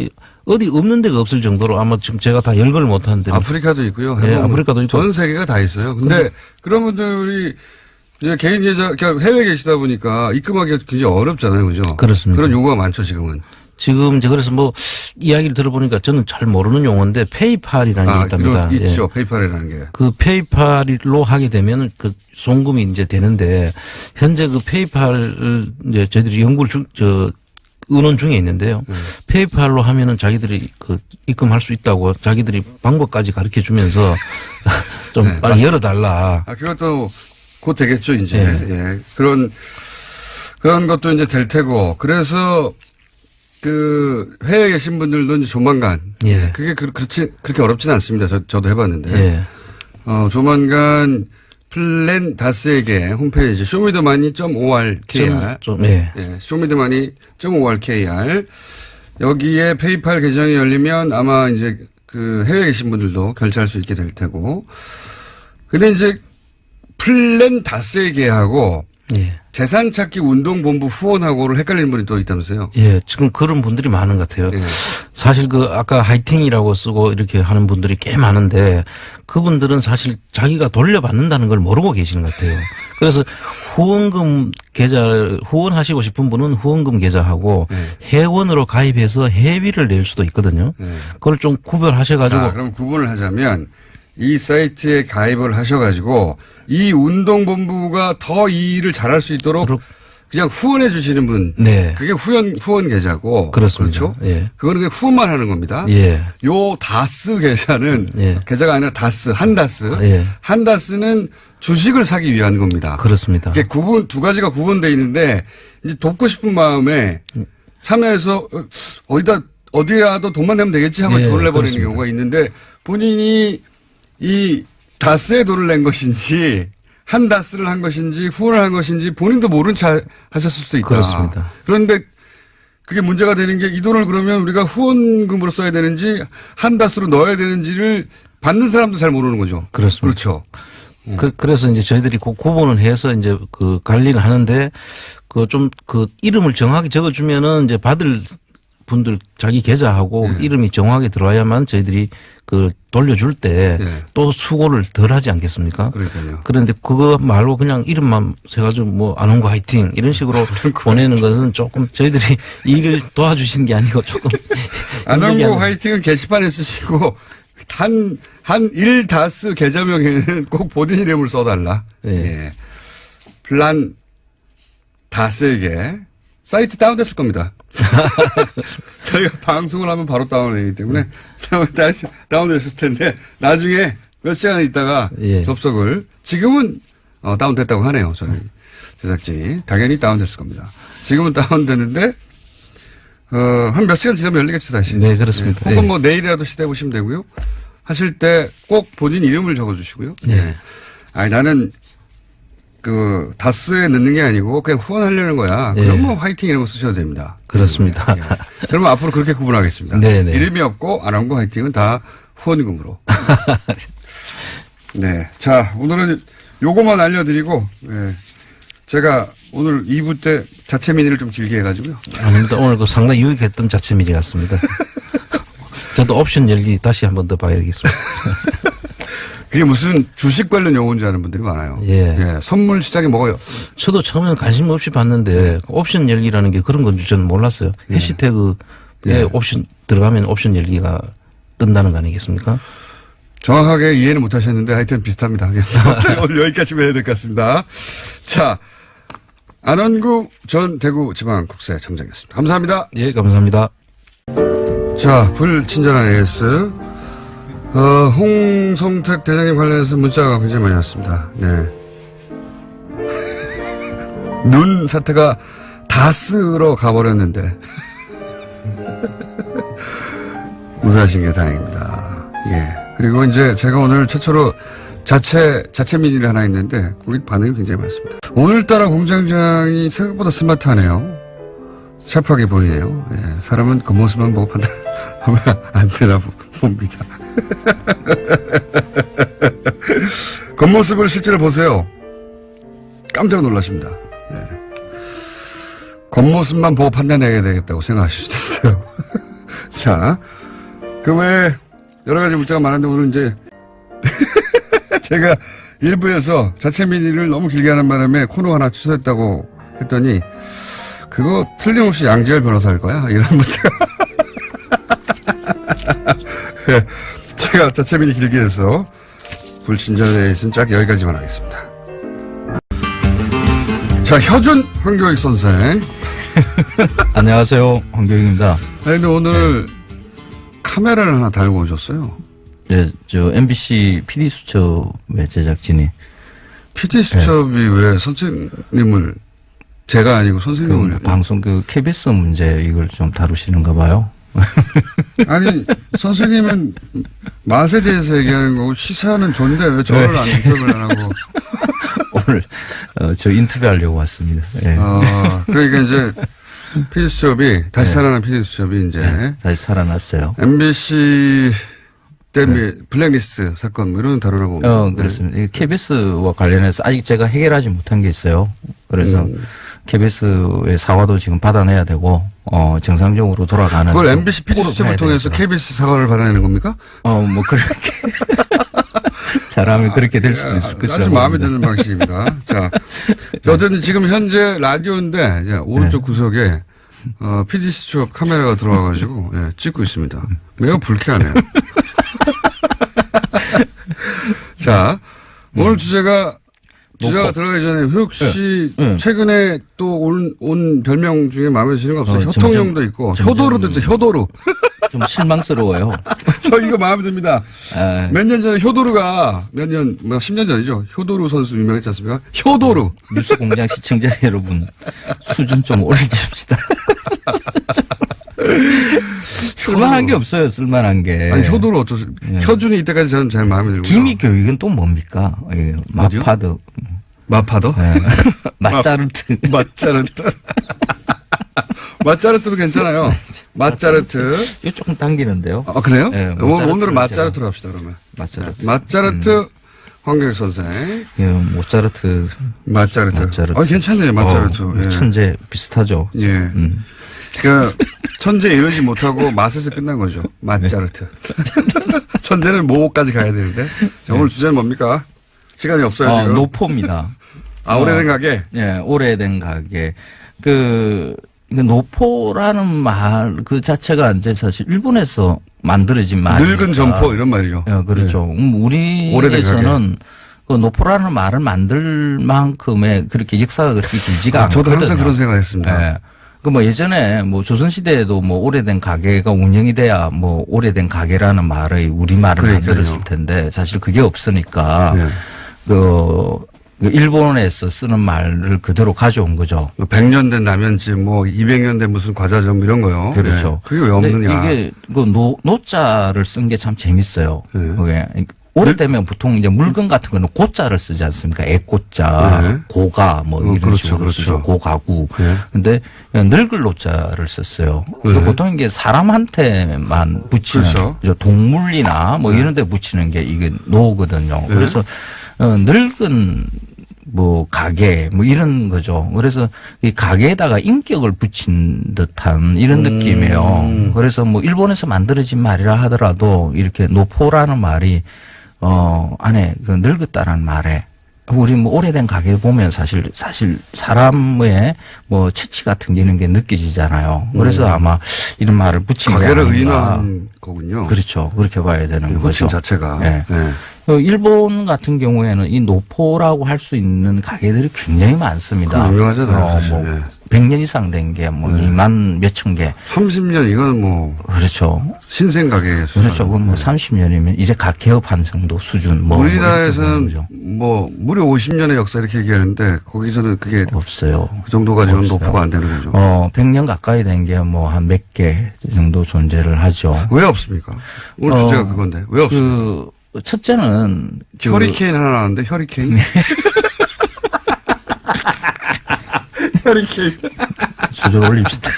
[SPEAKER 5] 어디 없는 데가 없을 정도로 아마 지금 제가 다 열거를 못 하는데.
[SPEAKER 1] 아프리카도 있고요.
[SPEAKER 5] 네, 아프리카도 있고.
[SPEAKER 1] 전 세계가 다 있어요. 근데 그런 분들이 이제 개인 계좌, 그러니까 해외에 계시다 보니까 입금하기가 굉장히 어렵잖아요. 그죠?
[SPEAKER 5] 그렇습니다.
[SPEAKER 1] 그런 요구가 많죠, 지금은.
[SPEAKER 5] 지금 이제 그래서 뭐 이야기를 들어보니까 저는 잘 모르는 용어인데 페이팔이라는 게 있답니다.
[SPEAKER 1] 있죠. 페이팔이라는 게.
[SPEAKER 5] 그 페이팔로 하게 되면 그 송금이 이제 되는데 현재 그 페이팔을 이제 저희들이 연구를 의논 중에 있는데요. 페이팔로 하면은 자기들이 그 입금할 수 있다고 자기들이 방법까지 가르쳐 주면서 좀
[SPEAKER 1] 네,
[SPEAKER 5] 빨리 열어달라.
[SPEAKER 1] 그것도 곧 되겠죠, 이제.
[SPEAKER 5] 네.
[SPEAKER 1] 예. 그런 것도 이제 될 테고. 그래서 그 해외에 계신 분들도 이제 조만간.
[SPEAKER 5] 예.
[SPEAKER 1] 그게 그렇게 어렵진 않습니다. 저도 해봤는데.
[SPEAKER 5] 예.
[SPEAKER 1] 조만간 플랜 다스에게 홈페이지 쇼미더머니.orkr
[SPEAKER 5] 예.
[SPEAKER 1] 쇼미더머니.orkr 여기에 페이팔 계정이 열리면 아마 이제 그 해외에 계신 분들도 결제할 수 있게 될 테고. 근데 이제 플랜 다스에게하고
[SPEAKER 5] 예.
[SPEAKER 1] 재산찾기 운동본부 후원하고를 헷갈리는 분이 또 있다면서요.
[SPEAKER 5] 예, 지금 그런 분들이 많은 것 같아요.
[SPEAKER 1] 예.
[SPEAKER 5] 사실 그 아까 하이팅이라고 쓰고 이렇게 하는 분들이 꽤 많은데 그분들은 사실 자기가 돌려받는다는 걸 모르고 계시는 것 같아요. 그래서 후원금 계좌, 후원하시고 싶은 분은 후원금 계좌하고 회원으로 가입해서 회비를 낼 수도 있거든요. 그걸 좀 구별하셔가지고.
[SPEAKER 1] 자, 그럼 구분을 하자면 이 사이트에 가입을 하셔가지고 이 운동본부가 더 이 일을 잘할 수 있도록 그냥 후원해 주시는 분.
[SPEAKER 5] 네.
[SPEAKER 1] 그게 후원 계좌고.
[SPEAKER 5] 그렇습니다.
[SPEAKER 1] 그렇죠.
[SPEAKER 5] 예.
[SPEAKER 1] 그거는 그냥 후원만 하는 겁니다.
[SPEAKER 5] 예.
[SPEAKER 1] 요 다스 계좌는
[SPEAKER 5] 예.
[SPEAKER 1] 계좌가 아니라 다스, 한다스.
[SPEAKER 5] 예.
[SPEAKER 1] 한다스는 주식을 사기 위한 겁니다.
[SPEAKER 5] 그렇습니다.
[SPEAKER 1] 이게 두 가지가 구분되어 있는데 이제 돕고 싶은 마음에 참여해서 어디라도 돈만 내면 되겠지 하고
[SPEAKER 5] 예,
[SPEAKER 1] 돈을 내버리는
[SPEAKER 5] 그렇습니다.
[SPEAKER 1] 경우가 있는데 본인이 이 다스에 돈을 낸 것인지 한다스를 한 것인지 후원을 한 것인지 본인도 모른 채 하셨을 수도 있다.
[SPEAKER 5] 그렇습니다.
[SPEAKER 1] 그런데 그게 문제가 되는 게 이 돈을 그러면 우리가 후원금으로 써야 되는지 한다스로 넣어야 되는지를 받는 사람도 잘 모르는 거죠.
[SPEAKER 5] 그렇습니다.
[SPEAKER 1] 그렇죠.
[SPEAKER 5] 그래서 이제 저희들이 그 구분을 해서 이제 그 관리를 하는데 그 좀 그 이름을 정확히 적어주면은 이제 받을 분들 자기 계좌하고 이름이 정확하게 들어와야만 저희들이 그 돌려줄 때 또 수고를 덜 하지 않겠습니까?
[SPEAKER 1] 그러니까요.
[SPEAKER 5] 그런데 그거 말고 그냥 이름만 세가지고 뭐 안홍구 화이팅 이런 식으로 보내는 것은 조금 저희들이 일을 도와주시는 게 아니고 조금
[SPEAKER 1] 안홍구 화이팅은 게시판에 쓰시고 한 1다스 계좌명에는 꼭 본인 이름을 써달라. 예. 플란 다스에게 사이트 다운됐을 겁니다. 저희가 방송을 하면 바로 다운되기 때문에 다운됐을 텐데 나중에 몇 시간 있다가 접속을 지금은 다운됐다고 하네요. 저희 제작진이 당연히 다운됐을 겁니다. 지금은 다운되는데 한 몇 시간 지나면 열리겠죠 다시.
[SPEAKER 5] 네 그렇습니다.
[SPEAKER 1] 혹은 뭐 내일이라도 시도해 보시면 되고요. 하실 때 꼭 본인 이름을 적어주시고요. 아니 나는 그 다스에 넣는 게 아니고 그냥 후원하려는 거야. 그럼 뭐 화이팅 이런 거 쓰셔도 됩니다.
[SPEAKER 5] 그렇습니다.
[SPEAKER 1] 그러면 앞으로 그렇게 구분하겠습니다.
[SPEAKER 5] 네네.
[SPEAKER 1] 이름이 없고 안홍구 화이팅은 다 후원금으로. 네. 자, 오늘은 요거만 알려드리고, 제가 오늘 2부 때 자체 미니를 좀 길게 해가지고요.
[SPEAKER 5] 아닙니다. 오늘 그 상당히 유익했던 자체 미니 같습니다. 저도 옵션 열기 다시 한 번 더 봐야겠습니다.
[SPEAKER 1] 그게 무슨 주식 관련 용어인 줄 아는 분들이 많아요.
[SPEAKER 5] 예.
[SPEAKER 1] 선물 시장에 뭐가요?
[SPEAKER 5] 저도 처음에는 관심 없이 봤는데 옵션 열기라는 게 그런 건 저는 몰랐어요. 해시태그에 옵션 들어가면 옵션 열기가 뜬다는 거 아니겠습니까?
[SPEAKER 1] 정확하게 이해는 못 하셨는데 하여튼 비슷합니다. 오늘 여기까지 해야 될 것 같습니다. 자, 안원구 전 대구지방국세 청장이었습니다. 감사합니다.
[SPEAKER 5] 예, 감사합니다.
[SPEAKER 1] 자, 불친절한 AS. 홍성택 대장님 관련해서 문자가 굉장히 많이 왔습니다. 네. 눈 사태가 다스로 가버렸는데. 무사하신 게 다행입니다. 예. 그리고 이제 제가 오늘 최초로 자체 미니를 하나 했는데, 고객 반응이 굉장히 많습니다. 오늘따라 공장장이 생각보다 스마트하네요. 샤프하게 보이네요. 예. 사람은 겉모습만 보고 판단하면 안 되나 봅니다. 겉모습을 실제로 보세요. 깜짝 놀라십니다. 예. 겉모습만 보고 판단해야 되겠다고 생각하실 수도 있어요. 자, 그 외에 여러 가지 문자가 많은데 오늘 이제 제가 일부에서 자체 미니를 너무 길게 하는 바람에 코너 하나 취소했다고 했더니 그거 틀림없이 양지열 변호사일 거야? 이런 문자가. 제가 자체 미니 길게 해서 불친절에 있은 짝 여기까지만 하겠습니다. 자, 혀준 황교익 선생.
[SPEAKER 5] 안녕하세요. 황교익입니다.
[SPEAKER 1] 아니, 근데 오늘 카메라를 하나 달고 오셨어요.
[SPEAKER 5] 네, 저 MBC PD 수첩의 제작진이
[SPEAKER 1] PD 수첩이 왜 선생님을 제가 아니고 선생님을
[SPEAKER 5] 그 방송 KBS 문제 이걸 좀 다루시는가 봐요.
[SPEAKER 1] 아니 선생님은 맛에 대해서 얘기하는 거고 시사하는 존재 왜 저를 안 인터뷰를 안 하고
[SPEAKER 5] 오늘 저 인터뷰하려고 왔습니다. 예.
[SPEAKER 1] 그러니까 이제 PD 수첩이 다시 살아난 PD 수첩이 이제
[SPEAKER 5] 다시 살아났어요.
[SPEAKER 1] MBC 때문에 블랙리스트 사건 뭐 이런 거 다루라고.
[SPEAKER 5] 그렇습니다. KBS와 관련해서 아직 제가 해결하지 못한 게 있어요. 그래서 KBS의 사과도 지금 받아내야 되고 정상적으로 돌아가는.
[SPEAKER 1] 그걸 MBC PD 수첩을 통해서 KBS 사과를 받아내는 겁니까?
[SPEAKER 5] 뭐 그렇게 잘하면 그렇게 될 수도 있을 거죠.
[SPEAKER 1] 아주 마음에 드는 방식입니다. 자, 어쨌든 지금 현재 라디오인데 이제 오른쪽 구석에 PD 수첩 카메라가 들어와가지고 찍고 있습니다. 매우 불쾌하네요. 자, 오늘 주제가 들어가기 전에 효육 씨 최근에 또 온 별명 중에 마음에 드시는 거 없어요? 협통령도 있고 효도루도 있어요. 효도루.
[SPEAKER 5] 좀 실망스러워요.
[SPEAKER 1] 저 이거 마음에 듭니다. 몇 년 전에 효도루가 10년 전이죠. 효도루 선수 유명했지 않습니까? 효도루.
[SPEAKER 5] 뉴스공장 시청자 여러분 수준 좀 올려주십시다. 쓸만한 게 없어요. 쓸만한 게.
[SPEAKER 1] 아니 효도루 어쩌세요? 효준이 이때까지 저는 잘 마음에 들고.
[SPEAKER 5] 기미 교육은 또 뭡니까? 마파드.
[SPEAKER 1] 마파더?
[SPEAKER 5] 네. 맛자르트.
[SPEAKER 1] 맛자르트. 맛자르트도 괜찮아요. 맛자르트.
[SPEAKER 5] 이거 조금 당기는데요.
[SPEAKER 1] 그래요?
[SPEAKER 5] 네,
[SPEAKER 1] 오늘은 맛자르트로 합시다, 그러면. 맛자르트 황교익 선생.
[SPEAKER 5] 예, 모차르트.
[SPEAKER 1] 맛자르트. 괜찮네요, 맛자르트.
[SPEAKER 5] 천재 비슷하죠.
[SPEAKER 1] 예. 그러니까 천재 이러지 못하고 맛에서 끝난 거죠. 맛자르트. 천재는 모까지 가야 되는데. 자, 오늘 주제는 뭡니까? 시간이 없어요, 지금.
[SPEAKER 5] 노포입니다.
[SPEAKER 1] 오래된 가게?
[SPEAKER 5] 예, 오래된 가게. 노포라는 말 그 자체가 이제 사실 일본에서 만들어진 말이니까.
[SPEAKER 1] 늙은 점포 이런 말이죠.
[SPEAKER 5] 예, 그렇죠. 우리에서는 그 노포라는 말을 만들 만큼의 그렇게 역사가 그렇게 길지가 않거든요.
[SPEAKER 1] 저도 항상 그런 생각했습니다.
[SPEAKER 5] 예. 조선시대에도 오래된 가게가 운영이 돼야 오래된 가게라는 말의 우리말을 만들었을 텐데 사실 그게 없으니까 일본에서 쓰는 말을 그대로 가져온 거죠.
[SPEAKER 1] 100년 된 라면집, 200년 된 무슨 과자점 이런 거요.
[SPEAKER 5] 그렇죠.
[SPEAKER 1] 그게 왜 없느냐.
[SPEAKER 5] 이게 노자를 쓴 게 참 재밌어요. 그게 오래되면 보통 이제 물건 같은 거는 고자를 쓰지 않습니까? 애고자, 고가 이런 식으로 쓰죠. 고가구. 근데 늙을 노자를 썼어요. 보통 이게 사람한테만 붙이는 동물이나 이런 데 붙이는 게 이게 노거든요. 그래서 늙은 가게 이런 거죠. 그래서 이 가게에다가 인격을 붙인 듯한 이런 느낌이에요. 그래서 일본에서 만들어진 말이라 하더라도 이렇게 노포라는 말이 안에 늙었다는 말에 우리 오래된 가게 보면 사실 사람의 처치 같은 게 이런 게 느껴지잖아요. 그래서 아마 이런 말을 붙인 게 아닌가.
[SPEAKER 1] 가게를 의인화한 거군요.
[SPEAKER 5] 그렇죠. 그렇게 봐야 되는 거죠.
[SPEAKER 1] 자체가.
[SPEAKER 5] 네. 일본 같은 경우에는 이 노포라고 할 수 있는 가게들이 굉장히 많습니다.
[SPEAKER 1] 유명하잖아요.
[SPEAKER 5] 100년 이상 된 게 2만 몇천 개.
[SPEAKER 1] 30년 이건
[SPEAKER 5] 그렇죠.
[SPEAKER 1] 신생 가게 수준.
[SPEAKER 5] 그렇죠. 그건 30년이면 이제 각 개업한 정도 수준.
[SPEAKER 1] 우리나라에서는 무려 50년의 역사 이렇게 얘기하는데 거기서는 그게
[SPEAKER 5] 없어요.
[SPEAKER 1] 그 정도 가지고는 노포가 안 되는 거죠.
[SPEAKER 5] 100년 가까이 된 게 한 몇 개 정도 존재를 하죠.
[SPEAKER 1] 왜 없습니까? 오늘 주제가 그건데 왜 없습니까?
[SPEAKER 5] 첫째는
[SPEAKER 1] 허리케인 하나 나왔는데 허리케인. 허리케인.
[SPEAKER 5] 수준 올립시다.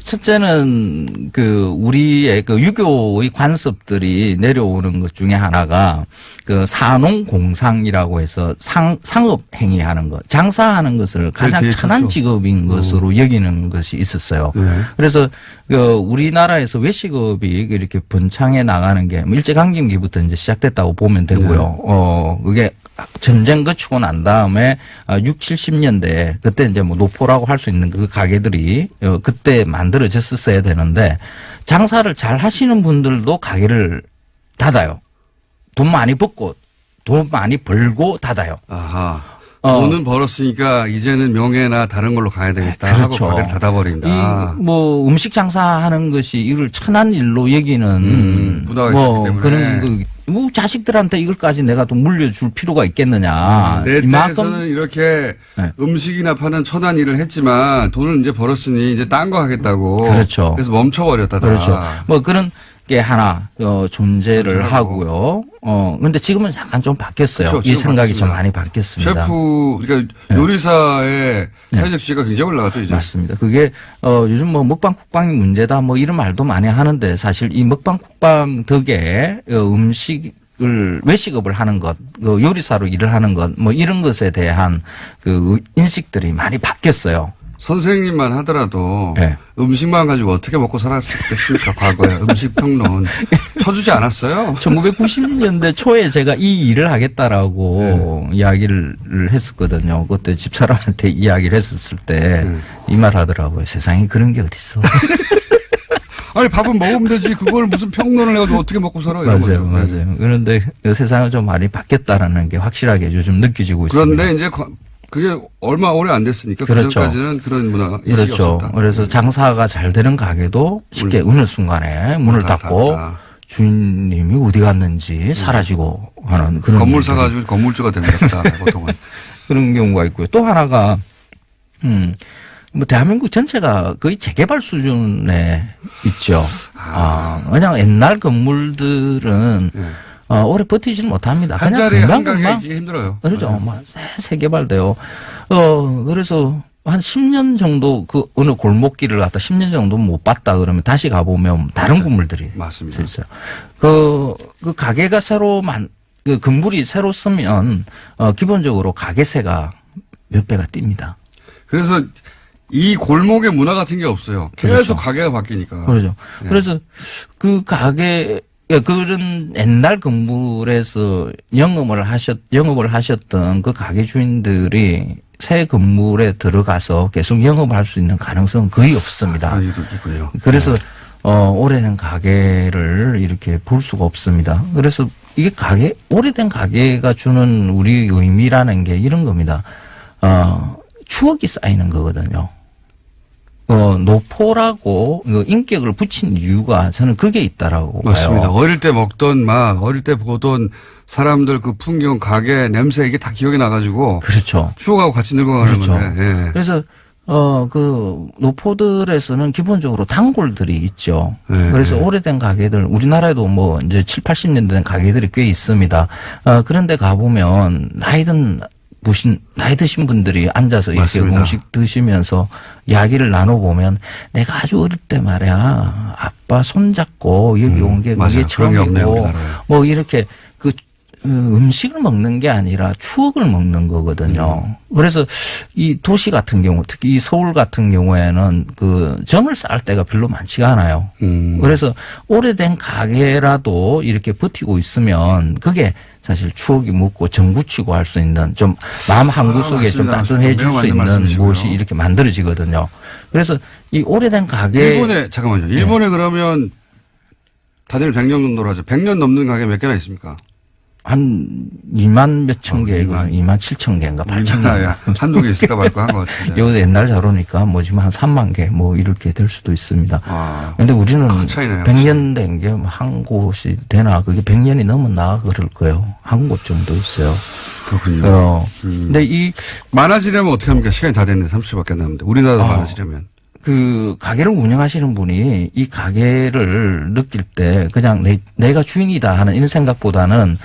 [SPEAKER 5] 첫째는 우리의 유교의 관습들이 내려오는 것 중에 하나가 산농공상이라고 해서 상업 행위하는 것, 장사하는 것을 가장 천한 직업인 것으로 여기는 것이 있었어요. 그래서 우리나라에서 외식업이 이렇게 번창해 나가는 게 일제강점기부터 이제 시작됐다고 보면 되고요. 그게 전쟁 거치고 난 다음에 60, 70년대 그때 이제 노포라고 할 수 있는 그 가게들이 그때 만들어졌었어야 되는데 장사를 잘 하시는 분들도 가게를 닫아요. 돈 많이 벌고 닫아요.
[SPEAKER 1] 아하. 돈은 벌었으니까 이제는 명예나 다른 걸로 가야 되겠다
[SPEAKER 5] 그렇죠.
[SPEAKER 1] 하고 가게를 닫아버린다.
[SPEAKER 5] 뭐 음식 장사하는 것이 이걸 천한 일로 여기는
[SPEAKER 1] 문화가
[SPEAKER 5] 뭐
[SPEAKER 1] 있었기 때문에.
[SPEAKER 5] 그런 뭐 자식들한테 이걸까지 내가 또 물려줄 필요가 있겠느냐.
[SPEAKER 1] 내
[SPEAKER 5] 이만큼
[SPEAKER 1] 때에서는 이렇게
[SPEAKER 5] 네.
[SPEAKER 1] 음식이나 파는 천한 일을 했지만 돈을 이제 벌었으니 이제 딴 거 하겠다고.
[SPEAKER 5] 그렇죠.
[SPEAKER 1] 그래서 멈춰버렸다.
[SPEAKER 5] 그렇죠. 뭐 그런 게 하나 존재를 하고요. 근데 지금은 약간 좀 바뀌었어요.
[SPEAKER 1] 그렇죠.
[SPEAKER 5] 이
[SPEAKER 1] 지금
[SPEAKER 5] 생각이 좀
[SPEAKER 1] 바뀌었습니다.
[SPEAKER 5] 많이 바뀌었습니다.
[SPEAKER 1] 셰프, 그러니까 요리사의 사회적 지위가 굉장히 올라갔죠, 이제.
[SPEAKER 5] 맞습니다. 그게 요즘 뭐 먹방 쿡방이 문제다 뭐 이런 말도 많이 하는데 사실 이 먹방 쿡방 덕에 음식을 외식업을 하는 것, 요리사로 일을 하는 것 뭐 이런 것에 대한 그 인식들이 많이 바뀌었어요.
[SPEAKER 1] 선생님만 하더라도
[SPEAKER 5] 네.
[SPEAKER 1] 음식만 가지고 어떻게 먹고 살았겠습니까? 과거에 음식평론 쳐주지 않았어요?
[SPEAKER 5] 1990년대 초에 제가 이 일을 하겠다라고 이야기를 했었거든요. 그때 집사람한테 이야기를 했었을 때 이 말 하더라고요. 세상에 그런 게 어딨어.
[SPEAKER 1] 아니 밥은 먹으면 되지 그걸 무슨 평론을 해가지고 어떻게 먹고 살아? 이런 거죠.
[SPEAKER 5] 맞아요. 그런데 세상은 좀 많이 바뀌었다라는 게 확실하게 요즘 느껴지고 있습니다.
[SPEAKER 1] 그런데 이제 그게 얼마 오래 안 됐으니까
[SPEAKER 5] 그렇죠.
[SPEAKER 1] 그전까지는 그런 문화 인식이
[SPEAKER 5] 그렇죠.
[SPEAKER 1] 없었다.
[SPEAKER 5] 그래서 장사가 잘 되는 가게도 쉽게 어느 순간에 문을 닫고 주인님이 어디 갔는지 사라지고 하는 그런
[SPEAKER 1] 건물
[SPEAKER 5] 일들이
[SPEAKER 1] 사가지고 건물주가 됩니다. 보통은.
[SPEAKER 5] 그런 경우가 있고요. 또 하나가 뭐 대한민국 전체가 거의 재개발 수준에 있죠. 그냥 옛날 건물들은 오래 버티지는 못합니다.
[SPEAKER 1] 한
[SPEAKER 5] 그냥
[SPEAKER 1] 자리에 한
[SPEAKER 5] 금방
[SPEAKER 1] 가게 있기 힘들어요.
[SPEAKER 5] 그렇죠. 뭐 새 개발돼요. 그래서 한 10년 정도 그 어느 골목길을 갔다 10년 정도 못 봤다 그러면 다시 가보면 다른 건물들이
[SPEAKER 1] 맞습니다.
[SPEAKER 5] 있어요. 그 가게가 그 건물이 새로 쓰면 기본적으로 가게세가 몇 배가 뜁니다.
[SPEAKER 1] 그래서 이 골목의 문화 같은 게 없어요. 계속
[SPEAKER 5] 그렇죠.
[SPEAKER 1] 가게가 바뀌니까.
[SPEAKER 5] 그렇죠.
[SPEAKER 1] 예.
[SPEAKER 5] 그래서 그 가게 그런 옛날 건물에서 영업을 하셨던 그 가게 주인들이 새 건물에 들어가서 계속 영업을 할 수 있는 가능성은 거의 없습니다.
[SPEAKER 1] 그런 일도 있군요.
[SPEAKER 5] 그래서 오래된 가게를 이렇게 볼 수가 없습니다. 그래서 이게 오래된 가게가 주는 우리 의미라는 게 이런 겁니다. 추억이 쌓이는 거거든요. 노포라고 인격을 붙인 이유가 저는 그게 있다라고
[SPEAKER 1] 맞습니다.
[SPEAKER 5] 봐요.
[SPEAKER 1] 어릴 때 먹던 맛, 어릴 때 보던 사람들 그 풍경, 가게, 냄새 이게 다 기억이 나가지고
[SPEAKER 5] 그렇죠.
[SPEAKER 1] 추억하고 같이 늙어가는
[SPEAKER 5] 그렇죠.
[SPEAKER 1] 건데. 예.
[SPEAKER 5] 그래서 그 노포들에서는 기본적으로 단골들이 있죠.
[SPEAKER 1] 네,
[SPEAKER 5] 그래서
[SPEAKER 1] 네.
[SPEAKER 5] 오래된 가게들 우리나라에도 뭐 이제 7, 80년 된 가게들이 꽤 있습니다. 그런데 가보면 나이 드신 분들이 앉아서 이렇게
[SPEAKER 1] 맞습니다.
[SPEAKER 5] 음식 드시면서 이야기를 나눠보면 내가 아주 어릴 때 말이야 아빠 손잡고 여기 온 게
[SPEAKER 1] 맞아요.
[SPEAKER 5] 그게
[SPEAKER 1] 그런 게 없네요,
[SPEAKER 5] 처음이고
[SPEAKER 1] 우리나라에.
[SPEAKER 5] 뭐 이렇게 음식을 먹는 게 아니라 추억을 먹는 거거든요. 그래서 이 도시 같은 경우, 특히 이 서울 같은 경우에는 그 정을 쌓을 때가 별로 많지가 않아요. 그래서 오래된 가게라도 이렇게 버티고 있으면 그게 사실 추억이 묻고 정붙이고 할 수 있는 좀 마음 한구 속에 좀
[SPEAKER 1] 맞습니다.
[SPEAKER 5] 따뜻해질 수
[SPEAKER 1] 매우 맞는
[SPEAKER 5] 있는
[SPEAKER 1] 말씀이시고요.
[SPEAKER 5] 무엇이 이렇게 만들어지거든요. 그래서 이 오래된 가게
[SPEAKER 1] 잠깐만요. 일본에 그러면 다들 100년 정도로 하죠. 100년 넘는 가게 몇 개나 있습니까?
[SPEAKER 5] 한 2만 몇천 개, 2만 7천 개인가 8천 개.
[SPEAKER 1] 한두 개 있을까 말까 한 것 같은데.
[SPEAKER 5] 이거 옛날 자료니까 뭐 지금 한 3만 개 뭐 이렇게 될 수도 있습니다.
[SPEAKER 1] 아,
[SPEAKER 5] 근데 우리는
[SPEAKER 1] 큰 차이네요.
[SPEAKER 5] 100년 된 게 한 곳이 되나 그게 100년이 넘었나 그럴 거예요. 한 곳 정도 있어요.
[SPEAKER 1] 그렇군요.
[SPEAKER 5] 근데 이
[SPEAKER 1] 많아지려면 어떻게 합니까? 시간이 다 됐는데 30초밖에 안 남는데. 우리나라도 많아지려면.
[SPEAKER 5] 그 가게를 운영하시는 분이 이 가게를 느낄 때 그냥 내가 주인이다 하는 이런 생각보다는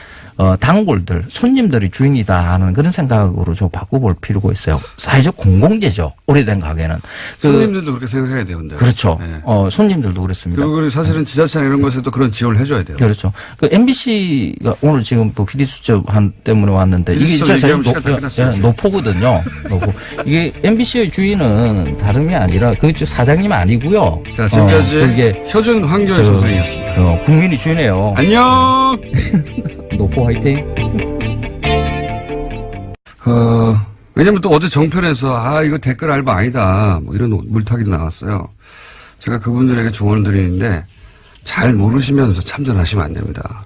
[SPEAKER 5] 단골들, 손님들이 주인이다 하는 그런 생각으로 좀 바꿔볼 필요가 있어요. 사회적 공공재죠. 오래된 가게는.
[SPEAKER 1] 손님들도 그렇게 생각해야 돼요. 근데.
[SPEAKER 5] 그렇죠.
[SPEAKER 1] 네.
[SPEAKER 5] 손님들도 그렇습니다.
[SPEAKER 1] 그리고 사실은 지자체나 이런 것에도 그런 지원을 해줘야 돼요.
[SPEAKER 5] 그렇죠. 그 MBC가 오늘 지금 뭐 PD 수첩 때문에 왔는데 이게
[SPEAKER 1] PD 수첩
[SPEAKER 5] 진짜
[SPEAKER 1] 얘기하면 시간 다 끝났어요.
[SPEAKER 5] 노포거든요. 노포. 이게 MBC의 주인은 다름이 아니라 그쪽 사장님 아니고요.
[SPEAKER 1] 자, 지금까지
[SPEAKER 5] 그게
[SPEAKER 1] 효준 황교안 선생이었습니다.
[SPEAKER 5] 국민이 주인이에요.
[SPEAKER 1] 안녕!
[SPEAKER 5] 노포 화이팅.
[SPEAKER 1] 왜냐면 또 어제 정편에서 이거 댓글 알바 아니다. 뭐 이런 물타기도 나왔어요. 제가 그분들에게 조언을 드리는데 잘 모르시면서 참전하시면 안 됩니다.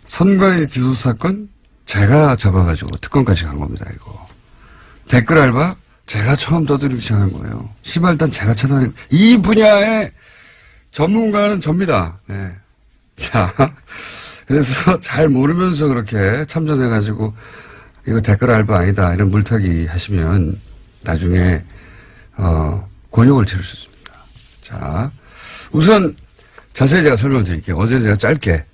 [SPEAKER 1] 선관위 기소 사건 제가 잡아가지고 특검까지 간 겁니다, 이거. 댓글 알바? 제가 처음 떠들기 시작한 거예요. 시발단 제가 찾아낸, 이 분야의 전문가는 접니다. 네. 자, 그래서 잘 모르면서 그렇게 참전해가지고, 이거 댓글 알바 아니다, 이런 물타기 하시면, 나중에, 곤욕을 치를 수 있습니다. 자, 우선, 자세히 제가 설명드릴게요. 어제 제가 짧게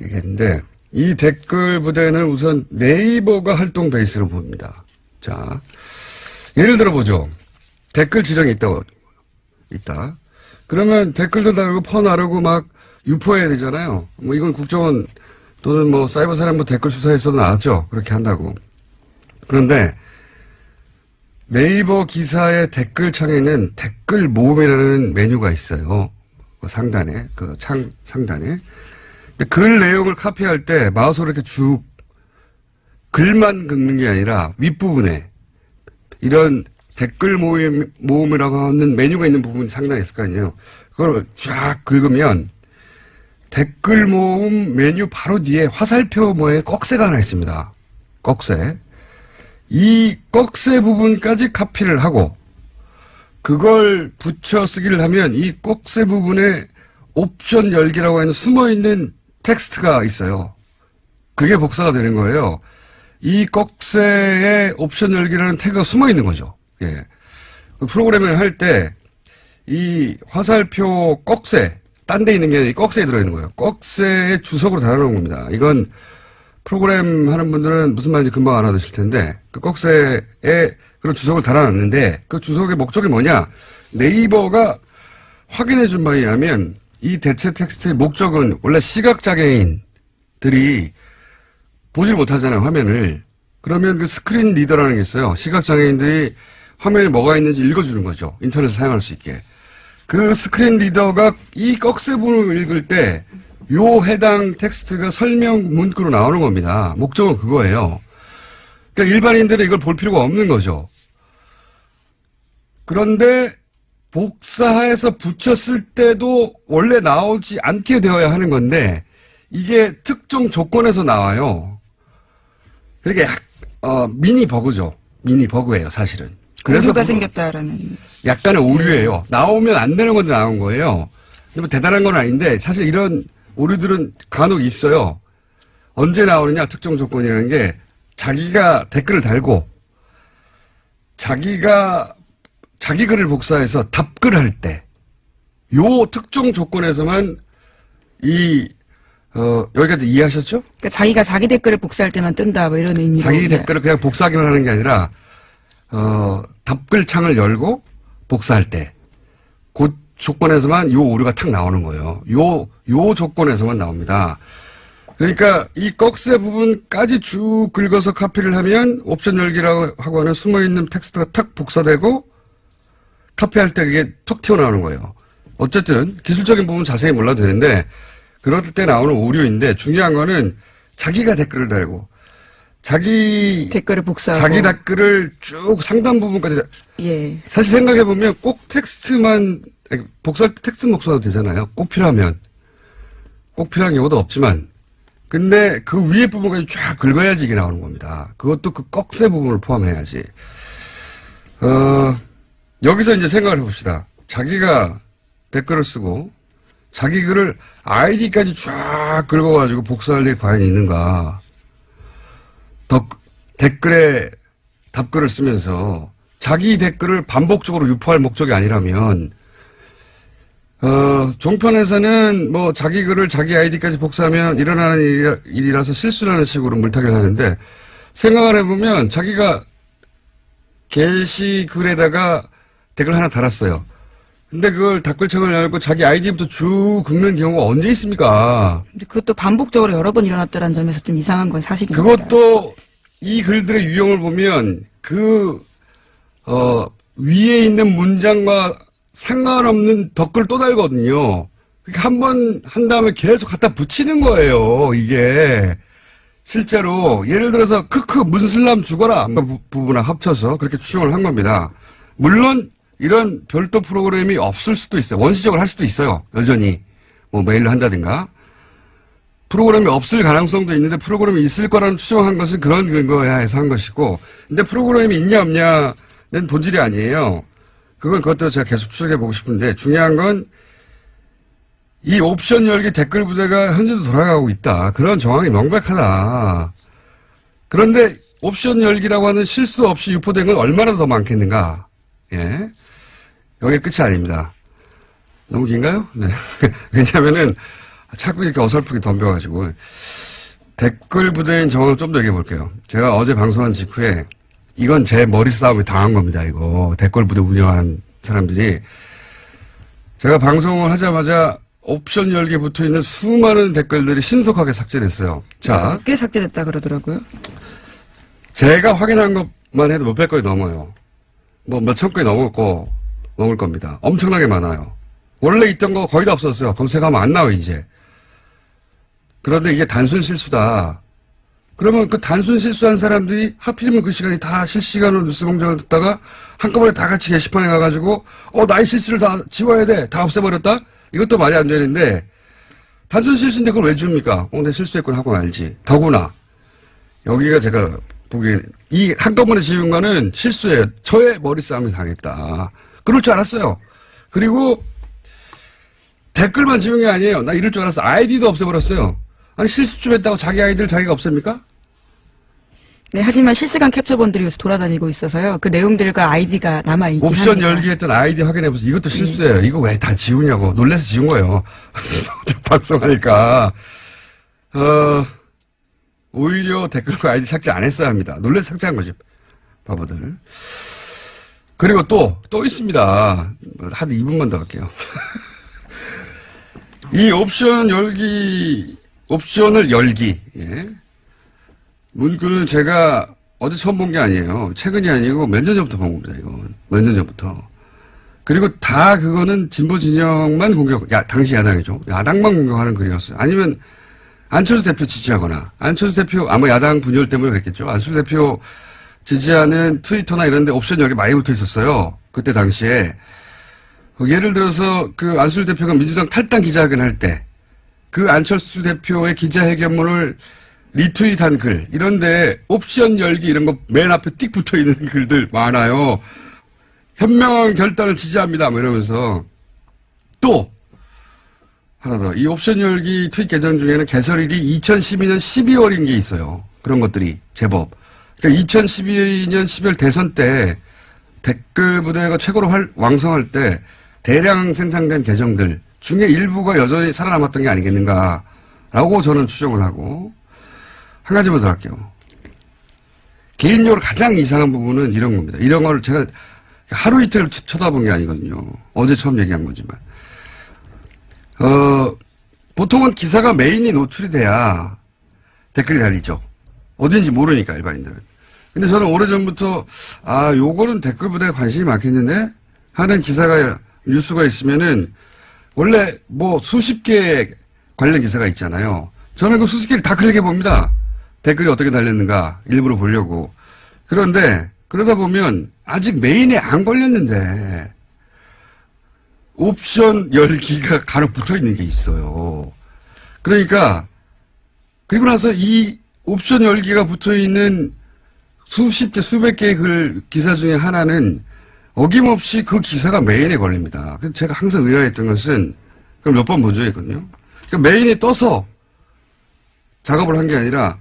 [SPEAKER 1] 얘기했는데, 이 댓글 부대는 우선 네이버가 활동 베이스로 봅니다. 자, 예를 들어 보죠. 댓글 지정이 있다. 그러면 댓글도 다르고 퍼 나르고 막 유포해야 되잖아요. 뭐 이건 국정원 또는 뭐 사이버 사령부 댓글 수사에서도 나왔죠. 그렇게 한다고. 그런데 네이버 기사의 댓글창에는 댓글 모음이라는 메뉴가 있어요. 그 상단에, 그 창 상단에. 글 내용을 카피할 때 마우스로 이렇게 쭉 글만 긁는 게 아니라 윗부분에 이런 댓글 모음이라고 하는 메뉴가 있는 부분이 상단에 있을 거 아니에요. 그걸 쫙 긁으면 댓글 모음 메뉴 바로 뒤에 화살표 모의 꺽쇠가 하나 있습니다. 꺽쇠. 이 꺽쇠 부분까지 카피를 하고 그걸 붙여 쓰기를 하면 이 꺽쇠 부분에 옵션 열기라고 하는 숨어있는 텍스트가 있어요. 그게 복사가 되는 거예요. 이 꺽쇠에 옵션 열기라는 태그가 숨어 있는 거죠. 예. 프로그래밍을 할 때 이 화살표 꺽쇠, 딴 데 있는 게 아니라 이 꺽쇠에 들어있는 거예요. 꺽쇠의 주석으로 달아놓은 겁니다. 이건 프로그램 하는 분들은 무슨 말인지 금방 알아두실 텐데 그 꺽쇠에 그런 주석을 달아놨는데 그 주석의 목적이 뭐냐. 네이버가 확인해 준 바에 의하면 이 대체 텍스트의 목적은 원래 시각장애인들이 보질 못하잖아요, 화면을. 그러면 그 스크린 리더라는 게 있어요. 시각장애인들이 화면에 뭐가 있는지 읽어주는 거죠. 인터넷을 사용할 수 있게. 그 스크린 리더가 이 꺽쇠 부분을 읽을 때 요 해당 텍스트가 설명 문구로 나오는 겁니다. 목적은 그거예요. 그러니까 일반인들은 이걸 볼 필요가 없는 거죠. 그런데 복사해서 붙였을 때도 원래 나오지 않게 되어야 하는 건데 이게 특정 조건에서 나와요. 그러니까 미니 버그죠. 미니 버그예요, 사실은. 그래서
[SPEAKER 2] 오류가 생겼다라는.
[SPEAKER 1] 약간의 오류예요. 나오면 안 되는 건데 나온 거예요. 근데 뭐 대단한 건 아닌데 사실 이런 오류들은 간혹 있어요. 언제 나오느냐 특정 조건이라는 게 자기가 댓글을 달고 자기 글을 복사해서 답글을 할 때 요 특정 조건에서만 여기까지 이해하셨죠?
[SPEAKER 2] 그러니까 자기가 자기 댓글을 복사할 때만 뜬다, 뭐 이런 의미로.
[SPEAKER 1] 자기 댓글을 그냥 복사하기만 하는 게 아니라, 답글 창을 열고 복사할 때, 그 조건에서만 요 오류가 탁 나오는 거예요. 요 조건에서만 나옵니다. 그러니까 이 꺽쇠 부분까지 쭉 긁어서 카피를 하면 옵션 열기라고 하고 하는 숨어있는 텍스트가 탁 복사되고 카피할 때 그게 턱 튀어나오는 거예요. 어쨌든 기술적인 부분 자세히 몰라도 되는데 그럴 때 나오는 오류인데 중요한 거는 자기가 댓글을 달고 자기
[SPEAKER 2] 댓글을 복사하고
[SPEAKER 1] 자기 댓글을 쭉 상단 부분까지
[SPEAKER 2] 예.
[SPEAKER 1] 사실 생각해보면 꼭 텍스트만 복사할 때 텍스트 복사도 되잖아요. 꼭 필요한 경우도 없지만 근데 그 위에 부분까지 쫙 긁어야지 이게 나오는 겁니다. 그것도 그 꺽쇠 부분을 포함해야지. 여기서 이제 생각을 해봅시다. 자기가 댓글을 쓰고 자기 글을 아이디까지 쫙 긁어가지고 복사할 일이 과연 있는가. 댓글에 답글을 쓰면서 자기 댓글을 반복적으로 유포할 목적이 아니라면 종편에서는 뭐 자기 글을 자기 아이디까지 복사하면 일어나는 일이라서 실수라는 식으로 물타기를 하는데 생각을 해보면 자기가 게시글에다가 댓글 하나 달았어요. 근데 그걸 댓글창을 열고 자기 아이디부터 쭉 긁는 경우가 언제 있습니까?
[SPEAKER 2] 근데 그것도 반복적으로 여러 번 일어났다는 점에서 좀 이상한 건 사실입니다.
[SPEAKER 1] 그것도 이 글들의 유형을 보면 위에 있는 문장과 상관없는 덧글 또 달거든요. 그러니까 한 번 한 다음에 계속 갖다 붙이는 거예요, 이게. 실제로, 예를 들어서, 문슬람 죽어라. 부분을 합쳐서 그렇게 추정을 한 겁니다. 물론, 이런 별도 프로그램이 없을 수도 있어요. 원시적으로 할 수도 있어요. 여전히. 뭐 메일로 한다든가. 프로그램이 없을 가능성도 있는데 프로그램이 있을 거라는 추정한 것은 그런 근거에 해서 한 것이고, 근데 프로그램이 있냐 없냐는 본질이 아니에요. 그것도 제가 계속 추적해 보고 싶은데, 중요한 건 이 옵션 열기 댓글 부대가 현재도 돌아가고 있다. 그런 정황이 명백하다. 그런데 옵션 열기라고 하는 실수 없이 유포된 건 얼마나 더 많겠는가. 예. 여기 끝이 아닙니다. 너무 긴가요? 네. 왜냐면은 자꾸 이렇게 어설프게 덤벼가지고. 댓글 부대인 정황을 좀 더 얘기해 볼게요. 제가 어제 방송한 직후에 이건 제 머리 싸움에 당한 겁니다. 이거. 댓글 부대 운영하는 사람들이. 제가 방송을 하자마자 옵션 열기에 붙어 있는 수많은 댓글들이 신속하게 삭제됐어요. 자.
[SPEAKER 2] 꽤 삭제됐다 그러더라고요.
[SPEAKER 1] 제가 확인한 것만 해도 몇백 건이 넘어요. 뭐 몇천 건이 넘을 겁니다. 엄청나게 많아요. 원래 있던 거 거의 다 없었어요. 검색하면 안 나와요, 이제. 그런데 이게 단순 실수다. 그러면 그 단순 실수한 사람들이 하필이면 그 시간이 다 실시간으로 뉴스 공장을 듣다가 한꺼번에 다 같이 게시판에 가가지고 나의 실수를 다 지워야 돼. 다 없애버렸다? 이것도 말이 안 되는데 단순 실수인데 그걸 왜 줍니까? 내 실수했구나 하고 말지. 더구나 여기가 제가 보기엔 이 한꺼번에 지운 거는 실수예요. 저의 머리 싸움이 당했다. 그럴 줄 알았어요. 그리고 댓글만 지운 게 아니에요. 나 이럴 줄 알았어. 아이디도 없애버렸어요. 아니 실수 좀 했다고 자기 아이디를 자기가 없앱니까?
[SPEAKER 2] 네, 하지만 실시간 캡처본들이 요새 돌아다니고 있어서요. 그 내용들과 아이디가 남아있긴 합니다.
[SPEAKER 1] 옵션 열기했던 아이디 확인해보세요. 이것도 실수예요. 이거 왜 다 지우냐고. 놀라서 지운 거예요. 방송하니까. 오히려 댓글과 아이디 삭제 안 했어야 합니다. 놀라서 삭제한 거지. 바보들. 그리고 또 있습니다. 한 2분만 더 할게요. 이 옵션을 열기. 예. 문구는 제가 어제 처음 본 게 아니에요. 최근이 아니고 몇 년 전부터 본 겁니다, 이건. 몇 년 전부터. 그리고 다 그거는 진보 진영만 당시 야당이죠. 야당만 공격하는 글이었어요. 아니면 안철수 대표 지지하거나, 안철수 대표, 아마 야당 분열 때문에 그랬겠죠. 안철수 대표 지지하는 트위터나 이런 데 옵션 열기 많이 붙어 있었어요. 그때 당시에. 예를 들어서 그 안철수 대표가 민주당 탈당 기자회견 할 때, 그 안철수 대표의 기자회견문을 리트윗한 글, 이런데 옵션 열기 이런 거 맨 앞에 띡 붙어 있는 글들 많아요. 현명한 결단을 지지합니다. 뭐 이러면서. 또 하나 더. 이 옵션 열기 트윗 계정 중에는 개설일이 2012년 12월인 게 있어요. 그런 것들이 제법. 그러니까 2012년 12월 대선 때 댓글 부대가 최고로 왕성할 때 대량 생산된 계정들 중에 일부가 여전히 살아남았던 게 아니겠는가라고 저는 추정을 하고, 한 가지만 더 할게요. 개인적으로 가장 이상한 부분은 이런 겁니다. 이런 걸 제가 하루 이틀 쳐다본 게 아니거든요. 어제 처음 얘기한 거지만. 보통은 기사가 메인이 노출이 돼야 댓글이 달리죠. 어딘지 모르니까, 일반인들은. 근데 저는 오래전부터, 요거는 댓글 부대에 관심이 많겠는데? 하는 뉴스가 있으면은, 원래 수십 개 관련 기사가 있잖아요. 저는 그 수십 개를 다 클릭해 봅니다. 댓글이 어떻게 달렸는가 일부러 보려고. 그런데 그러다 보면 아직 메인에 안 걸렸는데 옵션 열기가 간혹 붙어 있는 게 있어요. 그러니까 그리고 나서 이 옵션 열기가 붙어 있는 수십 개, 수백 개의 기사 중에 하나는 어김없이 그 기사가 메인에 걸립니다. 그래서 제가 항상 의아했던 것은 그걸 몇 번 본 적이 있거든요. 그러니까 메인에 떠서 작업을 한 게 아니라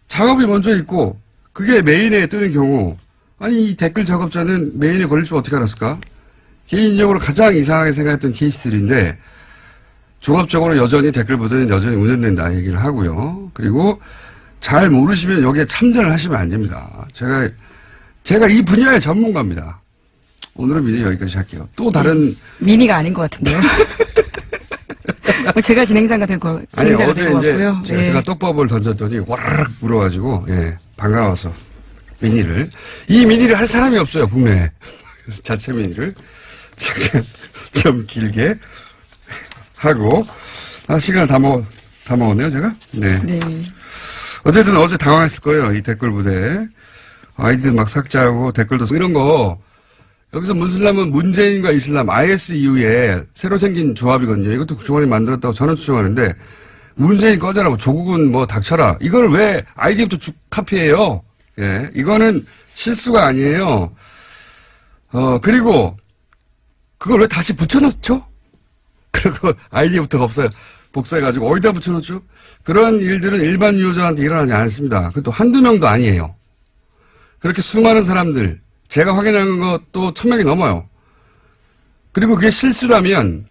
[SPEAKER 1] 작업이 먼저 있고 그게 메인에 뜨는 경우, 아니 이 댓글 작업자는 메인에 걸릴 줄 어떻게 알았을까? 개인적으로 가장 이상하게 생각했던 케이스들인데, 종합적으로 여전히 댓글 부대는 여전히 운영된다 얘기를 하고요. 그리고 잘 모르시면 여기에 참전을 하시면 안 됩니다. 제가 이 분야의 전문가입니다. 오늘은 미니 여기까지 할게요. 또 다른
[SPEAKER 2] 미니가 아닌 것 같은데요. 제가 진행자가 될 것 같고요.
[SPEAKER 1] 제가 제가 떡밥을 던졌더니 와르르 물어가지고 반가워서 이 미니를 할 사람이 없어요, 국내에. 그래서 자체 미니를 잠깐 좀 길게 하고, 시간을 다 먹었네요, 제가? 네. 어쨌든 어제 당황했을 거예요, 이 댓글 부대. 아이디를 막 삭제하고 댓글도 이런 거. 여기서 문슬람은 문재인과 이슬람, IS 이후에 새로 생긴 조합이거든요. 이것도 국정원이 만들었다고 저는 추정하는데, 문재인 꺼져라, 조국은 뭐 닥쳐라. 이걸 왜 아이디부터 쭉 카피해요? 예, 이거는 실수가 아니에요. 그리고 그걸 왜 다시 붙여넣죠? 그리고 아이디부터 복사해가지고 어디다 붙여넣죠? 그런 일들은 일반 유저한테 일어나지 않습니다. 그것도 한두 명도 아니에요. 그렇게 수많은 사람들, 제가 확인한 것도 1000명이 넘어요. 그리고 그게 실수라면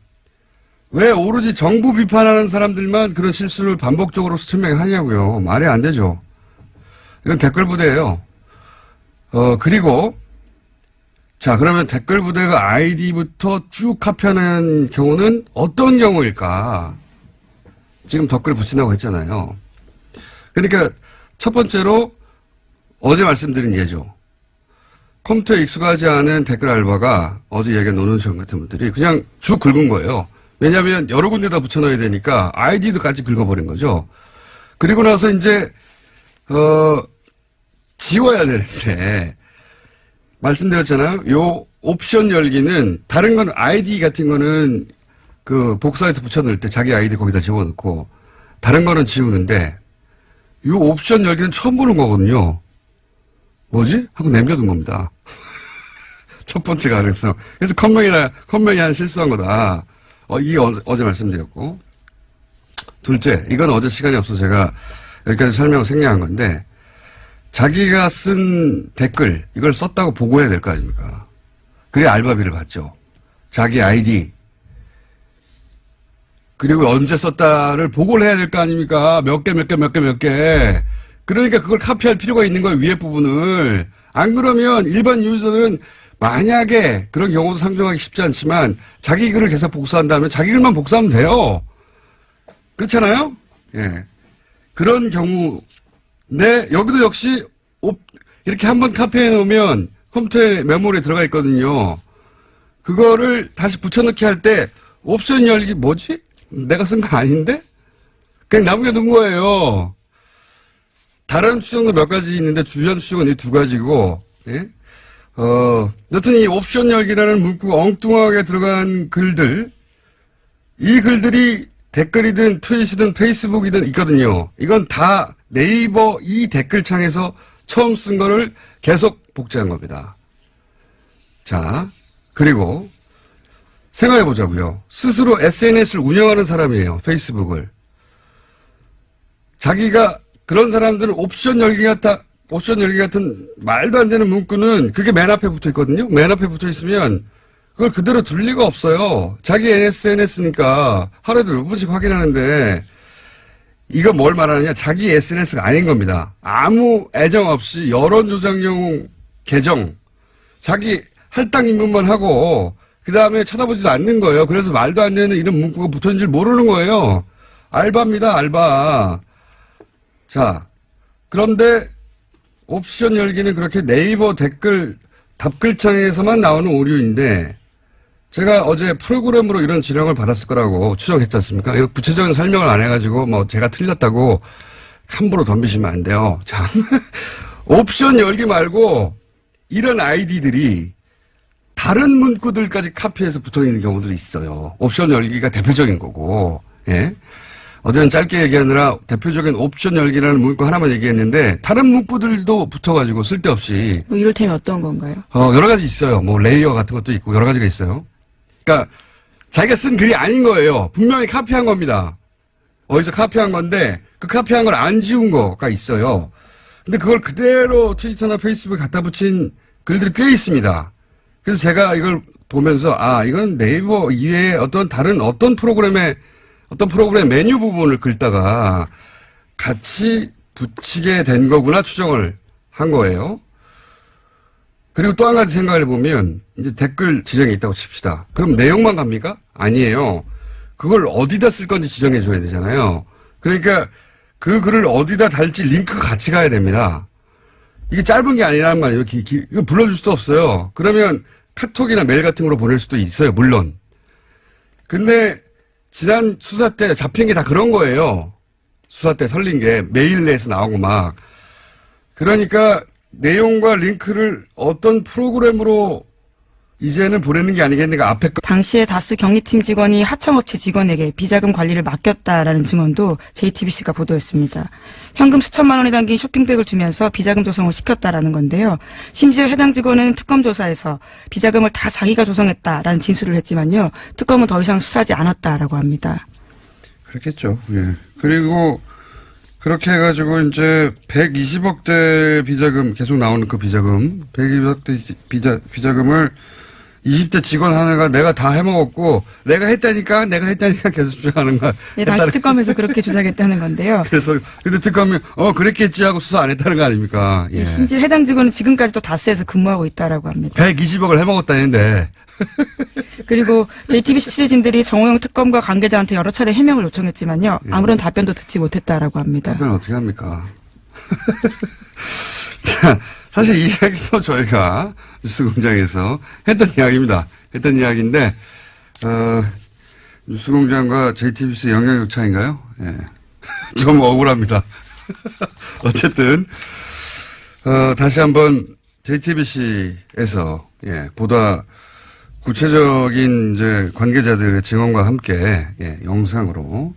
[SPEAKER 1] 왜 오로지 정부 비판하는 사람들만 그런 실수를 반복적으로 수천 명이 하냐고요. 말이 안 되죠. 이건 댓글 부대예요. 그리고 자, 그러면 댓글 부대가 아이디부터 쭉 카피하는 경우는 어떤 경우일까? 지금 댓글 붙인다고 했잖아요. 그러니까 첫 번째로 어제 말씀드린 예죠. 컴퓨터에 익숙하지 않은 댓글 알바가 어제 얘기한 노는시원 같은 분들이 그냥 쭉 긁은 거예요. 왜냐하면 여러 군데다 붙여넣어야 되니까 아이디도 같이 긁어버린 거죠. 그리고 나서 이제 지워야 되는데 말씀드렸잖아요. 요 옵션 열기는 다른 건 아이디 같은 거는 그 복사해서 붙여넣을 때 자기 아이디 거기다 집어넣고 다른 거는 지우는데 요 옵션 열기는 처음 보는 거거든요. 뭐지? 하고 남겨둔 겁니다. 첫 번째 가능성. 그래서 컴맹이 한 실수한 거다. 이게 어제 말씀드렸고. 둘째, 이건 어제 시간이 없어서 제가 여기까지 설명을 생략한 건데, 자기가 쓴 댓글, 이걸 썼다고 보고해야 될 거 아닙니까? 그래야 알바비를 받죠. 자기 아이디, 그리고 언제 썼다를 보고를 해야 될 거 아닙니까? 몇 개. 그러니까 그걸 카피할 필요가 있는 거예요, 위에 부분을. 안 그러면 일반 유저들은 만약에 그런 경우도 상정하기 쉽지 않지만 자기 글을 계속 복사한다면 자기 글만 복사하면 돼요. 그렇잖아요? 예. 그런 경우인데 여기도 역시 이렇게 한번 카피해 놓으면 컴퓨터에 메모리에 들어가 있거든요. 그거를 다시 붙여넣기 할 때 옵션 열기 뭐지? 내가 쓴 거 아닌데? 그냥 남겨둔 거예요. 다른 추정도 몇 가지 있는데 주요한 추정은 이 두 가지고, 예? 여튼 이 옵션 열기라는 문구가 엉뚱하게 들어간 글들, 이 글들이 댓글이든 트윗이든 페이스북이든 있거든요. 이건 다 네이버 이 댓글창에서 처음 쓴 거를 계속 복제한 겁니다. 자, 그리고 생각해 보자고요. 스스로 SNS를 운영하는 사람이에요. 페이스북을. 자기가 그런 사람들은 옵션 열기 같은 말도 안 되는 문구는 그게 맨 앞에 붙어 있거든요. 맨 앞에 붙어 있으면 그걸 그대로 둘 리가 없어요. 자기 SNS니까 하루에도 몇 번씩 확인하는데 이거 뭘 말하느냐. 자기 SNS가 아닌 겁니다. 아무 애정 없이 여론 조작용 계정. 자기 할당 입문만 하고 그 다음에 쳐다보지도 않는 거예요. 그래서 말도 안 되는 이런 문구가 붙어 있는 줄 모르는 거예요. 알바입니다. 알바. 자, 그런데 옵션 열기는 그렇게 네이버 답글창에서만 나오는 오류인데 제가 어제 프로그램으로 이런 지령을 받았을 거라고 추정했지 않습니까? 이거 구체적인 설명을 안 해가지고 뭐 제가 틀렸다고 함부로 덤비시면 안 돼요. 자, 옵션 열기 말고 이런 아이디들이 다른 문구들까지 카피해서 붙어 있는 경우들이 있어요. 옵션 열기가 대표적인 거고, 예. 어제는 짧게 얘기하느라 대표적인 옵션 열기라는 문구 하나만 얘기했는데 다른 문구들도 붙어가지고 쓸데없이.
[SPEAKER 2] 뭐 이를테면 어떤 건가요?
[SPEAKER 1] 여러 가지 있어요. 뭐 레이어 같은 것도 있고 여러 가지가 있어요. 그러니까 자기가 쓴 글이 아닌 거예요. 분명히 카피한 겁니다. 어디서 카피한 건데 그 카피한 걸 안 지운 거가 있어요. 근데 그걸 그대로 트위터나 페이스북에 갖다 붙인 글들이 꽤 있습니다. 그래서 제가 이걸 보면서 이건 네이버 이외에 어떤 프로그램 메뉴 부분을 긁다가 같이 붙이게 된 거구나 추정을 한 거예요. 그리고 또 한 가지 생각을 해보면 이제 댓글 지정이 있다고 칩시다. 그럼 내용만 갑니까? 아니에요. 그걸 어디다 쓸 건지 지정해 줘야 되잖아요. 그러니까 그 글을 어디다 달지 링크가 같이 가야 됩니다. 이게 짧은 게 아니란 말이에요. 이거 불러줄 수도 없어요. 그러면 카톡이나 메일 같은 걸로 보낼 수도 있어요. 물론. 근데 지난 수사 때 잡힌 게 다 그런 거예요. 수사 때 설린 게 메일 내에서 나오고 막. 그러니까 내용과 링크를 어떤 프로그램으로 이제는 보내는 게 아니겠는가 앞에 거.
[SPEAKER 2] 당시에 다스 경리팀 직원이 하청업체 직원에게 비자금 관리를 맡겼다라는 증언도 JTBC가 보도했습니다. 현금 수천만 원이 담긴 쇼핑백을 주면서 비자금 조성을 시켰다라는 건데요. 심지어 해당 직원은 특검 조사에서 비자금을 다 자기가 조성했다라는 진술을 했지만요. 특검은 더 이상 수사하지 않았다라고 합니다.
[SPEAKER 1] 그렇겠죠. 예. 그리고 그렇게 해가지고 이제 120억대 비자금 계속 나오는 그 비자금 120억대 비자금을 20대 직원 하나가 내가 다 해먹었고 내가 했다니까 계속 주장하는 거야.
[SPEAKER 2] 네, 당시 특검에서 그렇게 주장했다는 건데요.
[SPEAKER 1] 그래서 근데 특검이 그랬겠지 하고 수사 안 했다는 거 아닙니까? 예.
[SPEAKER 2] 심지어 해당 직원은 지금까지도 다스에서 근무하고 있다라고 합니다.
[SPEAKER 1] 120억을 해먹었다는데.
[SPEAKER 2] 그리고 JTBC 취재진들이 정호영 특검과 관계자한테 여러 차례 해명을 요청했지만요. 아무런 답변도 듣지 못했다라고 합니다.
[SPEAKER 1] 답변 어떻게 합니까? 사실 이 이야기도 저희가 뉴스공장에서 했던 이야기입니다. 했던 이야기인데 뉴스공장과 JTBC 영향력 차인가요? 예. 좀 억울합니다. 어쨌든 다시 한번 JTBC에서 보다 구체적인 이제 관계자들의 증언과 함께 영상으로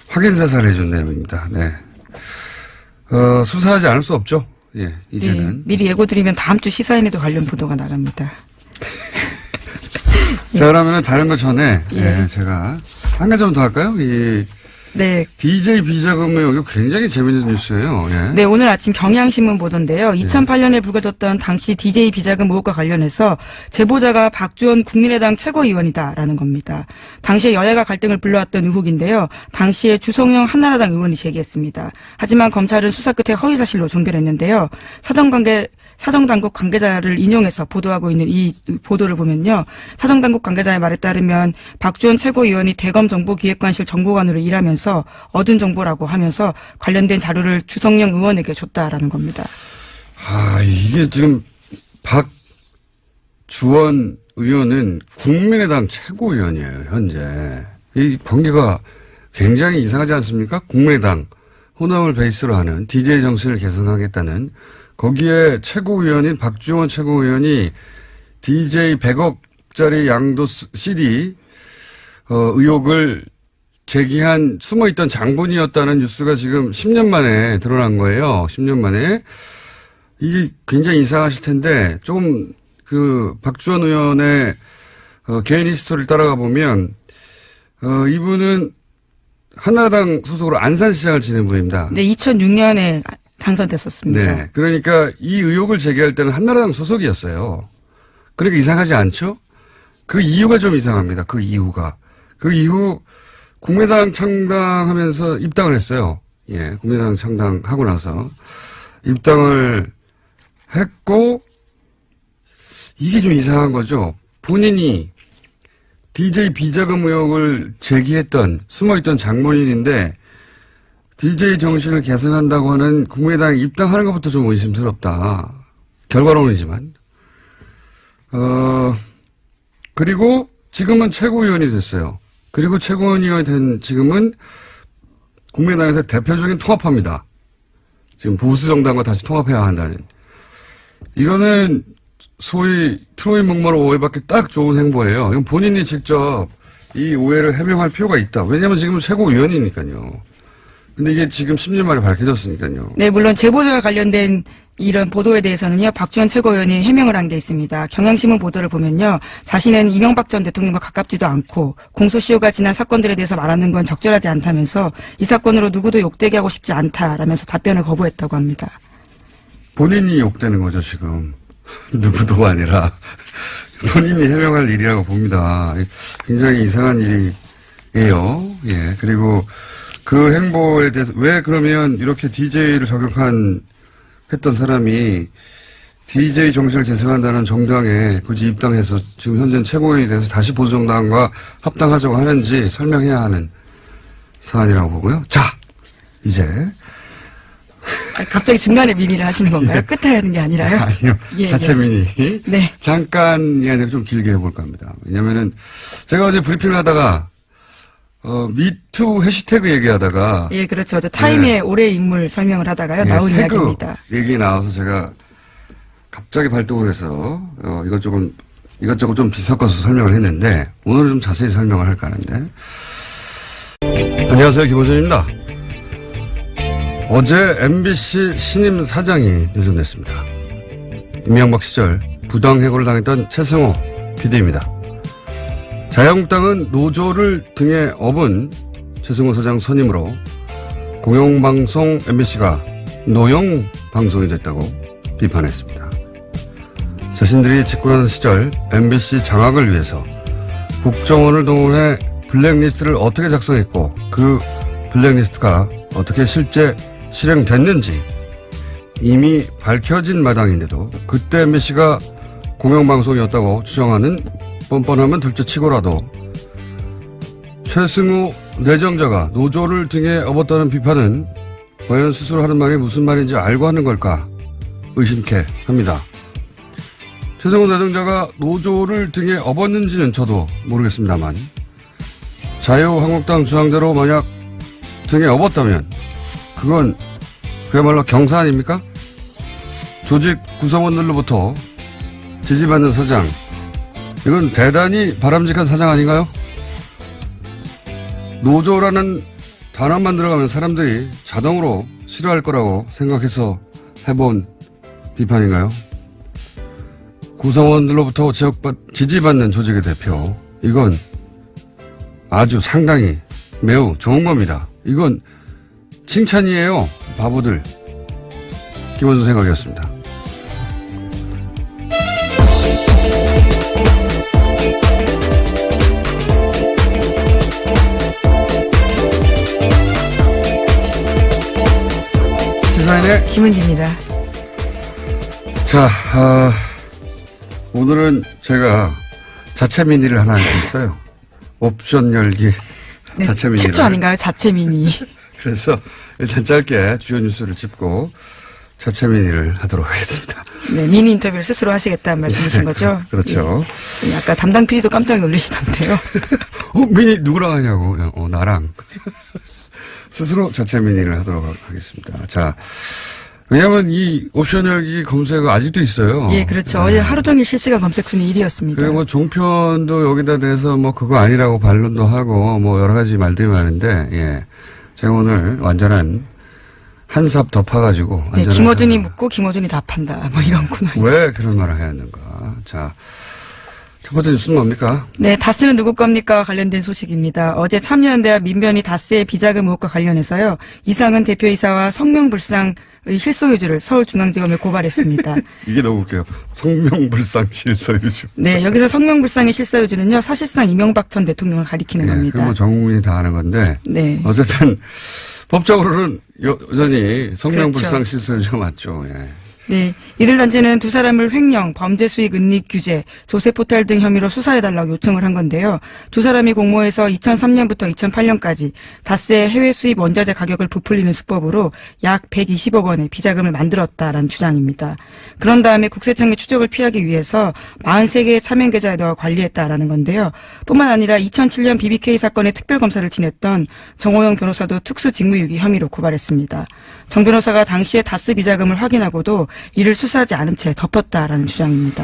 [SPEAKER 1] 확인 사살을 해준 내용입니다. 네. 수사하지 않을 수 없죠. 예, 이제는.
[SPEAKER 2] 미리 예고드리면 다음 주 시사인에도 관련 보도가 나갑니다.
[SPEAKER 1] 자, 그러면 다른 거 전에 제가 한 가지 더 할까요?
[SPEAKER 2] 네.
[SPEAKER 1] DJ 비자금 의혹, 이거 굉장히 재밌는 뉴스예요. 예.
[SPEAKER 2] 네, 오늘 아침 경향신문 보도인데요. 2008년에 불거졌던 당시 DJ 비자금 의혹과 관련해서 제보자가 박주원 국민의당 최고위원이다라는 겁니다. 당시에 여야가 갈등을 불러왔던 의혹인데요. 당시에 주성영 한나라당 의원이 제기했습니다. 하지만 검찰은 수사 끝에 허위사실로 종결했는데요. 사정당국 관계자를 인용해서 보도하고 있는 이 보도를 보면요. 사정당국 관계자의 말에 따르면 박주원 최고위원이 대검정보기획관실 정보관으로 일하면서 얻은 정보라고 하면서 관련된 자료를 주성영 의원에게 줬다라는 겁니다.
[SPEAKER 1] 이게 지금 박주원 의원은 국민의당 최고위원이에요, 현재. 이 관계가 굉장히 이상하지 않습니까? 국민의당 호남을 베이스로 하는 DJ 정신을 개선하겠다는 거기에 최고위원인 박주원 최고위원이 DJ 100억짜리 양도 CD 의혹을 제기한 숨어있던 장본이었다는 뉴스가 지금 10년 만에 드러난 거예요. 10년 만에. 이게 굉장히 이상하실 텐데 좀 박주원 의원의 개인 히스토리를 따라가 보면 이분은 한나라당 소속으로 안산시장을 지낸 분입니다.
[SPEAKER 2] 네, 2006년에 당선됐었습니다.
[SPEAKER 1] 네. 그러니까 이 의혹을 제기할 때는 한나라당 소속이었어요. 그러니까 이상하지 않죠? 그 이유가 좀 이상합니다. 그 이유가. 그 이후 국민의당 창당하면서 입당을 했어요. 예. 국민의당 창당하고 나서 입당을 했고 이게 좀 이상한 거죠. 본인이 DJ 비자금 의혹을 제기했던 숨어있던 장본인인데 DJ 정신을 개선한다고 하는 국민의당에 입당하는 것부터 좀 의심스럽다. 결과론이지만. 그리고 지금은 최고위원이 됐어요. 그리고 최고위원이 된 지금은 국민의당에서 대표적인 통합합니다. 지금 보수정당과 다시 통합해야 한다는. 이거는 소위 트로이 목마루 오해받기 딱 좋은 행보예요. 이건 본인이 직접 이 오해를 해명할 필요가 있다. 왜냐하면 지금 최고위원이니까요. 근데 이게 지금 10년 만에 밝혀졌으니까요.
[SPEAKER 2] 네, 물론 제보자와 관련된 이런 보도에 대해서는요, 박주원 최고위원이 해명을 한 게 있습니다. 경향신문 보도를 보면요, 자신은 이명박 전 대통령과 가깝지도 않고 공소시효가 지난 사건들에 대해서 말하는 건 적절하지 않다면서 이 사건으로 누구도 욕되게 하고 싶지 않다라면서 답변을 거부했다고 합니다.
[SPEAKER 1] 본인이 욕되는 거죠, 지금. 누구도가 아니라 본인이 해명할 일이라고 봅니다. 굉장히 이상한 일이에요. 예, 그리고 그 행보에 대해서 왜 그러면 이렇게 DJ를 했던 사람이 DJ 정신을 개선한다는 정당에 굳이 입당해서 지금 현재 최고위원이 돼서 다시 보수정당과 합당하자고 하는지 설명해야 하는 사안이라고 보고요. 자, 이제.
[SPEAKER 2] 갑자기 중간에 민의를 하시는 건가요? 끝에 하는 게 아니라요?
[SPEAKER 1] 아니요.
[SPEAKER 2] 예,
[SPEAKER 1] 자체 민의.
[SPEAKER 2] 네.
[SPEAKER 1] 잠깐 이야기를 좀 길게 해볼까 합니다. 왜냐면은 제가 어제 브리핑을 하다가 미투 해시태그 얘기하다가.
[SPEAKER 2] 예, 그렇죠. 저 타임의 올해 인물 설명을 하다가요. 나온 이야기입니다.
[SPEAKER 1] 얘기 나와서 제가 갑자기 발동을 해서, 이것 조금 이것저것 좀 뒤섞어서 설명을 했는데 오늘은 좀 자세히 설명을 할까 하는데. 안녕하세요. 김호준입니다. 어제 MBC 신임 사장이 내정됐습니다. 이명박 시절 부당해고를 당했던 최승호 PD입니다. 자유한국당은 노조를 등에 업은 최승호 사장 선임으로 공영방송 MBC가 노영 방송이 됐다고 비판했습니다. 자신들이 집권하는 시절 MBC 장악을 위해서 국정원을 동원해 블랙리스트를 어떻게 작성했고 그 블랙리스트가 어떻게 실제 실행됐는지 이미 밝혀진 마당인데도 그때 MBC가 공영방송이었다고 주장하는 뻔뻔하면 둘째치고라도 최승호 내정자가 노조를 등에 업었다는 비판은 과연 스스로 하는 말이 무슨 말인지 알고 하는 걸까 의심케 합니다. 최승호 내정자가 노조를 등에 업었는지는 저도 모르겠습니다만 자유한국당 주장대로 만약 등에 업었다면 그건 그야말로 경사 아닙니까? 조직 구성원들로부터 지지받는 사장, 이건 대단히 바람직한 사장 아닌가요? 노조라는 단어만 들어가면 사람들이 자동으로 싫어할 거라고 생각해서 해본 비판인가요? 구성원들로부터 지지받는 조직의 대표, 이건 아주 상당히 매우 좋은 겁니다. 이건 칭찬이에요. 바보들. 김원준 생각이었습니다. 시사인의
[SPEAKER 2] 김은지입니다.
[SPEAKER 1] 자, 오늘은 제가 자체 미니를 하나 했어요. 옵션 열기
[SPEAKER 2] 네,
[SPEAKER 1] 자체 미니.
[SPEAKER 2] 최초 아닌가요? 자체 미니.
[SPEAKER 1] 그래서 일단 짧게 주요 뉴스를 짚고 자체 미니를 하도록 하겠습니다.
[SPEAKER 2] 네, 미니 인터뷰를 스스로 하시겠다는 말씀이신 거죠?
[SPEAKER 1] 그렇죠.
[SPEAKER 2] 예. 아까 담당 PD도 깜짝 놀라시던데요.
[SPEAKER 1] 미니 누구랑 하냐고. 나랑. 스스로 자체 미니를 하도록 하겠습니다. 자, 왜냐하면 이 옵션 열기 검색어 아직도 있어요.
[SPEAKER 2] 예, 그렇죠. 어제 하루 종일 실시간 검색 순위 1위였습니다.
[SPEAKER 1] 그리고 종편도 여기다 대해서 뭐 그거 아니라고 반론도 하고 뭐 여러 가지 말들이 많은데, 예. 제가 오늘 완전한 한 삽 덮어가지고.
[SPEAKER 2] 네, 김어준이 묻고 김어준이 답한다. 뭐 이런 코너.
[SPEAKER 1] 왜 그런 말을 해야 하는가. 자, 첫 번째 뉴스는 뭡니까?
[SPEAKER 2] 네, 다스는 누구 겁니까? 관련된 소식입니다. 어제 참여연대와 민변이 다스의 비자금 의혹과 관련해서요. 이상은 대표이사와 성명불상의 실소유주를 서울중앙지검에 고발했습니다.
[SPEAKER 1] 이게 너무 웃겨요. 성명불상 실소유주.
[SPEAKER 2] 네, 여기서 성명불상의 실소유주는요. 사실상 이명박 전 대통령을 가리키는 겁니다.
[SPEAKER 1] 그건 뭐 전 국민이 다 아는 건데.
[SPEAKER 2] 네.
[SPEAKER 1] 어쨌든 법적으로는 여전히 성명불상
[SPEAKER 2] 그렇죠.
[SPEAKER 1] 실소유주가 맞죠. 예.
[SPEAKER 2] 네, 이들 단체는 두 사람을 횡령, 범죄 수익 은닉 규제, 조세 포탈 등 혐의로 수사해달라고 요청을 한 건데요. 두 사람이 공모해서 2003년부터 2008년까지 다스의 해외 수입 원자재 가격을 부풀리는 수법으로 약 120억 원의 비자금을 만들었다라는 주장입니다. 그런 다음에 국세청의 추적을 피하기 위해서 43개의 차명 계좌에 넣어 관리했다라는 건데요. 뿐만 아니라 2007년 BBK 사건의 특별검사를 지냈던 정호영 변호사도 특수직무유기 혐의로 고발했습니다. 정 변호사가 당시에 다스 비자금을 확인하고도 이를 수사하지 않은 채 덮었다라는 주장입니다.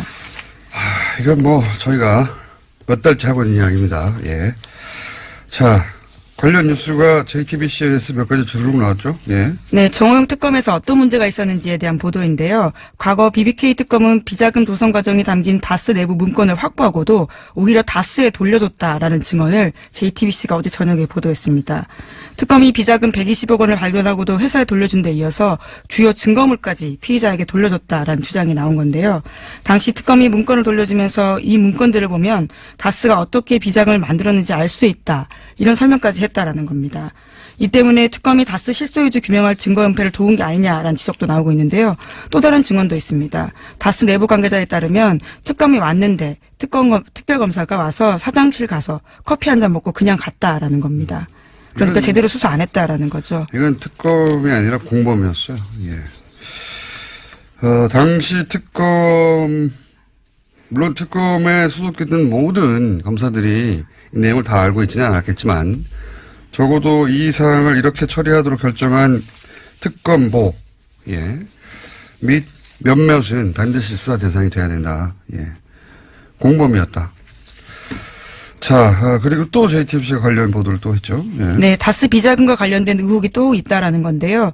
[SPEAKER 1] 이건 뭐 저희가 몇 달째 하고 있는 이야기입니다. 예. 자, 관련 뉴스가 JTBC에서 몇 가지 주르륵 나왔죠? 예.
[SPEAKER 2] 네, 정호영 특검에서 어떤 문제가 있었는지에 대한 보도인데요. 과거 BBK 특검은 비자금 조성 과정이 담긴 다스 내부 문건을 확보하고도 오히려 다스에 돌려줬다라는 증언을 JTBC가 어제 저녁에 보도했습니다. 특검이 비자금 120억 원을 발견하고도 회사에 돌려준 데 이어서 주요 증거물까지 피의자에게 돌려줬다라는 주장이 나온 건데요. 당시 특검이 문건을 돌려주면서 이 문건들을 보면 다스가 어떻게 비자금을 만들었는지 알 수 있다. 이런 설명까지 했다라는 겁니다. 이 때문에 특검이 다스 실소유주 규명할 증거 은폐를 도운 게 아니냐라는 지적도 나오고 있는데요. 또 다른 증언도 있습니다. 다스 내부 관계자에 따르면 특검이 왔는데 특별검사가 와서 사장실 가서 커피 한 잔 먹고 그냥 갔다라는 겁니다. 그러니까 제대로 수사 안 했다라는 거죠.
[SPEAKER 1] 이건 특검이 아니라 공범이었어요. 예. 당시 물론 특검에 소속됐던 모든 검사들이 이 내용을 다 알고 있지는 않았겠지만 적어도 이 사항을 이렇게 처리하도록 결정한 특검보, 예. 및 몇몇은 반드시 수사 대상이 돼야 된다. 예. 공범이었다. 자, 그리고 또 JTBC가 관련 보도를 또 했죠. 예.
[SPEAKER 2] 네, 다스 비자금과 관련된 의혹이 또 있다라는 건데요.